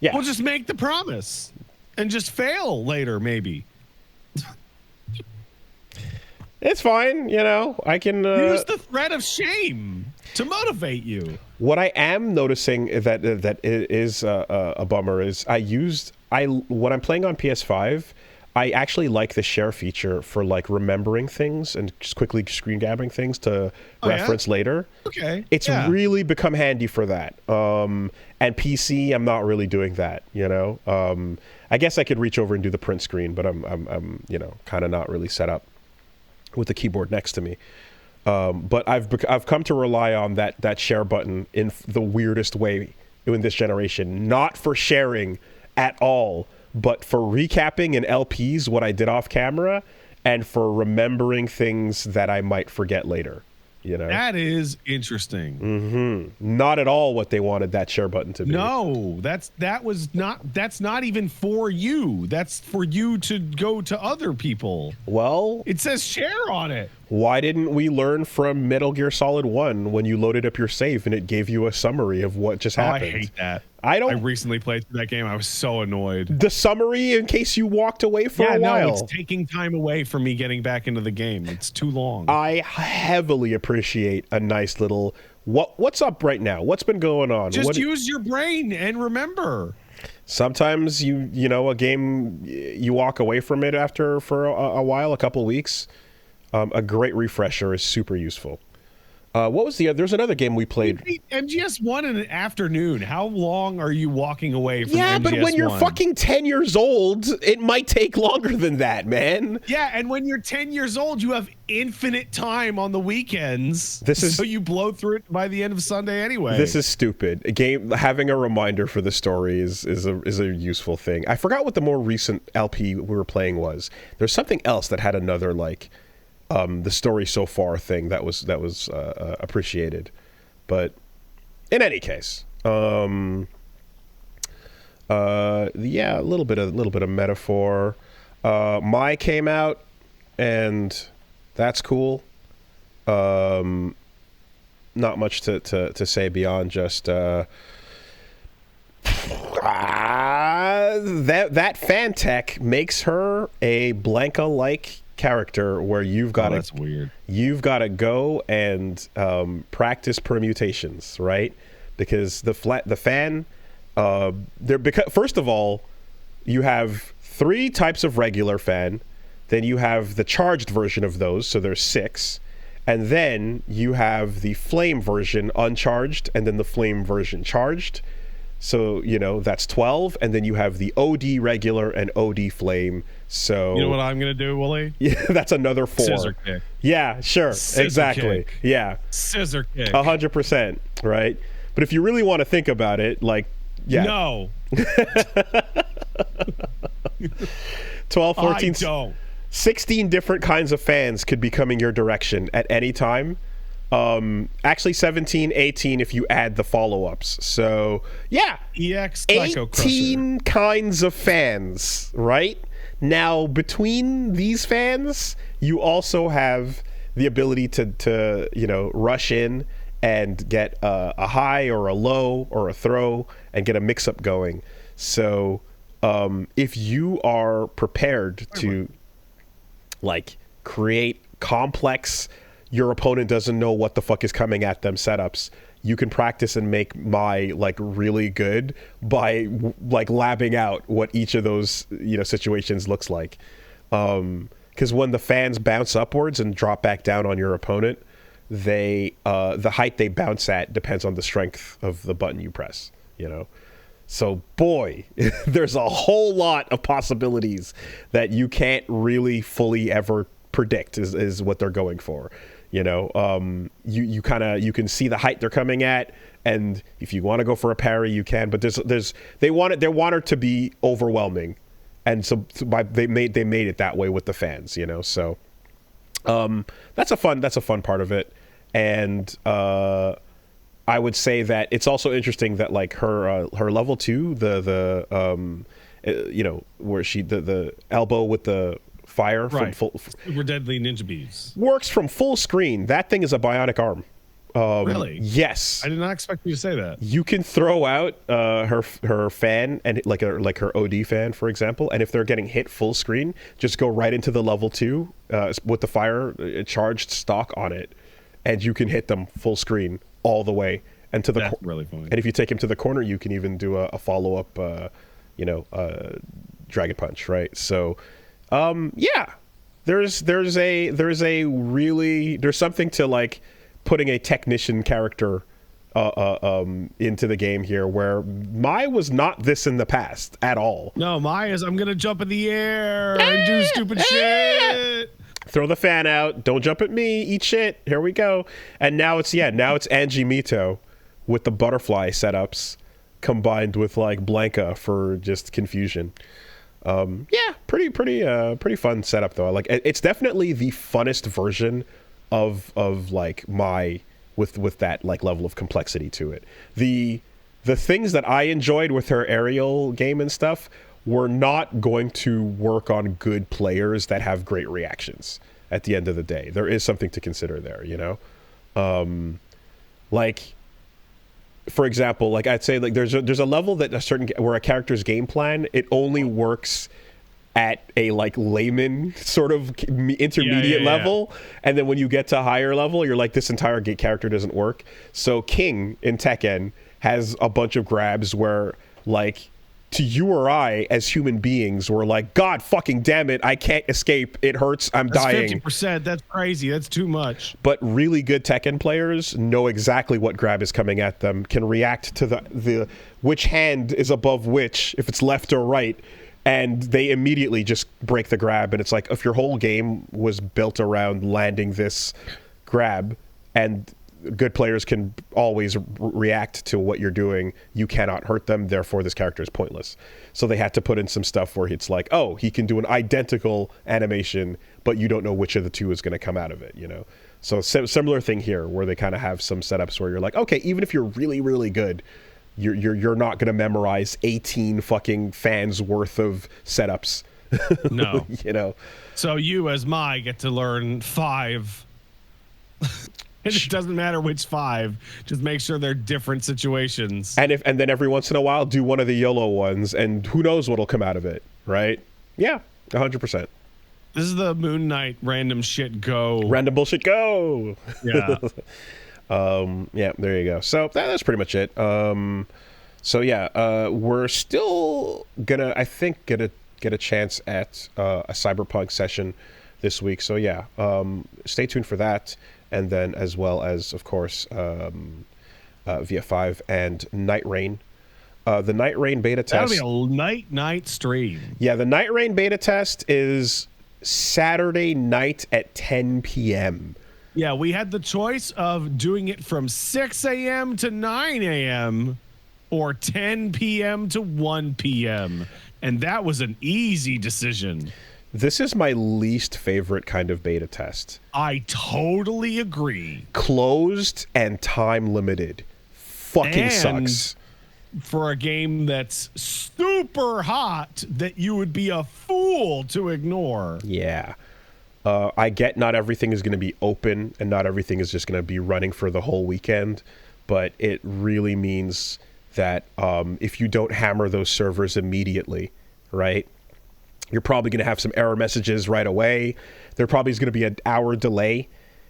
yeah. Well, just make the promise and just fail later, maybe. It's fine, I can use the threat of shame to motivate you. What I am noticing that is a bummer is when I'm playing on PS5, I actually like the share feature for like remembering things and just quickly screen grabbing things to reference later. Okay. It's really become handy for that. And PC, I'm not really doing that, I guess I could reach over and do the print screen, but I'm kind of not really set up with the keyboard next to me. But I've come to rely on that share button in the weirdest way in this generation, not for sharing at all, but for recapping in LPs what I did off camera and for remembering things that I might forget later. That is interesting. Mm-hmm. Not at all what they wanted that share button to be. No, that's not even for you. That's for you to go to other people. Well, it says share on it. Why didn't we learn from Metal Gear Solid 1 when you loaded up your save and it gave you a summary of what just happened? I hate that. I recently played through that game. I was so annoyed. The summary in case you walked away for a while. No, it's taking time away from me getting back into the game. It's too long. I heavily appreciate a nice little what's up right now? What's been going on? Just use your brain and remember. Sometimes a game, you walk away from it for a while, a couple weeks. A great refresher is super useful. What was there's another game we played. MGS1 in an afternoon. How long are you walking away from MGS1? But when you're fucking 10 years old, it might take longer than that, man. Yeah, and when you're 10 years old, you have infinite time on the weekends. So you blow through it by the end of Sunday anyway. This is stupid. Having a reminder for the story is a useful thing. I forgot what the more recent LP we were playing was. There's something else that had another the story so far thing that was appreciated, but in any case, a little bit of metaphor. Mai came out, and that's cool. Not much to say beyond just that fan tech makes her a Blanca-like character where you've got that's weird. You've got to go and practice permutations, right? Because the fan first of all, you have 3 types of regular fan, then you have the charged version of those, so there's 6, and then you have the flame version uncharged, and then the flame version charged. So, that's 12, and then you have the OD regular and OD flame. So you know what I'm going to do, Wooly? Yeah, that's another 4. Scissor kick. Yeah, sure. Scissor exactly. Kick. Yeah. Scissor kick. 100%, right? But if you really want to think about it, yeah. No. 12, 14. I don't. 16 different kinds of fans could be coming your direction at any time. Actually 17, 18 if you add the follow-ups. So yeah, EX Psycho 18 Crusher. kinds of fans, right? Now between these fans, you also have the ability to you know, rush in and get a high or a low or a throw and get a mix-up going. So if you are prepared to like create complex, your opponent doesn't know what the fuck is coming at them setups, you can practice and make my like really good by like labbing out what each of those, you know, situations looks like. Because when the fans bounce upwards and drop back down on your opponent, they the height they bounce at depends on the strength of the button you press, you know. So boy, there's a whole lot of possibilities that you can't really fully ever predict is what they're going for. You know, you can see the height they're coming at, and if you want to go for a parry, you can. But they want it to be overwhelming, and so they made it that way with the fans. You know, so that's a fun part of it, and I would say that it's also interesting that like her level 2, you know, where she the elbow with the fire from full super deadly ninja bees works from full screen. That thing is a bionic arm. Really? Yes. I did not expect you to say that. You can throw out her fan and like her OD fan, for example, and if they're getting hit full screen, just go right into the level 2 with the fire charged stock on it, and you can hit them full screen all the way. And to the That's really funny. And if you take him to the corner, you can even do a follow up, you know, dragon punch, right? So, yeah, there's something to like putting a technician character into the game here, where Mai was not this in the past at all. No, Mai is I'm gonna jump in the air and do stupid shit. Throw the fan out. Don't jump at me. Eat shit. Here we go. And now it's Angie Mito with the butterfly setups combined with like Blanca for just confusion. Yeah, pretty fun setup though. Like it's definitely the funnest version of like Mai with that like level of complexity to it. The things that I enjoyed with her aerial game and stuff were not going to work on good players that have great reactions at the end of the day. There is something to consider there, you know? Like, for example, like I'd say like there's a level that where a character's game plan, it only works at a like layman sort of intermediate level, and then when you get to a higher level, you're like, this entire character doesn't work. So King in Tekken has a bunch of grabs where like, to you or I as human beings, we're like, God fucking damn it, I can't escape. It hurts. I'm dying. 50%. That's crazy. That's too much. But really good Tekken players know exactly what grab is coming at them, can react to the which hand is above which, if it's left or right, and they immediately just break the grab. And it's like, if your whole game was built around landing this grab, and good players can always react to what you're doing, you cannot hurt them, therefore this character is pointless. So they had to put in some stuff where it's like, oh, he can do an identical animation, but you don't know which of the two is going to come out of it, you know? So similar thing here, where they kind of have some setups where you're like, okay, even if you're really, really good, you're not going to memorize 18 fucking fans worth of setups. No. You know? So you as Mai get to learn 5. It doesn't matter which 5. Just make sure they're different situations. And then every once in a while, do one of the YOLO ones, and who knows what'll come out of it, right? Yeah, 100%. This is the Moon Knight random shit go. Random bullshit go. Yeah. Yeah, there you go. So that's pretty much it. So yeah, we're still gonna, I think, get a chance at a Cyberpunk session this week. So yeah, stay tuned for that. And then as well as, of course, VF5 and Nightreign. The Nightreign beta test. That'll be a night stream. Yeah, the Nightreign beta test is Saturday night at 10 p.m. Yeah, we had the choice of doing it from 6 a.m. to 9 a.m. or 10 p.m. to 1 p.m. And that was an easy decision. This is my least favorite kind of beta test. I totally agree. Closed and time limited. Fucking sucks. For a game that's super hot that you would be a fool to ignore. Yeah. I get not everything is going to be open and not everything is just going to be running for the whole weekend, but it really means that if you don't hammer those servers immediately, right, you're probably going to have some error messages right away. There probably is going to be an hour delay,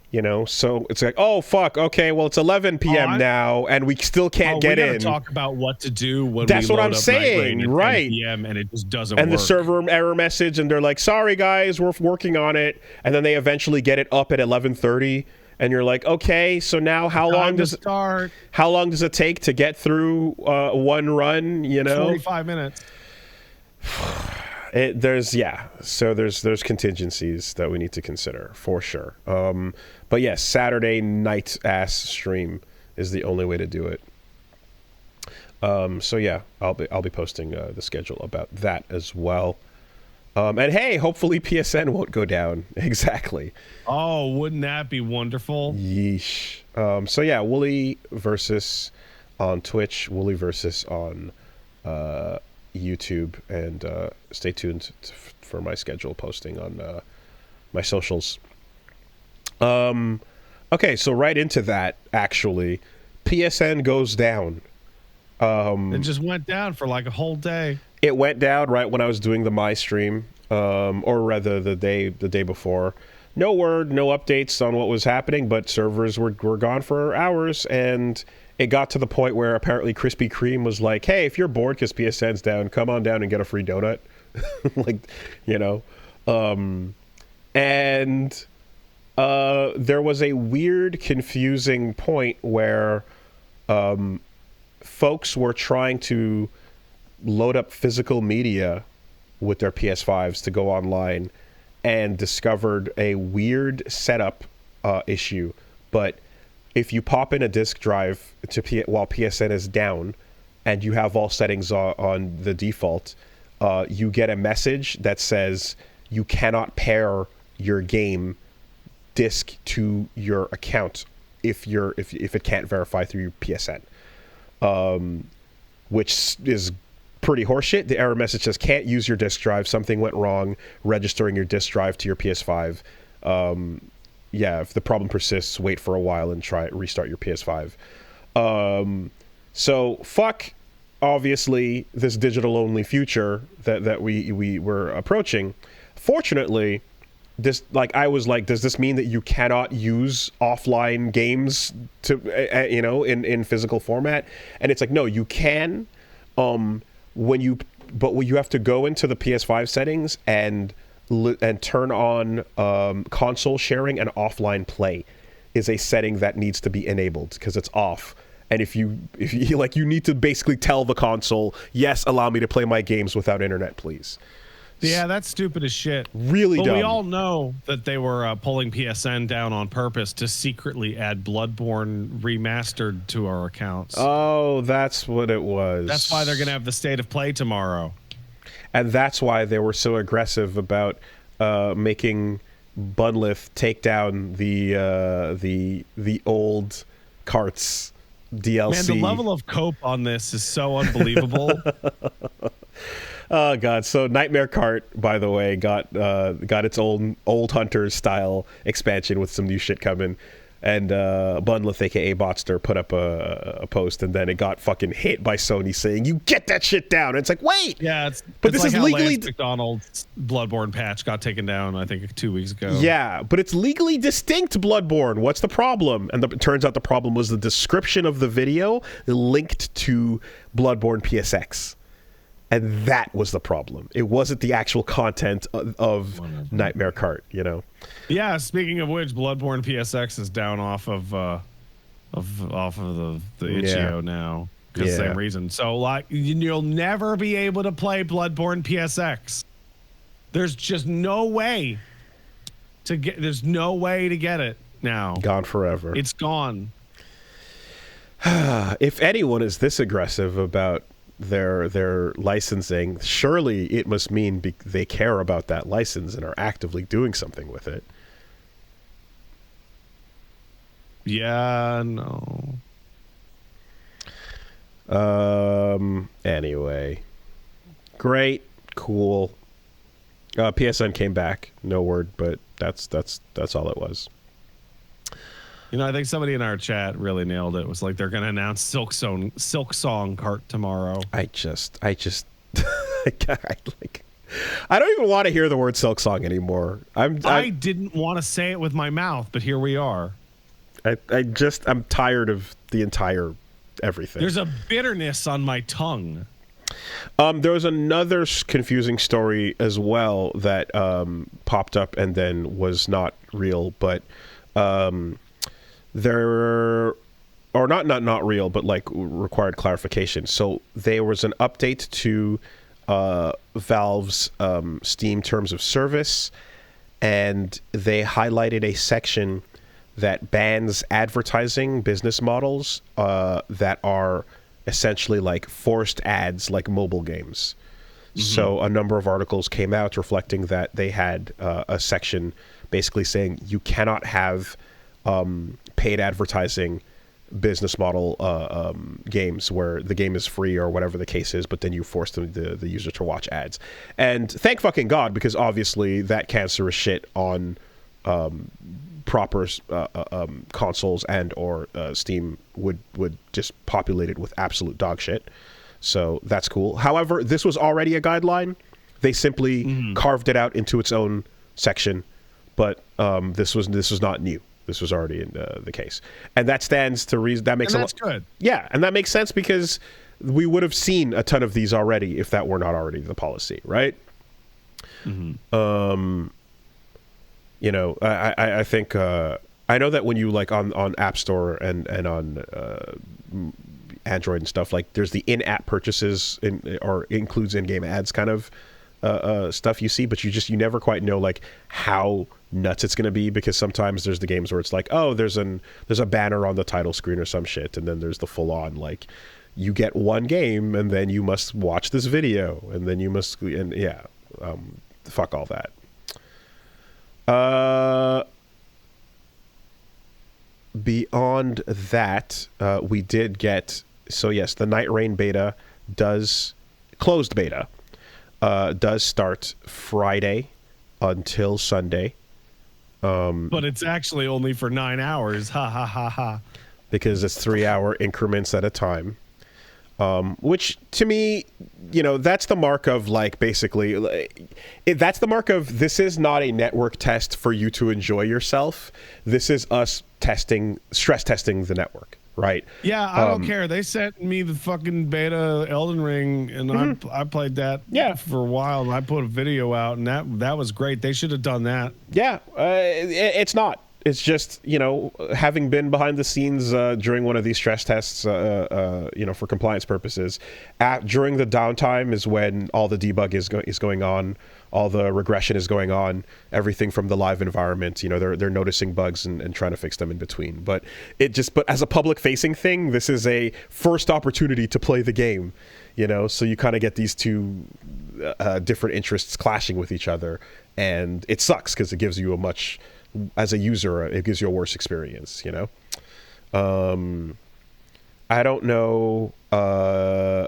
you know? So it's like, oh, fuck, okay, well, it's 11 p.m. now, and we still can't get in. We got to talk about what to do when That's we what load I'm up saying, Nightreign at right? 10 p.m. and it just doesn't work. And the server error message, and they're like, sorry, guys, we're working on it. And then they eventually get it up at 11:30. And you're like, okay, so now how long does it take to get through one run? You know, 45 minutes. There's contingencies that we need to consider for sure. But yes, Saturday night ass stream is the only way to do it. So yeah, I'll be posting the schedule about that as well. And hey, hopefully PSN won't go down. Exactly. Oh, wouldn't that be wonderful? Yeesh. So yeah, Wooly versus on Twitch, Wooly versus on YouTube, and stay tuned for my schedule posting on my socials. Okay, so right into that, actually. PSN goes down. It just went down for like a whole day. It went down right when I was doing the My stream, or rather the day before. No word, no updates on what was happening, but servers were gone for hours, and it got to the point where apparently Krispy Kreme was like, hey, if you're bored because PSN's down, come on down and get a free donut. Like, you know. And there was a weird, confusing point where folks were trying to load up physical media with their PS5s to go online and discovered a weird setup issue. But if you pop in a disk drive while PSN is down and you have all settings on the default, you get a message that says you cannot pair your game disk to your account if it can't verify through your PSN, which is pretty horseshit. The error message says can't use your disk drive. Something went wrong registering your disk drive to your PS5. Yeah, if the problem persists, wait for a while and restart your PS5. So fuck, obviously, this digital-only future that we were approaching. Fortunately, this, like, I was like, does this mean that you cannot use offline games to, in physical format? And it's like, no, you can. But you have to go into the PS5 settings and turn on console sharing, and offline play is a setting that needs to be enabled because it's off. And if you like, you need to basically tell the console, yes, allow me to play my games without internet, please. Yeah, that's stupid as shit. Really dumb. But we all know that they were pulling PSN down on purpose to secretly add Bloodborne remastered to our accounts. Oh, that's what it was. That's why they're going to have the State of Play tomorrow. And that's why they were so aggressive about making Bunlith take down the old carts DLC. Man, the level of cope on this is so unbelievable. Oh god! So Nightmare Cart, by the way, got its own Old Hunters style expansion with some new shit coming, and Bunlith, aka Botster, put up a post, and then it got fucking hit by Sony saying, "You get that shit down." And it's like, wait, yeah, but this like is legally McDonald's Bloodborne patch got taken down, I think 2 weeks ago. Yeah, but it's legally distinct Bloodborne. What's the problem? And it turns out the problem was the description of the video linked to Bloodborne PSX. And that was the problem. It wasn't the actual content of Nightmare Cart, you know. Yeah. Speaking of which, Bloodborne PSX is down off of the itch.io now because same reason. So like, you'll never be able to play Bloodborne PSX. There's just no way to get. There's no way to get it now. Gone forever. It's gone. If anyone is this aggressive about their licensing, surely it must mean they care about that license and are actively doing something with it. Yeah, no. Anyway, great, cool. PSN came back, no word, but that's all it was. You know, I think somebody in our chat really nailed it. It was like they're going to announce Silk Song Cart tomorrow. I don't even want to hear the word Silk Song anymore. I didn't want to say it with my mouth, but here we are. I'm tired of the entire everything. There's a bitterness on my tongue. There was another confusing story as well that popped up and then was not real, but not real, but like required clarification. So there was an update to Valve's Steam terms of service, and they highlighted a section that bans advertising business models that are essentially like forced ads like mobile games. Mm-hmm. So a number of articles came out reflecting that they had a section basically saying you cannot have paid advertising business model games where the game is free or whatever the case is, but then you force the user to watch ads. And thank fucking God, because obviously that cancerous shit on proper consoles and or Steam would just populate it with absolute dog shit. So that's cool. However, this was already a guideline. They simply carved it out into its own section, but this was not new. This was already in the case, and that stands to reason. That makes that's good. Yeah, and that makes sense because we would have seen a ton of these already if that were not already the policy, right? Mm-hmm. You know, I think I know that when you like on App Store and on Android and stuff, like there's the in-app purchases or includes in-game ads kind of stuff you see, but you never quite know like how nuts it's going to be, because sometimes there's the games where it's like, oh, there's a banner on the title screen or some shit, and then there's the full-on like you get one game and then you must watch this video and then you must, and yeah, fuck all that. Beyond that, we did get, so yes, the Nightreign beta closed beta does start Friday until Sunday. But it's actually only for 9 hours. Ha ha ha ha. Because it's 3-hour increments at a time. Which to me, you know, that's the mark of like basically, that's the mark of this is not a network test for you to enjoy yourself. This is us stress testing the network, right? Yeah, I don't care. They sent me the fucking beta Elden Ring, and I played that for a while, and I put a video out, and that was great. They should have done that. Yeah, it's not. It's just, you know, having been behind the scenes during one of these stress tests, you know, for compliance purposes, during the downtime is when all the debug is going on, all the regression is going on, everything from the live environment. You know, they're noticing bugs and trying to fix them in between. But as a public facing thing, this is a first opportunity to play the game. You know, so you kind of get these two different interests clashing with each other, and it sucks because it gives you as a user, it gives you a worse experience, you know? I don't know. I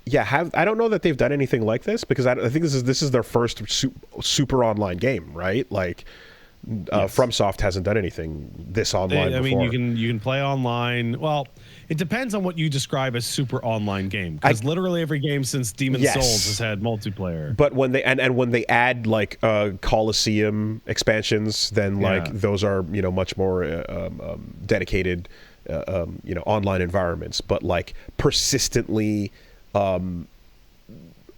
don't know that they've done anything like this, because I think this is their first super online game, right? Like, yes. FromSoft hasn't done anything this online before. I mean, you can play online. Well, it depends on what you describe as super online game, because literally every game since Demon's Souls has had multiplayer. But when they when they add like Coliseum expansions, then like those are, you know, much more dedicated you know, online environments, but like persistently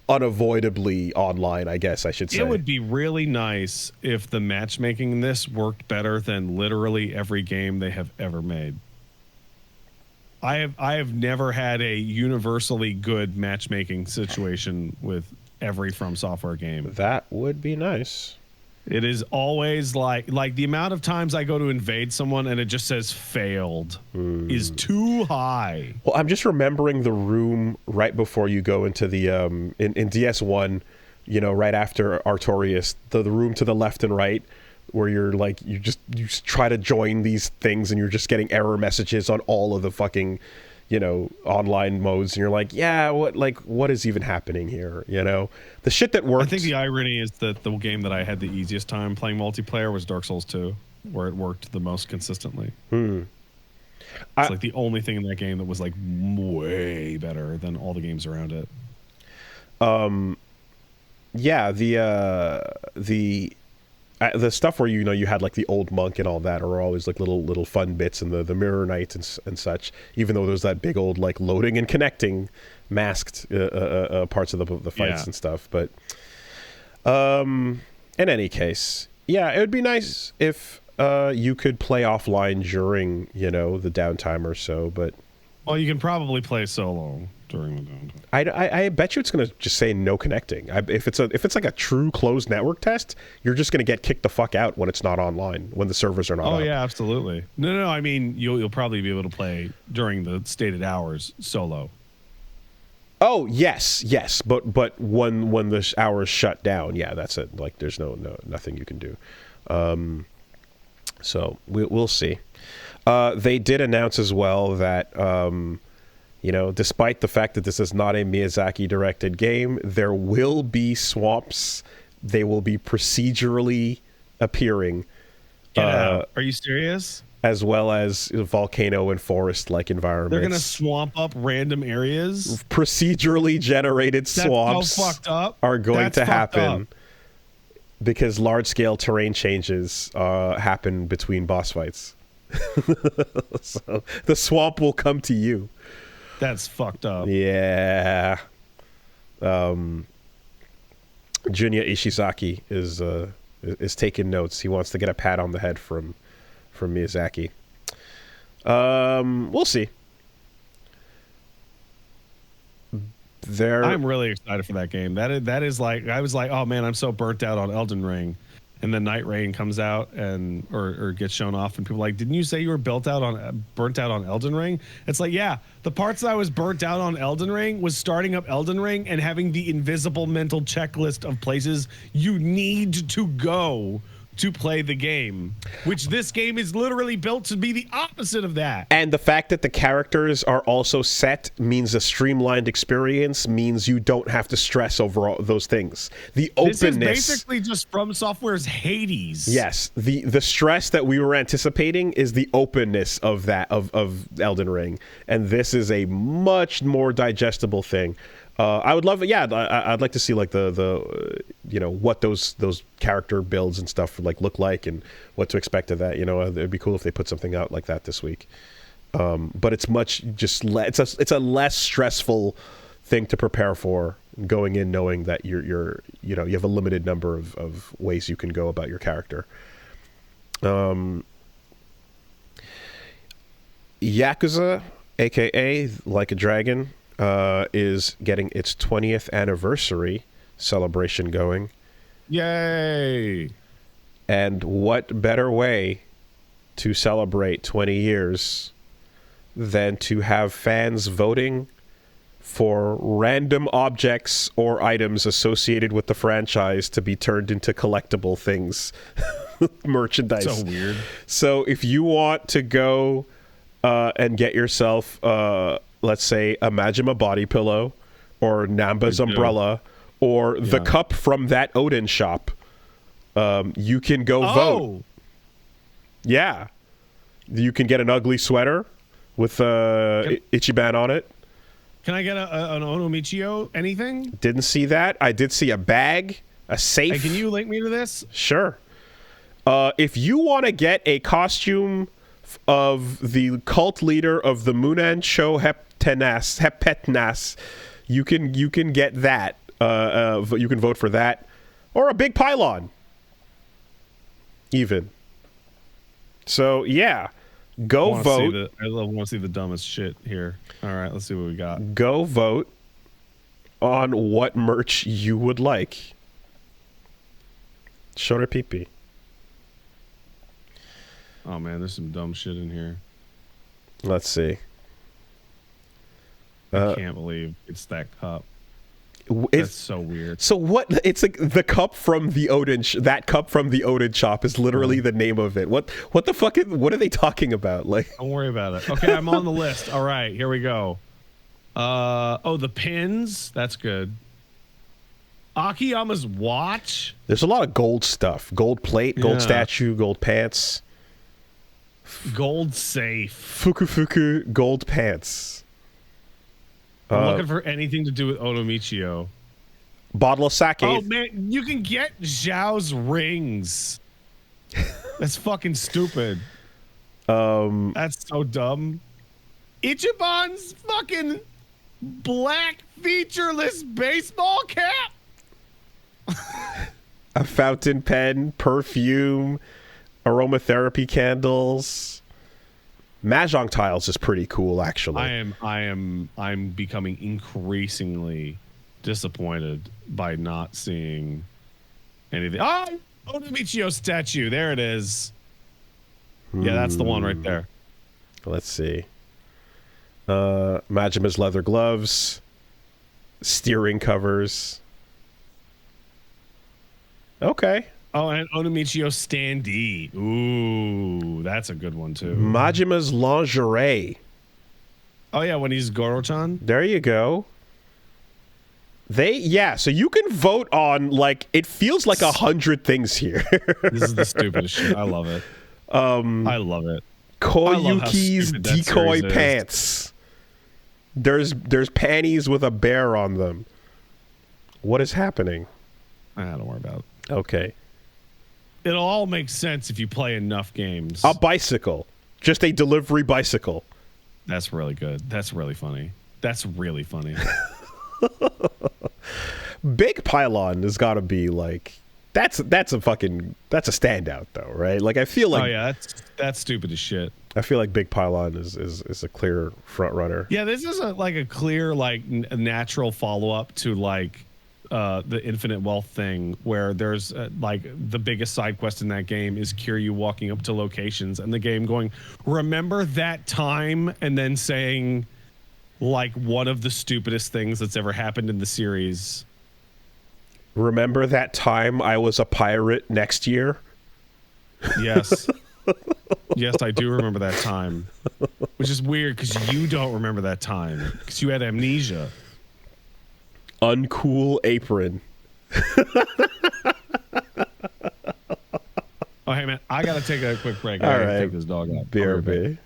unavoidably online, I guess I should say. It would be really nice if the matchmaking in this worked better than literally every game they have ever made. I have never had a universally good matchmaking situation with every From Software game. That would be nice. It is always like the amount of times I go to invade someone and it just says failed is too high. Well, I'm just remembering the room right before you go into the in DS1, you know, right after Artorias, the room to the left and right, where you're like you just try to join these things and you're just getting error messages on all of the fucking, you know, online modes, and you're like, yeah, what is even happening here? You know, the shit that worked. I think the irony is that the game that I had the easiest time playing multiplayer was Dark Souls 2, where it worked the most consistently. It's like the only thing in that game that was like way better than all the games around it. Yeah, the stuff where you had like the old monk and all that are always like little fun bits, and the mirror knight and such, even though there's that big old like loading and connecting masked parts of the fights and stuff. But in any case, yeah, it would be nice if you could play offline during, you know, the downtime or so. But well, you can probably play solo during the downtime. I bet you it's going to just say no connecting. If it's like a true closed network test, you're just going to get kicked the fuck out when it's not online, when the servers are not up. Oh yeah, absolutely. No. I mean, you'll probably be able to play during the stated hours solo. Oh yes, but when the hours shut down, yeah, that's it. Like there's nothing you can do. So we'll see. They did announce as well that you know, despite the fact that this is not a Miyazaki-directed game, there will be swamps. They will be procedurally appearing. Are you serious? As well as volcano and forest-like environments. They're going to swamp up random areas? Procedurally generated swamps so fucked up. are going to happen because large-scale terrain changes happen between boss fights. So the swamp will come to you. That's fucked up. Yeah. Junya Ishizaki is taking notes. He wants to get a pat on the head from Miyazaki. We'll see. I'm really excited for that game. That is like, I was like, oh man, I'm so burnt out on Elden Ring. And then Nightreign comes out and or gets shown off, and people are like, didn't you say you were burnt out on Elden Ring? It's like, yeah, the parts that I was burnt out on Elden Ring was starting up Elden Ring and having the invisible mental checklist of places you need to go to play the game, which this game is literally built to be the opposite of that. And the fact that the characters are also set means a streamlined experience, means you don't have to stress over all those things. The openness. This is basically just From Software's Hades. Yes, the stress that we were anticipating is the openness of that of Elden Ring, and this is a much more digestible thing. I would love it. Yeah, I'd like to see like the you know, what those character builds and stuff like look like, and what to expect of that. You know, it'd be cool if they put something out like that this week. But it's much just it's a less stressful thing to prepare for, going in knowing that you're you know, you have a limited number of ways you can go about your character. Yakuza, aka Like a Dragon, is getting its 20th anniversary celebration going. Yay! And what better way to celebrate 20 years than to have fans voting for random objects or items associated with the franchise to be turned into collectible things, merchandise. So weird. So if you want to go and get yourself, let's say, a Majima body pillow, or Namba's umbrella, or the cup from that Odin shop, you can go vote. Yeah. You can get an ugly sweater with Ichiban on it. Can I get an Onomichio anything? Didn't see that. I did see a bag, a safe. Hey, can you link me to this? Sure. If you want to get a costume of the cult leader of the Munan Cho Hepetnas, you can get that. You can vote for that, or a big pylon, even. So yeah, go vote. I want to see the dumbest shit here. All right, let's see what we got. Go vote on what merch you would like. Showed her pee-pee. Oh man, there's some dumb shit in here. Let's see. I can't believe it's that cup. That's so weird. So what? It's like the cup from the Odin. That cup from the Odin shop is literally the name of it. What the fuck? What are they talking about? Like, don't worry about it. Okay, I'm on the list. All right, here we go. The pins. That's good. Akiyama's watch. There's a lot of gold stuff. Gold plate, gold statue, gold pants. Gold safe. Fuku gold pants. I'm looking for anything to do with Onomichio. Bottle of sake. Oh man, you can get Zhao's rings. That's fucking stupid. That's so dumb. Ichiban's fucking black featureless baseball cap. A fountain pen, perfume, aromatherapy candles. Mahjong tiles is pretty cool, actually. I'm becoming increasingly disappointed by not seeing anything. Oh, Onomichio statue. There it is. Yeah, that's the one right there. Let's see. Majima's leather gloves, steering covers. Okay. Oh, and Onomichio standee. Ooh, that's a good one, too. Majima's lingerie. Oh, yeah, when he's Goro-chan? There you go. So you can vote on, like, it feels like 100 things here. This is the stupidest shit. I love it. I love it. Koyuki's decoy pants. There's panties with a bear on them. What is happening? Don't worry about it. Okay. It'll all make sense if you play enough games. A bicycle. Just a delivery bicycle. That's really good. That's really funny. That's really funny. Big Pylon has got to be like... That's a standout, though, right? Like, I feel like... Oh, yeah, that's stupid as shit. I feel like Big Pylon is a clear front runner. Yeah, this is a clear, like, natural follow-up to, like... the Infinite Wealth thing, where there's like the biggest side quest in that game is Kiryu walking up to locations and the game going, remember that time, and then saying like one of the stupidest things that's ever happened in the series. Remember that time I was a pirate next year? Yes. Yes, I do remember that time, which is weird because you don't remember that time because you had amnesia. Uncool apron. Oh, hey, man, I got to take a quick break. All I got to right. take this dog out. BRB.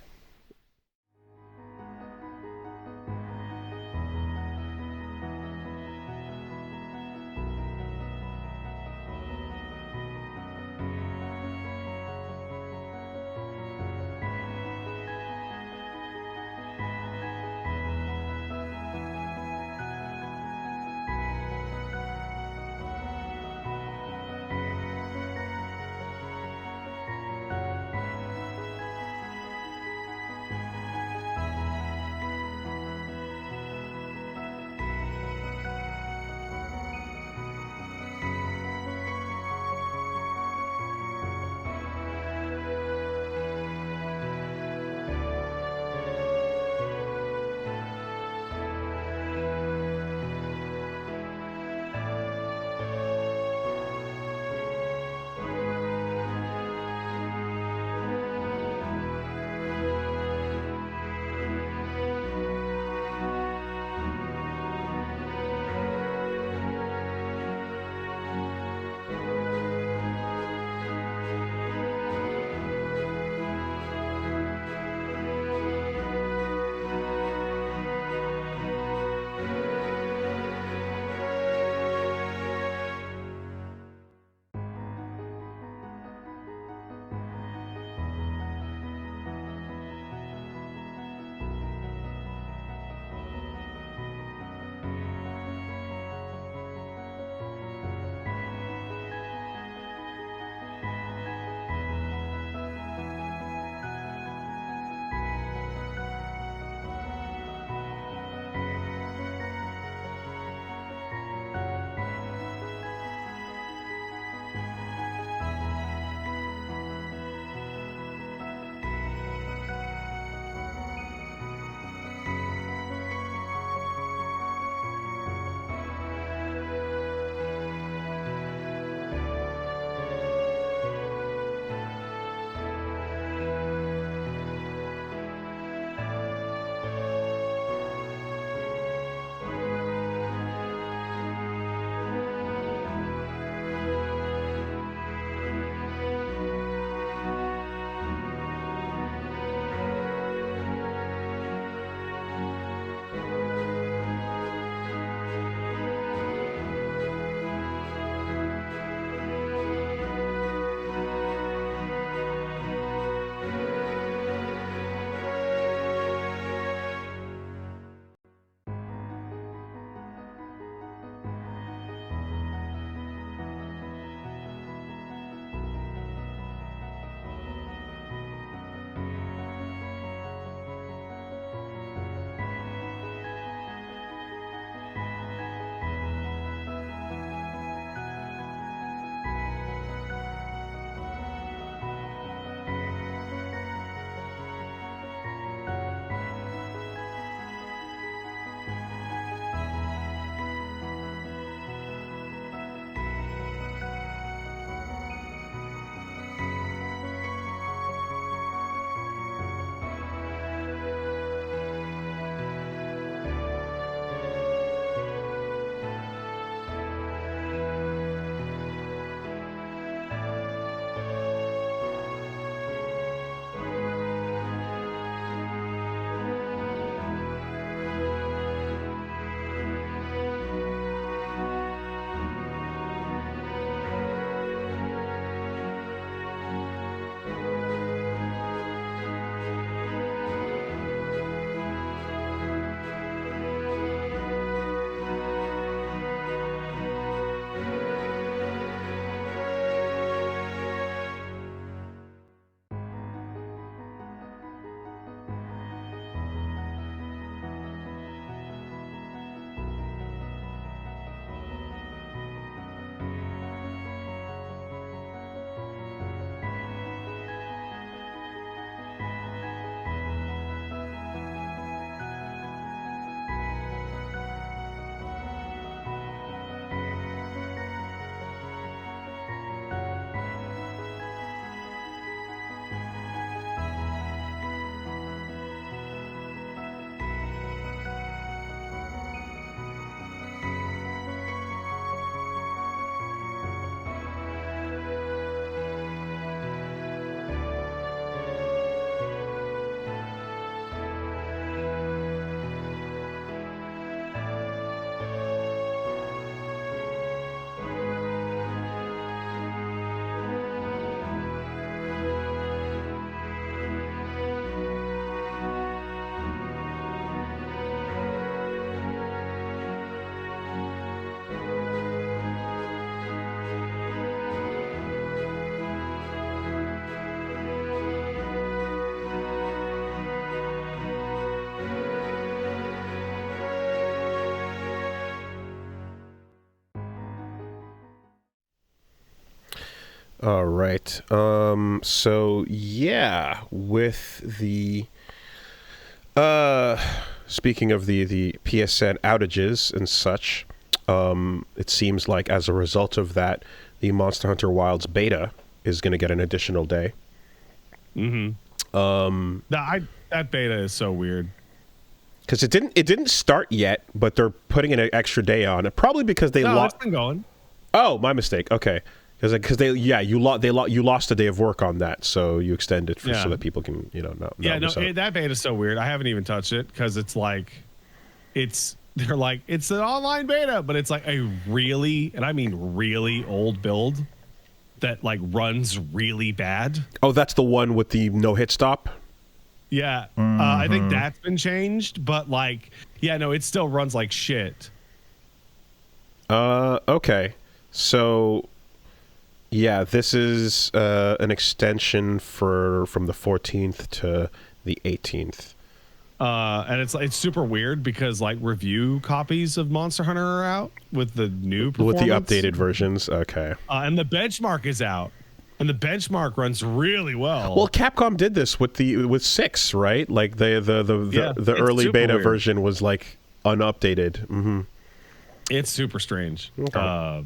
All right. So yeah, with the speaking of the PSN outages and such, it seems like as a result of that, the Monster Hunter Wilds beta is going to get an additional day. That beta is so weird. Because it didn't start yet, but they're putting an extra day on it, probably because they lost. It's been going. Oh, my mistake. Okay, because you lost a day of work on that, so you extend it so that people can that beta is so weird. I haven't even touched it because it's like, they're like it's an online beta, but it's like a really, and I mean really old build that like runs really bad. Oh, that's the one with the no hit stop. Yeah, I think that's been changed, but like, it still runs like shit. Okay. So, yeah, this is an extension from the 14th to the 18th. And it's super weird because like review copies of Monster Hunter are out with the new performance. With the updated versions. Okay. And the benchmark is out. And the benchmark runs really well. Well, Capcom did this with 6, right? Like the early beta version was like unupdated. Mm-hmm. It's super strange. Okay.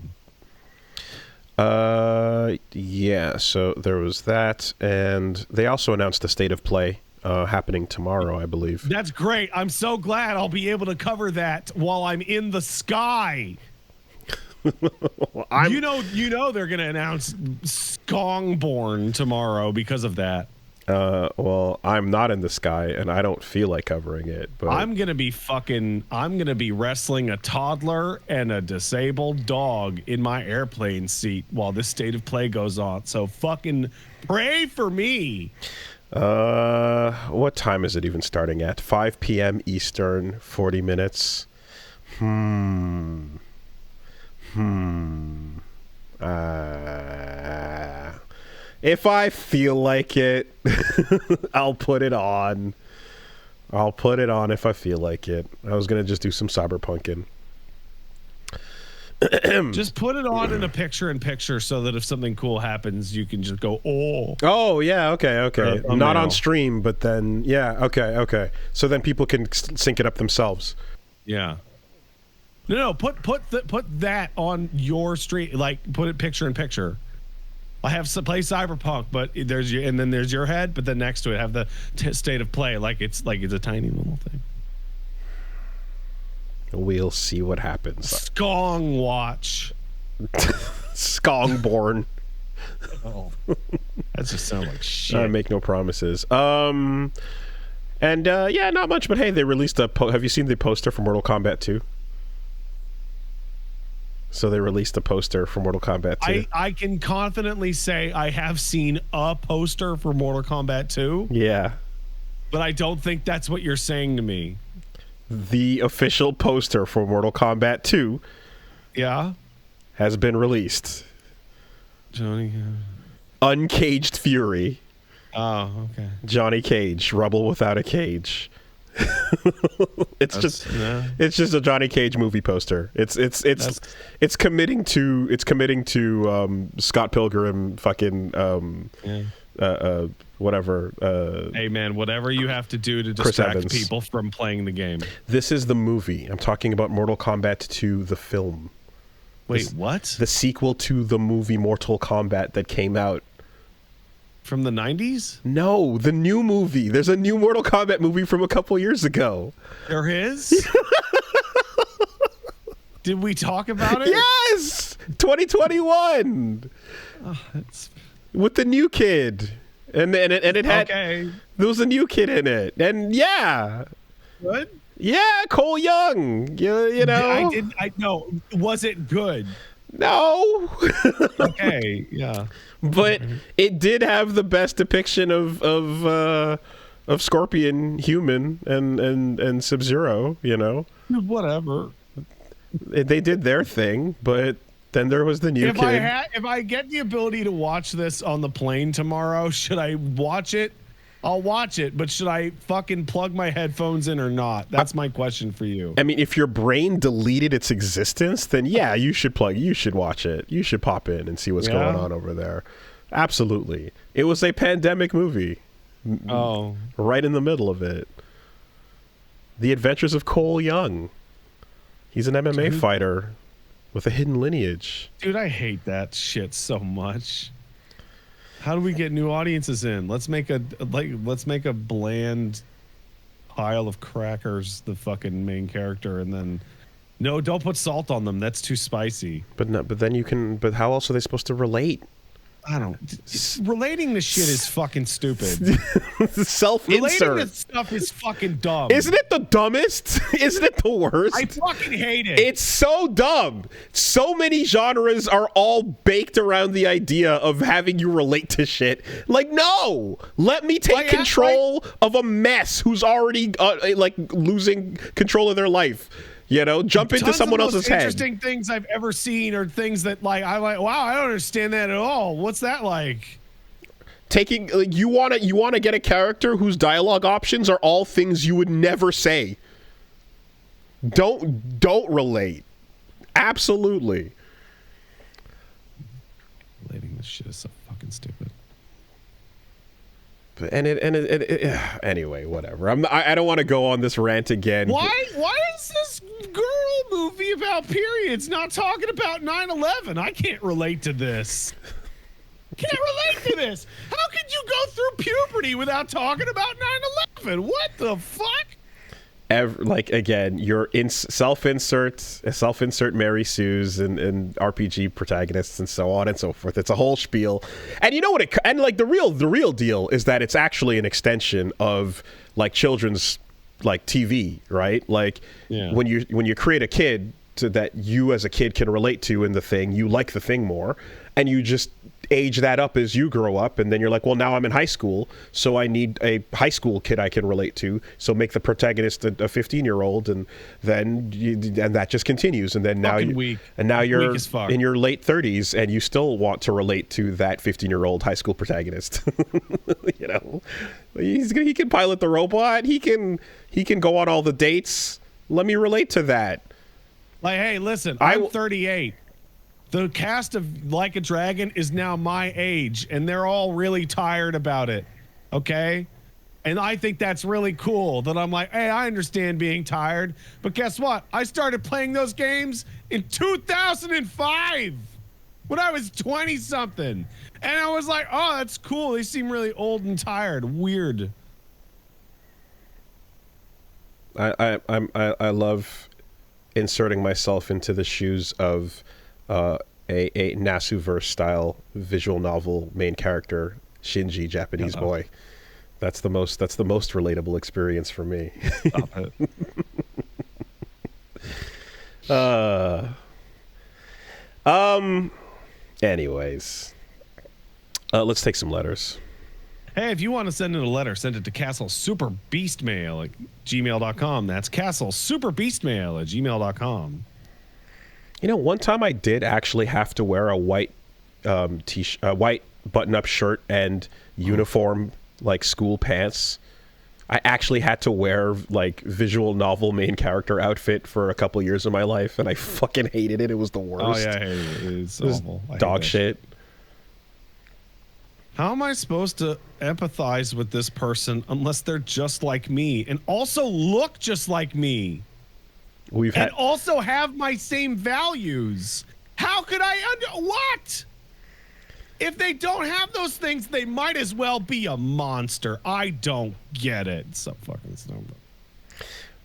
Yeah. So there was that, and they also announced the state of play happening tomorrow, I believe. That's great. I'm so glad I'll be able to cover that while I'm in the sky. You know they're gonna announce Skongborn tomorrow because of that. Well, I'm not in the sky and I don't feel like covering it, but I'm gonna be wrestling a toddler and a disabled dog in my airplane seat while this state of play goes on. So fucking pray for me. What time is it even starting at? 5 p.m. Eastern, 40 minutes. If I feel like it, I'll put it on. I'll put it on if I feel like it. I was going to just do some cyberpunking. Just put it on in a picture-in-picture so that if something cool happens, you can just go, oh. Oh, yeah, okay. Not on stream, but then, yeah, okay. So then people can sync it up themselves. Yeah. No, put that on your stream, like put it picture-in-picture. I have to play Cyberpunk, but there's your head, but then next to it have the state of play, like it's a tiny little thing. We'll see what happens. Skong watch. Skongborn. Oh, that just sounds like shit. I make no promises. And not much, but hey, they released have you seen the poster for Mortal Kombat 2? So they released a poster for Mortal Kombat 2. I can confidently say I have seen a poster for Mortal Kombat 2. Yeah. But I don't think that's what you're saying to me. The official poster for Mortal Kombat 2 has been released. Johnny Uncaged Fury. Oh, okay. Johnny Cage, Rebel Without a Cage. It's just a Johnny Cage movie poster. It's committing to Scott Pilgrim fucking whatever. Hey man, whatever you have to do to distract people from playing the game. This is the movie. I'm talking about Mortal Kombat 2, the film. Wait, what? The sequel to the movie Mortal Kombat that came out. From the 90s? No, the new movie. There's a new Mortal Kombat movie from a couple years ago. There is? Did we talk about it? Yes! 2021! With the new kid. And it had... Okay. There was a new kid in it. And yeah. Good? Yeah, Cole Young. You know. I know. Was it good? No. Okay, yeah. But it did have the best depiction of Scorpion human and Sub-Zero, you know. Whatever. They did their thing, but then there was the new kid. If I get the ability to watch this on the plane tomorrow, should I watch it? I'll watch it, but should I fucking plug my headphones in or not? That's my question for you. I mean, if your brain deleted its existence, then yeah, you should watch it. You should pop in and see what's going on over there. Absolutely. It was a pandemic movie. Oh. Right in the middle of it. The Adventures of Cole Young. He's an MMA fighter with a hidden lineage. Dude, I hate that shit so much. How do we get new audiences in? Let's make a bland pile of crackers the fucking main character, and then no, don't put salt on them. That's too spicy. But then you can. But how else are they supposed to relate? I don't. Relating to shit is fucking stupid. Self-insert. Relating to stuff is fucking dumb. Isn't it the dumbest? Isn't it the worst? I fucking hate it. It's so dumb. So many genres are all baked around the idea of having you relate to shit. Like, no, let me take control of a mess who's already losing control of their life. You know, jump into someone else's head. Interesting things I've ever seen are things that I'm like, wow, I don't understand that at all. What's that like? Taking you want to get a character whose dialogue options are all things you would never say. Don't relate. Absolutely. Relating this shit is so fucking stupid. Anyway, whatever. I don't want to go on this rant again. Why is this girl movie about periods not talking about 9/11? I can't relate to this. Can't relate to this. How could you go through puberty without talking about 9/11? What the fuck? Again, your self-insert Mary Sue's and RPG protagonists and so on and so forth. It's a whole spiel. And you know what? The real deal is that it's actually an extension of like children's like TV, right? Like when you create a kid that you as a kid can relate to in the thing, you like the thing more, and you just age that up as you grow up, and then you're like, well, now I'm in high school, so I need a high school kid I can relate to, so make the protagonist a 15-year-old, and then and that just continues, and then now you're in your late 30s and you still want to relate to that 15-year-old high school protagonist. You know, he can pilot the robot, he can go on all the dates. Let me relate to that. Like, hey, listen, I'm 38. The cast of Like a Dragon is now my age, and they're all really tired about it, okay? And I think that's really cool that I'm like, hey, I understand being tired, but guess what? I started playing those games in 2005 when I was 20-something. And I was like, oh, that's cool. They seem really old and tired. Weird. I love inserting myself into the shoes of a Nasuverse style visual novel main character, Shinji, Japanese boy. That's the most relatable experience for me. Stop it. Anyways, let's take some letters. Hey, if you want to send in a letter, send it to castlesuperbeastmail@gmail.com. That's castlesuperbeastmail@gmail.com. You know, one time I did actually have to wear a white white button-up shirt and uniform, like school pants. I actually had to wear like visual novel main character outfit for a couple years of my life, and I fucking hated it. It was the worst. Oh yeah, I hate it. It's awful. Dog shit. How am I supposed to empathize with this person unless they're just like me and also look just like me? And also have my same values. How could I what? If they don't have those things, they might as well be a monster. I don't get it. It's so fucking stupid.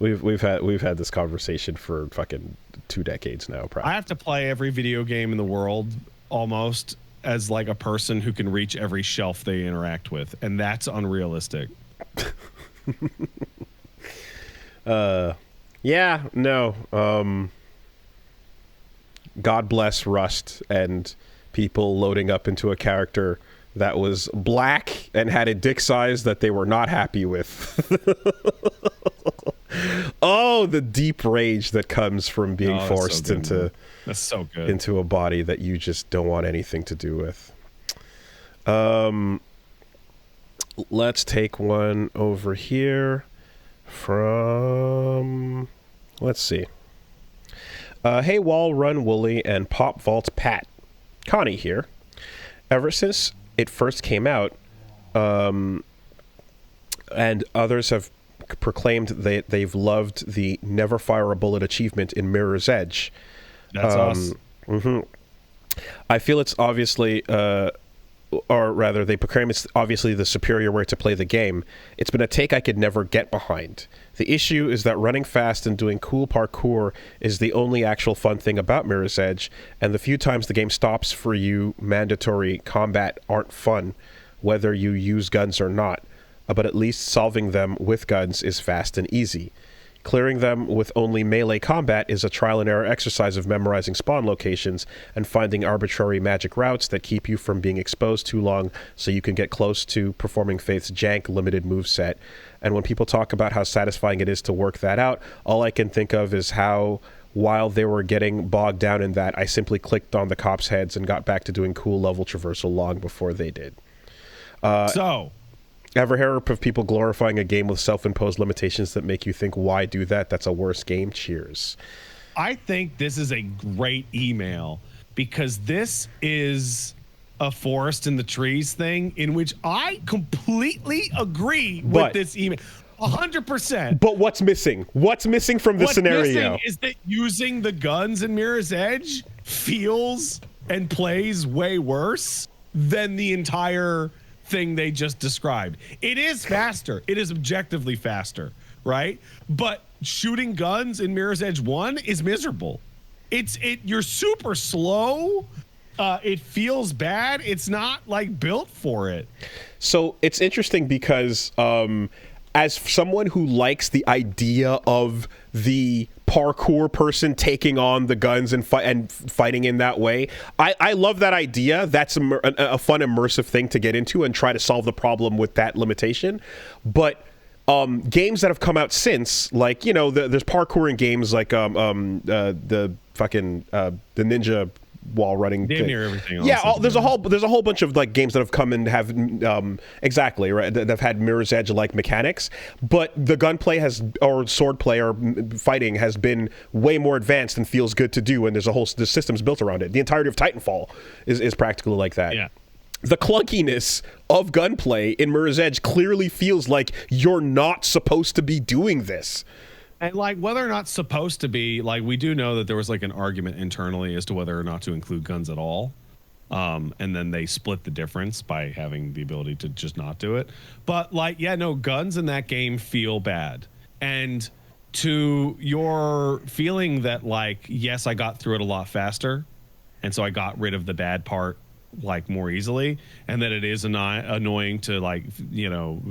We've had this conversation for fucking 2 decades now, probably. I have to play every video game in the world almost as like a person who can reach every shelf they interact with, and that's unrealistic. Yeah, no. God bless Rust and people loading up into a character that was black and had a dick size that they were not happy with. Oh, the deep rage that comes from being forced into that's so good into a body that you just don't want anything to do with. Let's take one over here from, let's see. Hey, Wall Run Wooly and Pop Vault Pat. Connie here. Ever since it first came out, and others have proclaimed they've loved the never fire a bullet achievement in Mirror's Edge. That's us. I feel it's obviously, or rather, they proclaim it's obviously the superior way to play the game. It's been a take I could never get behind. The issue is that running fast and doing cool parkour is the only actual fun thing about Mirror's Edge, and the few times the game stops for you, mandatory combat aren't fun, whether you use guns or not. But at least solving them with guns is fast and easy. Clearing them with only melee combat is a trial-and-error exercise of memorizing spawn locations and finding arbitrary magic routes that keep you from being exposed too long so you can get close to performing Faith's jank limited moveset. And when people talk about how satisfying it is to work that out, all I can think of is how, while they were getting bogged down in that, I simply clicked on the cops' heads and got back to doing cool level traversal long before they did. Ever hear of people glorifying a game with self-imposed limitations that make you think, why do that? That's a worse game. Cheers. I think this is a great email because this is a forest in the trees thing in which I completely agree with this email. 100%. But what's missing? What's missing from the scenario? What's missing is that using the guns in Mirror's Edge feels and plays way worse than the entire thing they just described. It is faster. It is objectively faster, right? But shooting guns in Mirror's Edge 1 is miserable. You're super slow. It feels bad. It's not like built for it. So it's interesting because as someone who likes the idea of the parkour person taking on the guns and fighting in that way, I love that idea. That's a fun immersive thing to get into and try to solve the problem with that limitation. But games that have come out since, like, there's parkour in games like the ninja wall running damn thing. Near everything. Yeah, there's a whole bunch of like games that have come and have exactly right that have had Mirror's Edge like mechanics, but the gunplay or swordplay or fighting has been way more advanced and feels good to do, and the system's built around it. The entirety of Titanfall is practically like that. Yeah. The clunkiness of gunplay in Mirror's Edge clearly feels like you're not supposed to be doing this. And like whether or not supposed to be, like we do know that there was like an argument internally as to whether or not to include guns at all. And then they split the difference by having the ability to just not do it. But like, yeah, no, guns in that game feel bad. And to your feeling that like, yes, I got through it a lot faster. And so I got rid of the bad part like more easily, and that it is annoying to like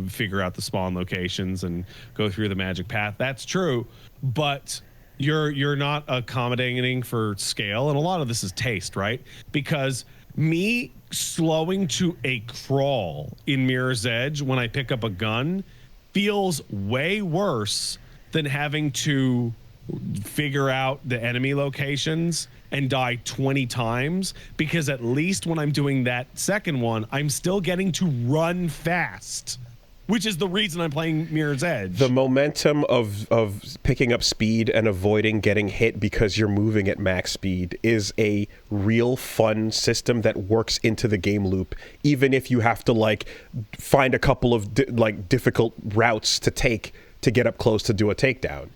figure out the spawn locations and go through the magic path. That's true, but you're not accommodating for scale, and a lot of this is taste, right? Because me slowing to a crawl in Mirror's Edge when I pick up a gun feels way worse than having to figure out the enemy locations and die 20 times, because at least when I'm doing that second one, I'm still getting to run fast, which is the reason I'm playing Mirror's Edge. The momentum of picking up speed and avoiding getting hit because you're moving at max speed is a real fun system that works into the game loop, even if you have to like find a couple of difficult routes to take to get up close to do a takedown,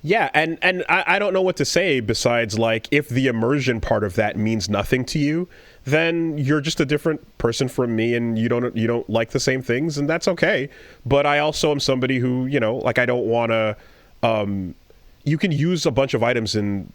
Yeah, and I don't know what to say besides, like, if the immersion part of that means nothing to you, then you're just a different person from me, and you don't like the same things, and that's okay. But I also am somebody who, I don't want to... you can use a bunch of items in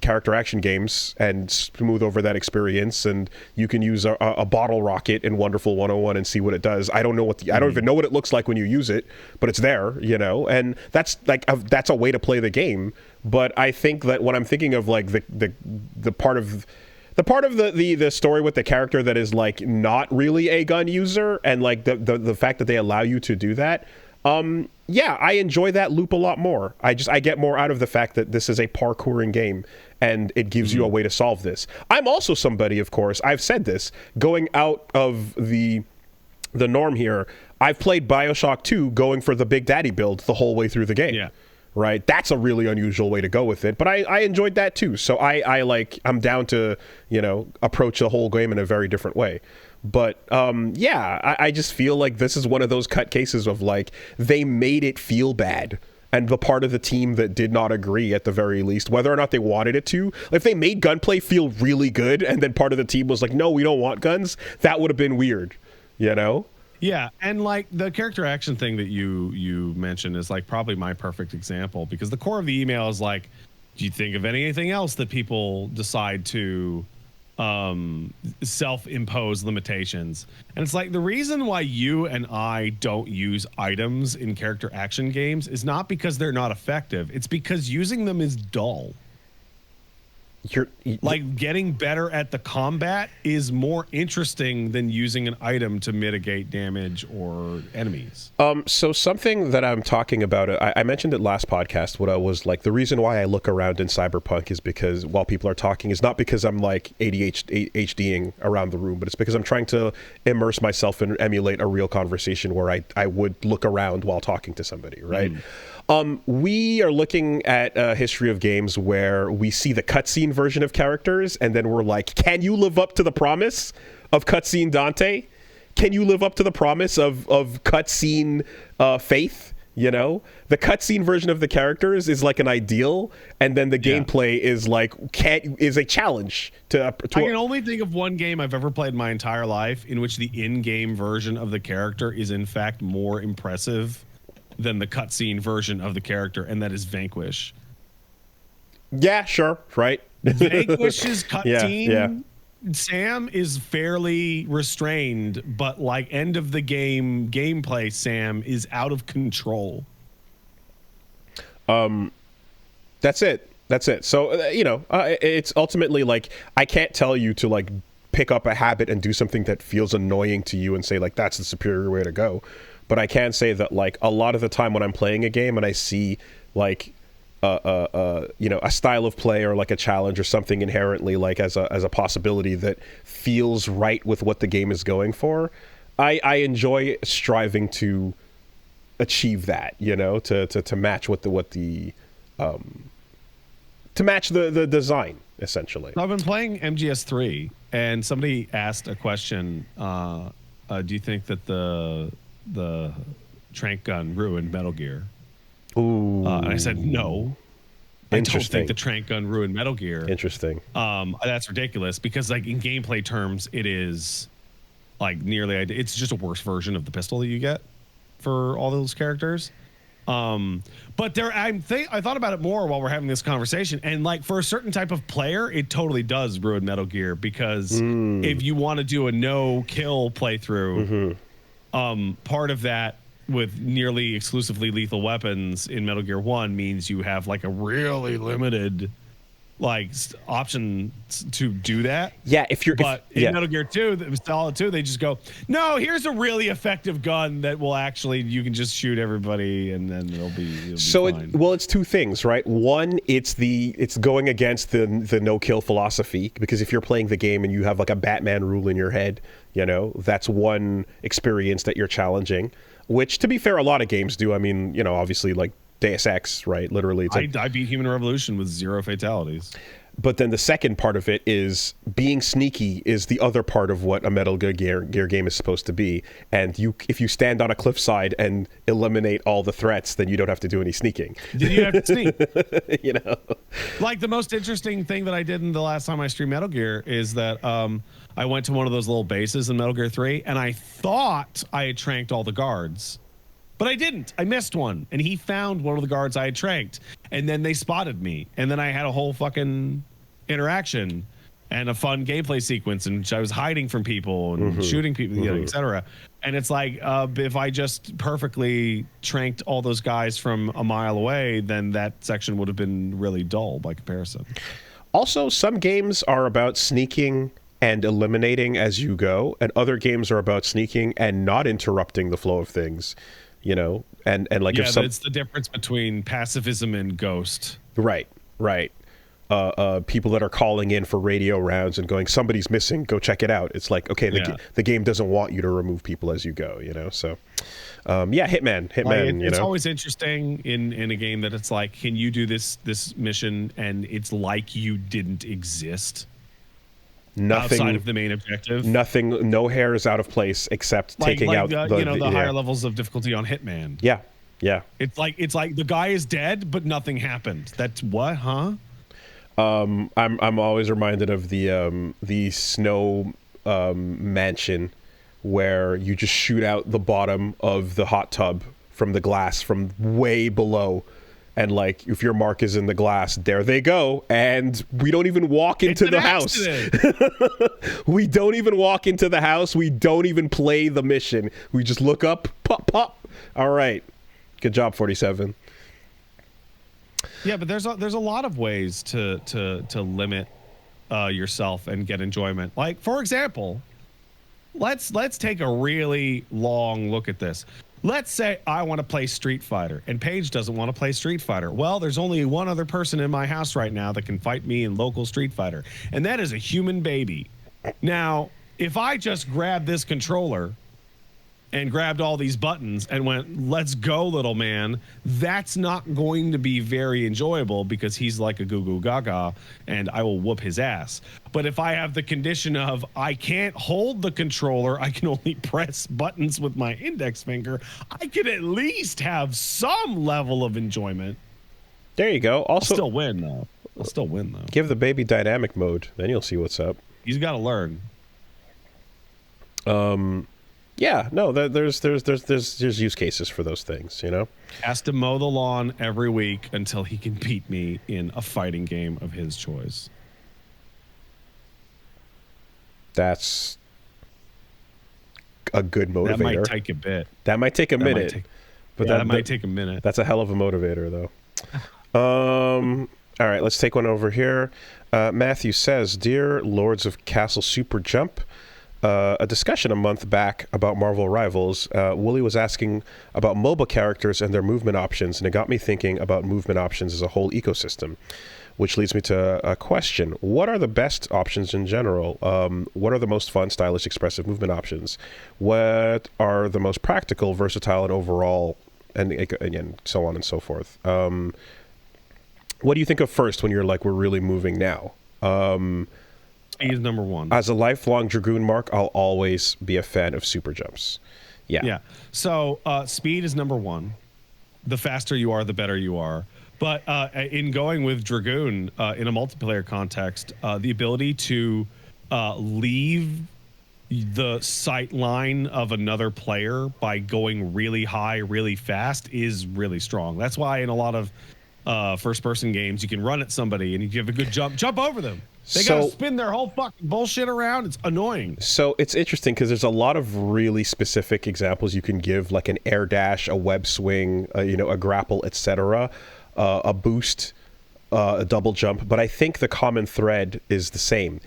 character action games and smooth over that experience, and you can use a bottle rocket in Wonderful 101 and see what it does. I don't know I don't even know what it looks like when you use it, but it's there, and that's like that's a way to play the game. But I think that when I'm thinking of like the part of the story with the character that is like not really a gun user, and like the fact that they allow you to do that, yeah, I enjoy that loop a lot more. I get more out of the fact that this is a parkouring game and it gives you a way to solve this. I'm also somebody, of course, I've said this, going out of the norm here. I've played BioShock 2 going for the Big Daddy build the whole way through the game. Yeah. right? That's a really unusual way to go with it, but I enjoyed that too. So I'm down to, approach the whole game in a very different way. But I just feel like this is one of those cut cases of like they made it feel bad. And the part of the team that did not agree, at the very least, whether or not they wanted it to, if they made gunplay feel really good and then part of the team was like, no, we don't want guns, that would have been weird, Yeah, and like the character action thing that you mentioned is like probably my perfect example, because the core of the email is like, do you think of anything else that people decide to self-impose limitations? And it's like, the reason why you and I don't use items in character action games is not because they're not effective. It's because using them is dull. Like getting better at the combat is more interesting than using an item to mitigate damage or enemies. So something that I'm talking about, I mentioned it last podcast, what I was like, the reason why I look around in Cyberpunk is because while people are talking, is not because I'm like ADHDing around the room, but it's because I'm trying to immerse myself and emulate a real conversation where I would look around while talking to somebody, right? We are looking at a history of games where we see the cutscene version of characters, and then we're like, can you live up to the promise of cutscene Dante? Can you live up to the promise of cutscene Faith? The cutscene version of the characters is like an ideal, and then the gameplay is like is a challenge to. I can only think of one game I've ever played in my entire life in which the in-game version of the character is in fact more impressive than the cutscene version of the character, and that is Vanquish. Yeah, sure, right. Vanquish's cutscene, Sam is fairly restrained, but like end of the game gameplay, Sam is out of control. That's it. So it's ultimately like, I can't tell you to like pick up a habit and do something that feels annoying to you and say like that's the superior way to go. But I can say that like a lot of the time when I'm playing a game and I see like a style of play or like a challenge or something inherently like as a possibility that feels right with what the game is going for, I enjoy striving to achieve that, to match to match the design essentially. I've been playing MGS3 and somebody asked a question. Do you think that the trank gun ruined Metal Gear? Ooh. And I said, no. I don't think the trank gun ruined Metal Gear. Interesting. That's ridiculous because like in gameplay terms, it is like it's just a worse version of the pistol that you get for all those characters. But I thought about it more while we're having this conversation, and like for a certain type of player, it totally does ruin Metal Gear because if you want to do a no-kill playthrough, part of that with nearly exclusively lethal weapons in Metal Gear 1 means you have like a really limited like option to do that. Yeah, in Metal Gear 2, Solid 2, they just go, no, here's a really effective gun that will actually, you can just shoot everybody and then it'll be fine. It's two things, right? One, it's going against the no kill philosophy, because if you're playing the game and you have like a Batman rule in your head, that's one experience that you're challenging, which to be fair, a lot of games do. I mean, obviously like Deus Ex, right? Literally, it's like, I beat Human Revolution with 0 fatalities. But then the second part of it is being sneaky is the other part of what a Metal Gear game is supposed to be. And if you stand on a cliffside and eliminate all the threats, then you don't have to do any sneaking. Then you have to sneak. Like the most interesting thing that I did in the last time I streamed Metal Gear is that I went to one of those little bases in Metal Gear 3, and I thought I had tranked all the guards. But I didn't. I missed one. And he found one of the guards I had tranked. And then they spotted me. And then I had a whole fucking interaction and a fun gameplay sequence in which I was hiding from people and shooting people, et cetera. And it's like, if I just perfectly tranked all those guys from a mile away, then that section would have been really dull by comparison. Also, some games are about sneaking and eliminating as you go, and other games are about sneaking and not interrupting the flow of things. And like, it's the difference between pacifism and Ghost. Right. people that are calling in for radio rounds and going, somebody's missing, go check it out. It's like, okay, the game doesn't want you to remove people as you go, you know? So, yeah, Hitman, it's always interesting in a game that it's like, can you do this mission and it's like you didn't exist? Nothing outside of the main objective. Nothing, no hair is out of place except taking out the higher levels of difficulty on Hitman. Yeah, yeah. It's like the guy is dead, but nothing happened. That's what, huh? I'm always reminded of the snow mansion where you just shoot out the bottom of the hot tub from the glass from way below. And like, if your mark is in the glass, there they go. And we don't even walk into the house. We don't even walk into the house. We don't even play the mission. We just look up, pop, pop. All right. Good job, 47. Yeah, but there's a lot of ways to limit yourself and get enjoyment. Like, for example, let's take a really long look at this. Let's say I want to play Street Fighter and Paige doesn't want to play Street Fighter. Well, there's only one other person in my house right now that can fight me in local Street Fighter, and that is a human baby. Now, if I just grab this controller and grabbed all these buttons and went, let's go, little man, that's not going to be very enjoyable because he's like a goo goo gaga and I will whoop his ass. But if I have the condition of I can't hold the controller, I can only press buttons with my index finger, I could at least have some level of enjoyment. There you go. Also, I'll still win though. Give the baby dynamic mode, then you'll see what's up. He's got to learn. Yeah, no, there's use cases for those things, you know? Has to mow the lawn every week until he can beat me in a fighting game of his choice. That's a good motivator. That might take a bit. That might take a minute. That might take a minute. That's a hell of a motivator, though. All right, let's take one over here. Matthew says, Dear Lords of Castle Super Jump, a discussion a month back about Marvel Rivals, Wooly was asking about MOBA characters and their movement options, and it got me thinking about movement options as a whole ecosystem, which leads me to a question. What are the best options in general? What are the most fun, stylish, expressive movement options? What are the most practical, versatile, and overall, and again, so on and so forth? What do you think of first when you're like, we're really moving now? He's number one. As a lifelong Dragoon Mark, I'll always be a fan of super jumps. Yeah. Yeah. So speed is number one. The faster you are, the better you are. But in going with Dragoon in a multiplayer context, the ability to leave the sight line of another player by going really high, really fast is really strong. That's why in a lot of first-person games, you can run at somebody and you have a good jump over them. They gotta spin their whole fucking bullshit around. It's annoying. So it's interesting because there's a lot of really specific examples you can give, like an air dash, a web swing, a grapple, etc., a boost, a double jump. But I think the common thread is the same.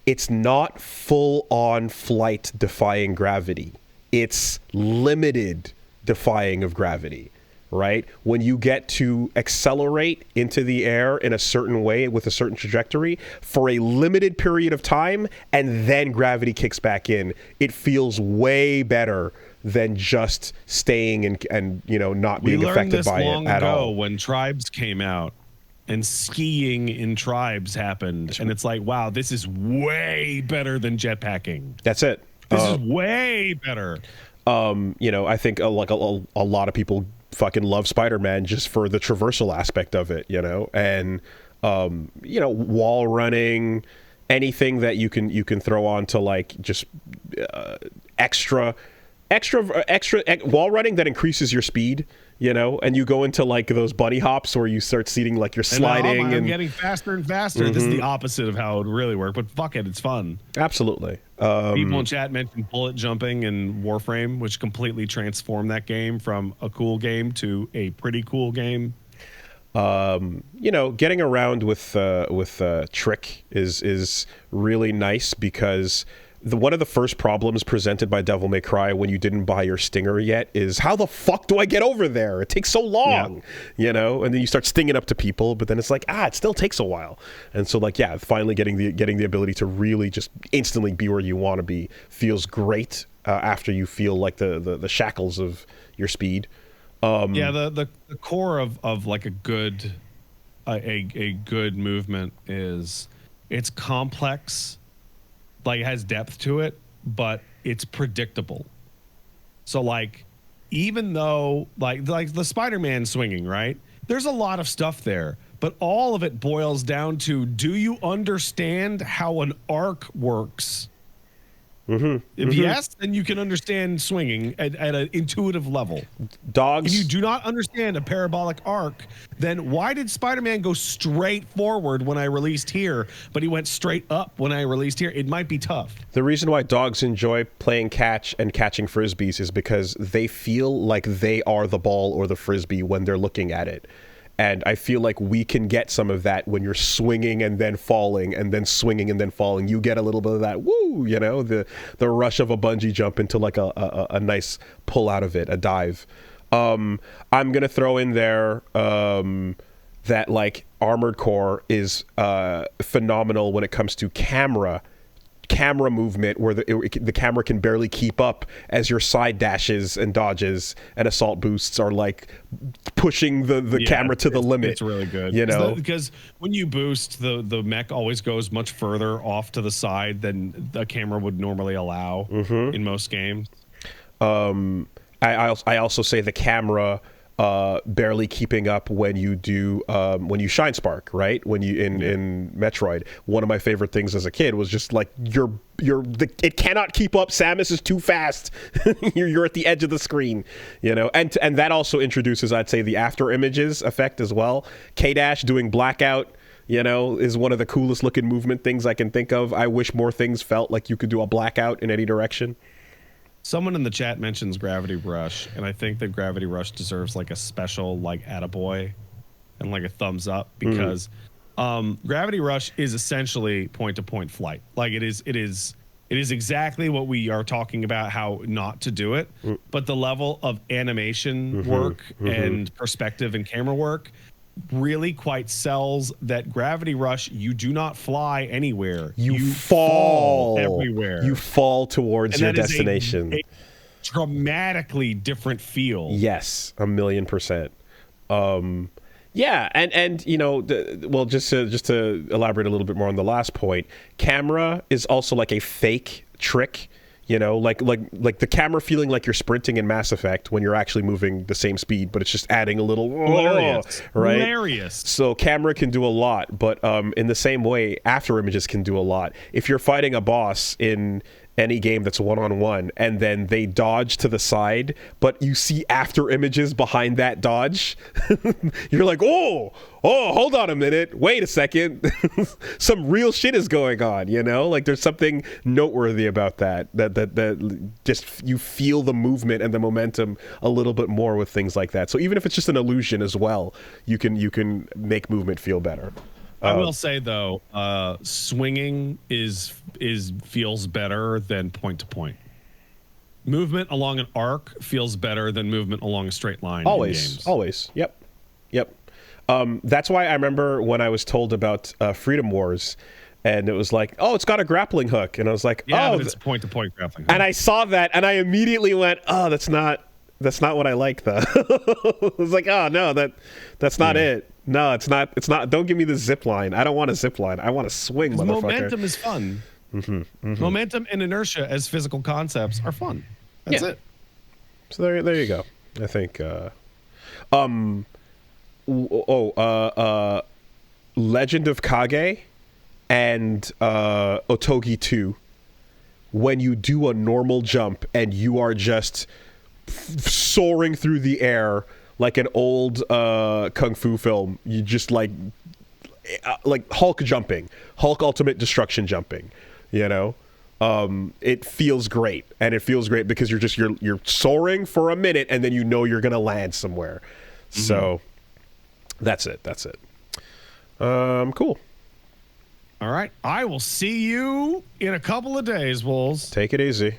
It's not full-on flight defying gravity. It's limited defying of gravity. Right? When you get to accelerate into the air in a certain way with a certain trajectory for a limited period of time, and then gravity kicks back in, it feels way better than just staying and not being affected by it at all. When Tribes came out and skiing in Tribes happened, and it's like, wow, this is way better than jetpacking. That's it. This is way better. I think a lot of people fucking love Spider-Man just for the traversal aspect of it, and wall running, anything that you can throw on to like just extra wall running that increases your speed, and you go into like those bunny hops where you start seeing like you're sliding and getting faster and faster. Mm-hmm. This is the opposite of how it would really work, but fuck it, it's fun. Absolutely. People in chat mentioned bullet jumping and Warframe, which completely transformed that game from a cool game to a pretty cool game. Getting around with Trick is really nice because one of the first problems presented by Devil May Cry when you didn't buy your stinger yet is, how the fuck do I get over there? It takes so long, you know. And then you start stinging up to people, but then it's like, it still takes a while. And so, like, finally getting the ability to really just instantly be where you want to be feels great after you feel like the shackles of your speed. The core of like a good movement is it's complex. Like, it has depth to it, but it's predictable. So, like, even though like the Spider-Man swinging, right? There's a lot of stuff there, but all of it boils down to, do you understand how an arc works? If yes, then you can understand swinging at an intuitive level. Dogs. If you do not understand a parabolic arc, then why did Spider-Man go straight forward when I released here, but he went straight up when I released here? It might be tough. The reason why dogs enjoy playing catch and catching frisbees is because they feel like they are the ball or the frisbee when they're looking at it. And I feel like we can get some of that when you're swinging and then falling and then swinging and then falling. You get a little bit of that, woo, you know, the rush of a bungee jump into like a nice pull out of it, a dive. I'm going to throw in there that, like, Armored Core is phenomenal when it comes to camera movement, where the camera can barely keep up as your side dashes and dodges and assault boosts are like pushing the camera to the limit. It's really good, you know, because when you boost, the mech always goes much further off to the side than the camera would normally allow in most games. I also say the camera barely keeping up when you do when you shine spark, right? When you in Metroid, one of my favorite things as a kid was just like it cannot keep up. Samus is too fast. you're at the edge of the screen, you know. And that also introduces, I'd say, the after images effect as well. K-Dash doing blackout, you know, is one of the coolest looking movement things I can think of. I wish more things felt like you could do a blackout in any direction. Someone in the chat mentions Gravity Rush, and I think that Gravity Rush deserves like a special like attaboy and like a thumbs up, because Gravity Rush is essentially point-to-point flight. Like, it is exactly what we are talking about, how not to do it, but the level of animation work and perspective and camera work really quite sells that Gravity Rush, you do not fly anywhere. You fall everywhere. You fall towards your destination. A dramatically different feel. Yes, 1,000,000%. Yeah, and you know, well, just to elaborate a little bit more on the last point, camera is also like a fake trick. You know, like the camera feeling like you're sprinting in Mass Effect when you're actually moving the same speed, but it's just adding a little hilarious, right? Hilarious. So camera can do a lot, but in the same way, after images can do a lot. If you're fighting a boss in any game that's one-on-one and then they dodge to the side, but you see after images behind that dodge, you're like, oh, hold on a minute, wait a second. Some real shit is going on, you know? Like, there's something noteworthy about that just, you feel the movement and the momentum a little bit more with things like that. So even if it's just an illusion as well, you can make movement feel better. I will say, though, swinging feels better than point to point. Movement along an arc feels better than movement along a straight line. Always. Yep. That's why I remember when I was told about Freedom Wars, and it was like, oh, it's got a grappling hook, and I was like, but it's a point to point grappling hook. And I saw that, and I immediately went, oh, that's not what I like, though. I was like, oh no, that's not it. No, it's not. Don't give me the zip line. I don't want a zip line. I want to swing, motherfucker. Momentum is fun. Momentum and inertia as physical concepts are fun. That's it. So there you go. I think. Legend of Kage and Otogi 2. When you do a normal jump and you are just soaring through the air like an old kung fu film, you just like Hulk jumping, Hulk Ultimate Destruction jumping, you know. It feels great, and it feels great because you're soaring for a minute and then you know you're gonna land somewhere. So that's it. Cool. All right. I will see you in a couple of days, Wolves. Take it easy.